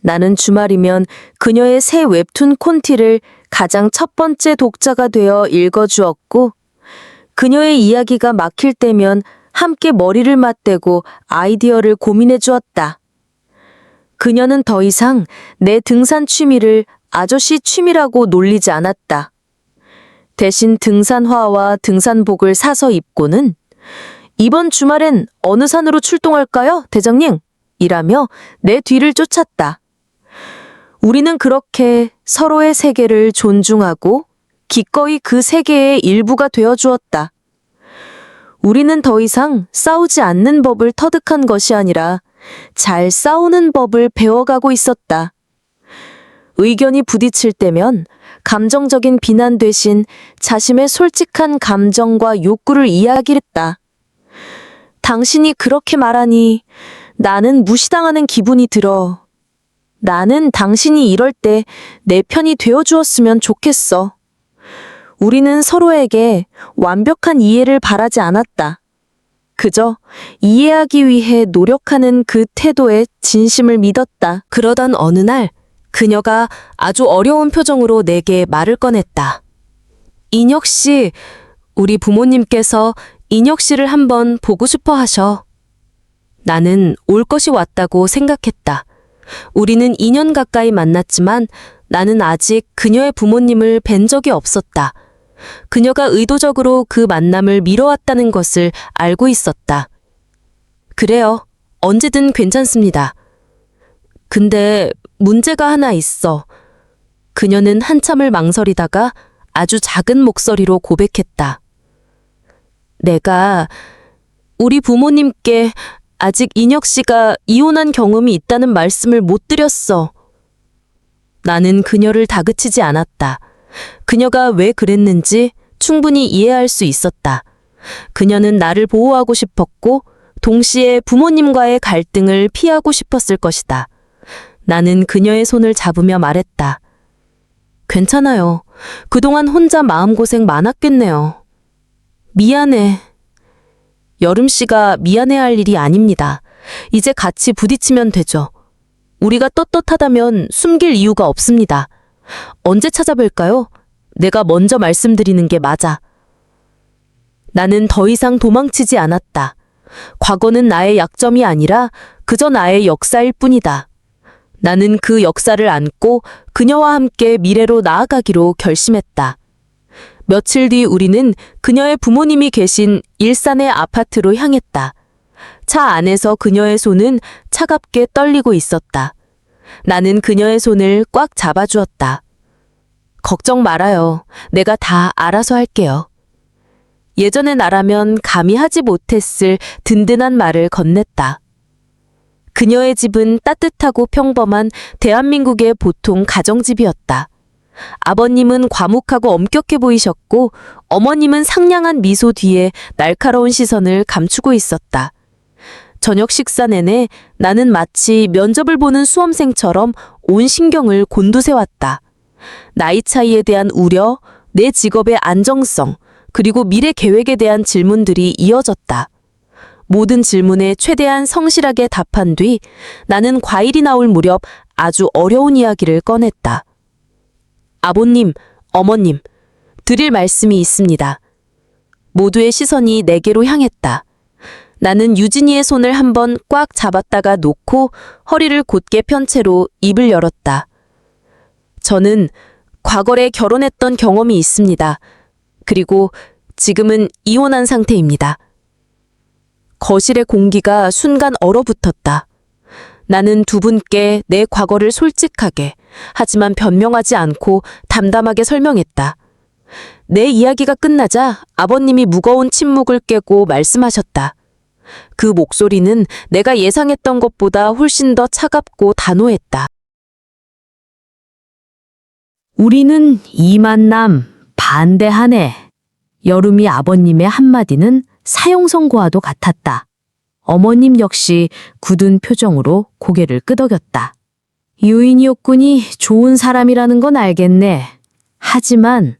나는 주말이면 그녀의 새 웹툰 콘티를 가장 첫 번째 독자가 되어 읽어주었고 그녀의 이야기가 막힐 때면 함께 머리를 맞대고 아이디어를 고민해 주었다. 그녀는 더 이상 내 등산 취미를 아저씨 취미라고 놀리지 않았다. 대신 등산화와 등산복을 사서 입고는 이번 주말엔 어느 산으로 출동할까요, 대장님? 이라며 내 뒤를 쫓았다. 우리는 그렇게 서로의 세계를 존중하고 기꺼이 그 세계의 일부가 되어 주었다. 우리는 더 이상 싸우지 않는 법을 터득한 것이 아니라 잘 싸우는 법을 배워가고 있었다. 의견이 부딪힐 때면 감정적인 비난 대신 자신의 솔직한 감정과 욕구를 이야기했다. 당신이 그렇게 말하니 나는 무시당하는 기분이 들어. 나는 당신이 이럴 때 내 편이 되어주었으면 좋겠어. 우리는 서로에게 완벽한 이해를 바라지 않았다. 그저 이해하기 위해 노력하는 그 태도에 진심을 믿었다. 그러던 어느 날 그녀가 아주 어려운 표정으로 내게 말을 꺼냈다. 인혁 씨, 우리 부모님께서 인혁 씨를 한번 보고 싶어 하셔. 나는 올 것이 왔다고 생각했다. 우리는 2년 가까이 만났지만 나는 아직 그녀의 부모님을 뵌 적이 없었다. 그녀가 의도적으로 그 만남을 미뤄왔다는 것을 알고 있었다. 그래요. 언제든 괜찮습니다. 근데 문제가 하나 있어. 그녀는 한참을 망설이다가 아주 작은 목소리로 고백했다. 내가 우리 부모님께 아직 인혁 씨가 이혼한 경험이 있다는 말씀을 못 드렸어. 나는 그녀를 다그치지 않았다. 그녀가 왜 그랬는지 충분히 이해할 수 있었다. 그녀는 나를 보호하고 싶었고 동시에 부모님과의 갈등을 피하고 싶었을 것이다. 나는 그녀의 손을 잡으며 말했다. 괜찮아요. 그동안 혼자 마음고생 많았겠네요. 미안해. 여름 씨가 미안해할 일이 아닙니다. 이제 같이 부딪히면 되죠. 우리가 떳떳하다면 숨길 이유가 없습니다. 언제 찾아뵐까요? 내가 먼저 말씀드리는 게 맞아. 나는 더 이상 도망치지 않았다. 과거는 나의 약점이 아니라 그저 나의 역사일 뿐이다. 나는 그 역사를 안고 그녀와 함께 미래로 나아가기로 결심했다. 며칠 뒤 우리는 그녀의 부모님이 계신 일산의 아파트로 향했다. 차 안에서 그녀의 손은 차갑게 떨리고 있었다. 나는 그녀의 손을 꽉 잡아주었다. 걱정 말아요. 내가 다 알아서 할게요. 예전의 나라면 감히 하지 못했을 든든한 말을 건넸다. 그녀의 집은 따뜻하고 평범한 대한민국의 보통 가정집이었다. 아버님은 과묵하고 엄격해 보이셨고 어머님은 상냥한 미소 뒤에 날카로운 시선을 감추고 있었다. 저녁 식사 내내 나는 마치 면접을 보는 수험생처럼 온 신경을 곤두세웠다. 나이 차이에 대한 우려, 내 직업의 안정성, 그리고 미래 계획에 대한 질문들이 이어졌다. 모든 질문에 최대한 성실하게 답한 뒤 나는 과일이 나올 무렵 아주 어려운 이야기를 꺼냈다. 아버님, 어머님, 드릴 말씀이 있습니다. 모두의 시선이 내게로 향했다. 나는 유진이의 손을 한번 꽉 잡았다가 놓고 허리를 곧게 편 채로 입을 열었다. 저는 과거에 결혼했던 경험이 있습니다. 그리고 지금은 이혼한 상태입니다. 거실의 공기가 순간 얼어붙었다. 나는 두 분께 내 과거를 솔직하게, 하지만 변명하지 않고 담담하게 설명했다. 내 이야기가 끝나자 아버님이 무거운 침묵을 깨고 말씀하셨다. 그 목소리는 내가 예상했던 것보다 훨씬 더 차갑고 단호했다. 우리는 이 만남 반대하네. 여름이 아버님의 한마디는 사형 선고와도 같았다. 어머님 역시 굳은 표정으로 고개를 끄덕였다. 유인이었군이 좋은 사람이라는 건 알겠네. 하지만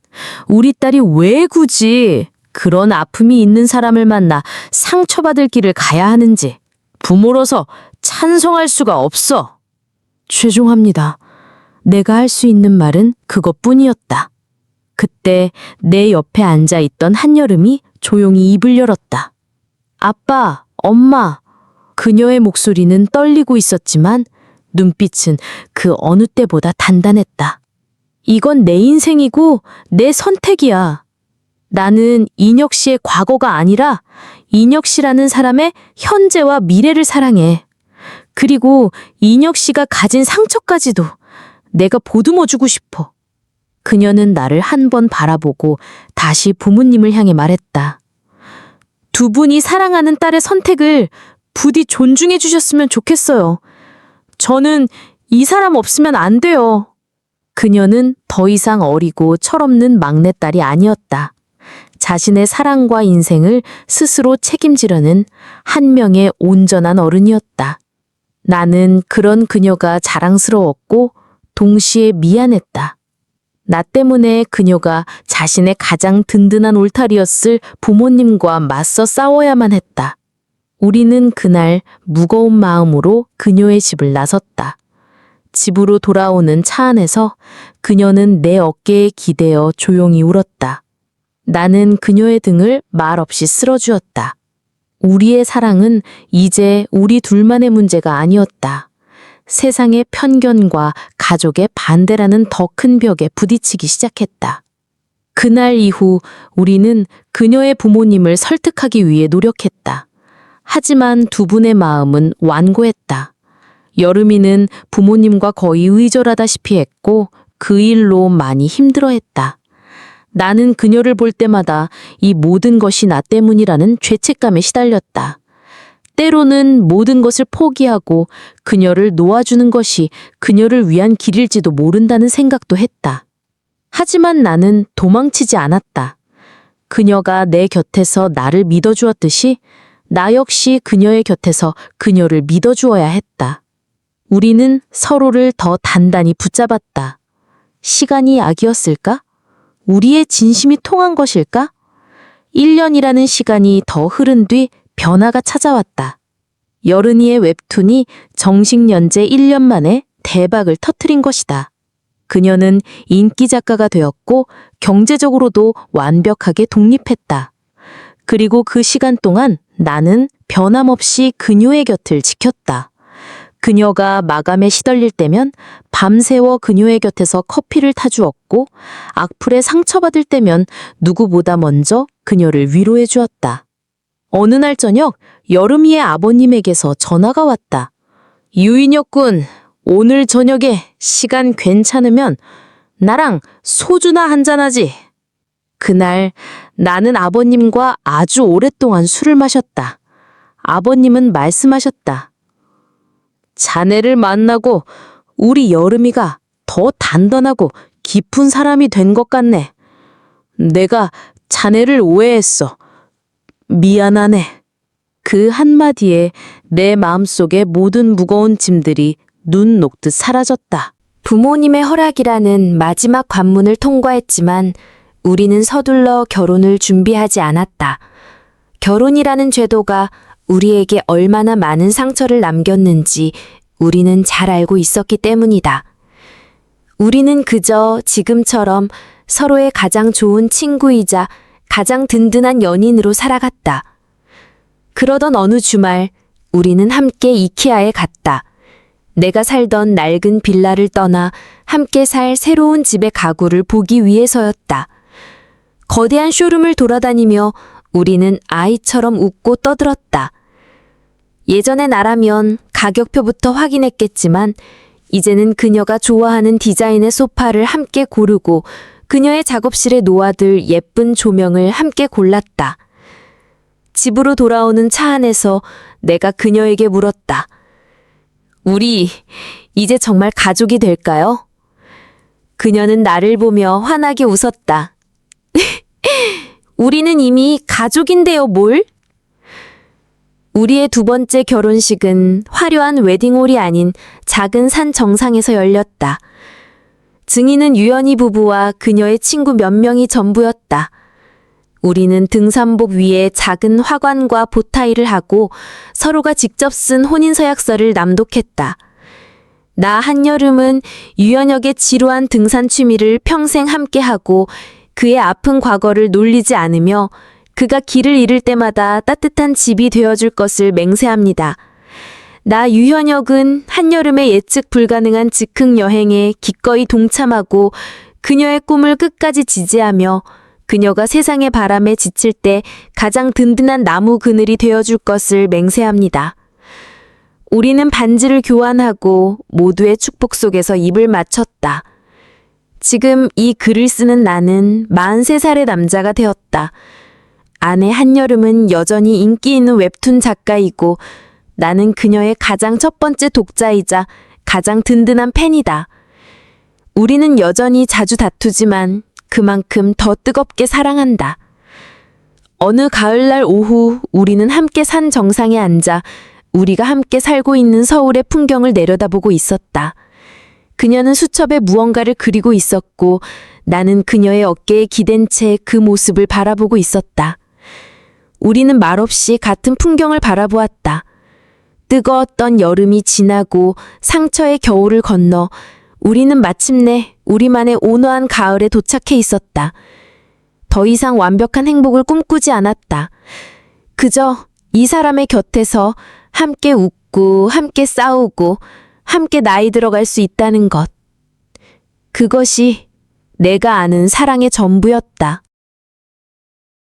우리 딸이 왜 굳이 그런 아픔이 있는 사람을 만나 상처받을 길을 가야 하는지 부모로서 찬성할 수가 없어. 죄송합니다. 내가 할 수 있는 말은 그것뿐이었다. 그때 내 옆에 앉아있던 한여름이 조용히 입을 열었다. 아빠, 엄마. 그녀의 목소리는 떨리고 있었지만 눈빛은 그 어느 때보다 단단했다. 이건 내 인생이고 내 선택이야. 나는 인혁 씨의 과거가 아니라 인혁 씨라는 사람의 현재와 미래를 사랑해. 그리고 인혁 씨가 가진 상처까지도 내가 보듬어주고 싶어. 그녀는 나를 한 번 바라보고 다시 부모님을 향해 말했다. 두 분이 사랑하는 딸의 선택을 부디 존중해 주셨으면 좋겠어요. 저는 이 사람 없으면 안 돼요. 그녀는 더 이상 어리고 철없는 막내딸이 아니었다. 자신의 사랑과 인생을 스스로 책임지려는 한 명의 온전한 어른이었다. 나는 그런 그녀가 자랑스러웠고 동시에 미안했다. 나 때문에 그녀가 자신의 가장 든든한 울타리였을 부모님과 맞서 싸워야만 했다. 우리는 그날 무거운 마음으로 그녀의 집을 나섰다. 집으로 돌아오는 차 안에서 그녀는 내 어깨에 기대어 조용히 울었다. 나는 그녀의 등을 말없이 쓸어주었다. 우리의 사랑은 이제 우리 둘만의 문제가 아니었다. 세상의 편견과 가족의 반대라는 더 큰 벽에 부딪히기 시작했다. 그날 이후 우리는 그녀의 부모님을 설득하기 위해 노력했다. 하지만 두 분의 마음은 완고했다. 여름이는 부모님과 거의 의절하다시피 했고 그 일로 많이 힘들어했다. 나는 그녀를 볼 때마다 이 모든 것이 나 때문이라는 죄책감에 시달렸다. 때로는 모든 것을 포기하고 그녀를 놓아주는 것이 그녀를 위한 길일지도 모른다는 생각도 했다. 하지만 나는 도망치지 않았다. 그녀가 내 곁에서 나를 믿어주었듯이 나 역시 그녀의 곁에서 그녀를 믿어주어야 했다. 우리는 서로를 더 단단히 붙잡았다. 시간이 약이었을까? 우리의 진심이 통한 것일까? 1년이라는 시간이 더 흐른 뒤 변화가 찾아왔다. 여른이의 웹툰이 정식 연재 1년 만에 대박을 터뜨린 것이다. 그녀는 인기 작가가 되었고 경제적으로도 완벽하게 독립했다. 그리고 그 시간 동안 나는 변함없이 그녀의 곁을 지켰다. 그녀가 마감에 시달릴 때면 밤새워 그녀의 곁에서 커피를 타주었고 악플에 상처받을 때면 누구보다 먼저 그녀를 위로해 주었다. 어느 날 저녁 여름이의 아버님에게서 전화가 왔다. 유인혁 군, 오늘 저녁에 시간 괜찮으면 나랑 소주나 한잔하지. 그날 나는 아버님과 아주 오랫동안 술을 마셨다. 아버님은 말씀하셨다. 자네를 만나고 우리 여름이가 더 단단하고 깊은 사람이 된 것 같네. 내가 자네를 오해했어. 미안하네. 그 한마디에 내 마음속의 모든 무거운 짐들이 눈 녹듯 사라졌다. 부모님의 허락이라는 마지막 관문을 통과했지만 우리는 서둘러 결혼을 준비하지 않았다. 결혼이라는 제도가 우리에게 얼마나 많은 상처를 남겼는지 우리는 잘 알고 있었기 때문이다. 우리는 그저 지금처럼 서로의 가장 좋은 친구이자 가장 든든한 연인으로 살아갔다. 그러던 어느 주말 우리는 함께 이케아에 갔다. 내가 살던 낡은 빌라를 떠나 함께 살 새로운 집의 가구를 보기 위해서였다. 거대한 쇼룸을 돌아다니며 우리는 아이처럼 웃고 떠들었다. 예전의 나라면 가격표부터 확인했겠지만 이제는 그녀가 좋아하는 디자인의 소파를 함께 고르고 그녀의 작업실에 놓아둘 예쁜 조명을 함께 골랐다. 집으로 돌아오는 차 안에서 내가 그녀에게 물었다. 우리 이제 정말 가족이 될까요? 그녀는 나를 보며 환하게 웃었다. 우리는 이미 가족인데요, 뭘? 우리의 두 번째 결혼식은 화려한 웨딩홀이 아닌 작은 산 정상에서 열렸다. 증인은 유연희 부부와 그녀의 친구 몇 명이 전부였다. 우리는 등산복 위에 작은 화관과 보타이를 하고 서로가 직접 쓴 혼인서약서를 낭독했다. 나 한여름은 유연혁의 지루한 등산 취미를 평생 함께하고 그의 아픈 과거를 놀리지 않으며 그가 길을 잃을 때마다 따뜻한 집이 되어줄 것을 맹세합니다. 나 유현혁은 한여름의 예측 불가능한 즉흥 여행에 기꺼이 동참하고 그녀의 꿈을 끝까지 지지하며 그녀가 세상의 바람에 지칠 때 가장 든든한 나무 그늘이 되어줄 것을 맹세합니다. 우리는 반지를 교환하고 모두의 축복 속에서 입을 맞췄다. 지금 이 글을 쓰는 나는 43살의 남자가 되었다. 아내 한여름은 여전히 인기 있는 웹툰 작가이고 나는 그녀의 가장 첫 번째 독자이자 가장 든든한 팬이다. 우리는 여전히 자주 다투지만 그만큼 더 뜨겁게 사랑한다. 어느 가을날 오후 우리는 함께 산 정상에 앉아 우리가 함께 살고 있는 서울의 풍경을 내려다보고 있었다. 그녀는 수첩에 무언가를 그리고 있었고 나는 그녀의 어깨에 기댄 채 그 모습을 바라보고 있었다. 우리는 말없이 같은 풍경을 바라보았다. 뜨거웠던 여름이 지나고 상처의 겨울을 건너 우리는 마침내 우리만의 온화한 가을에 도착해 있었다. 더 이상 완벽한 행복을 꿈꾸지 않았다. 그저 이 사람의 곁에서 함께 웃고 함께 싸우고 함께 나이 들어갈 수 있다는 것. 그것이 내가 아는 사랑의 전부였다.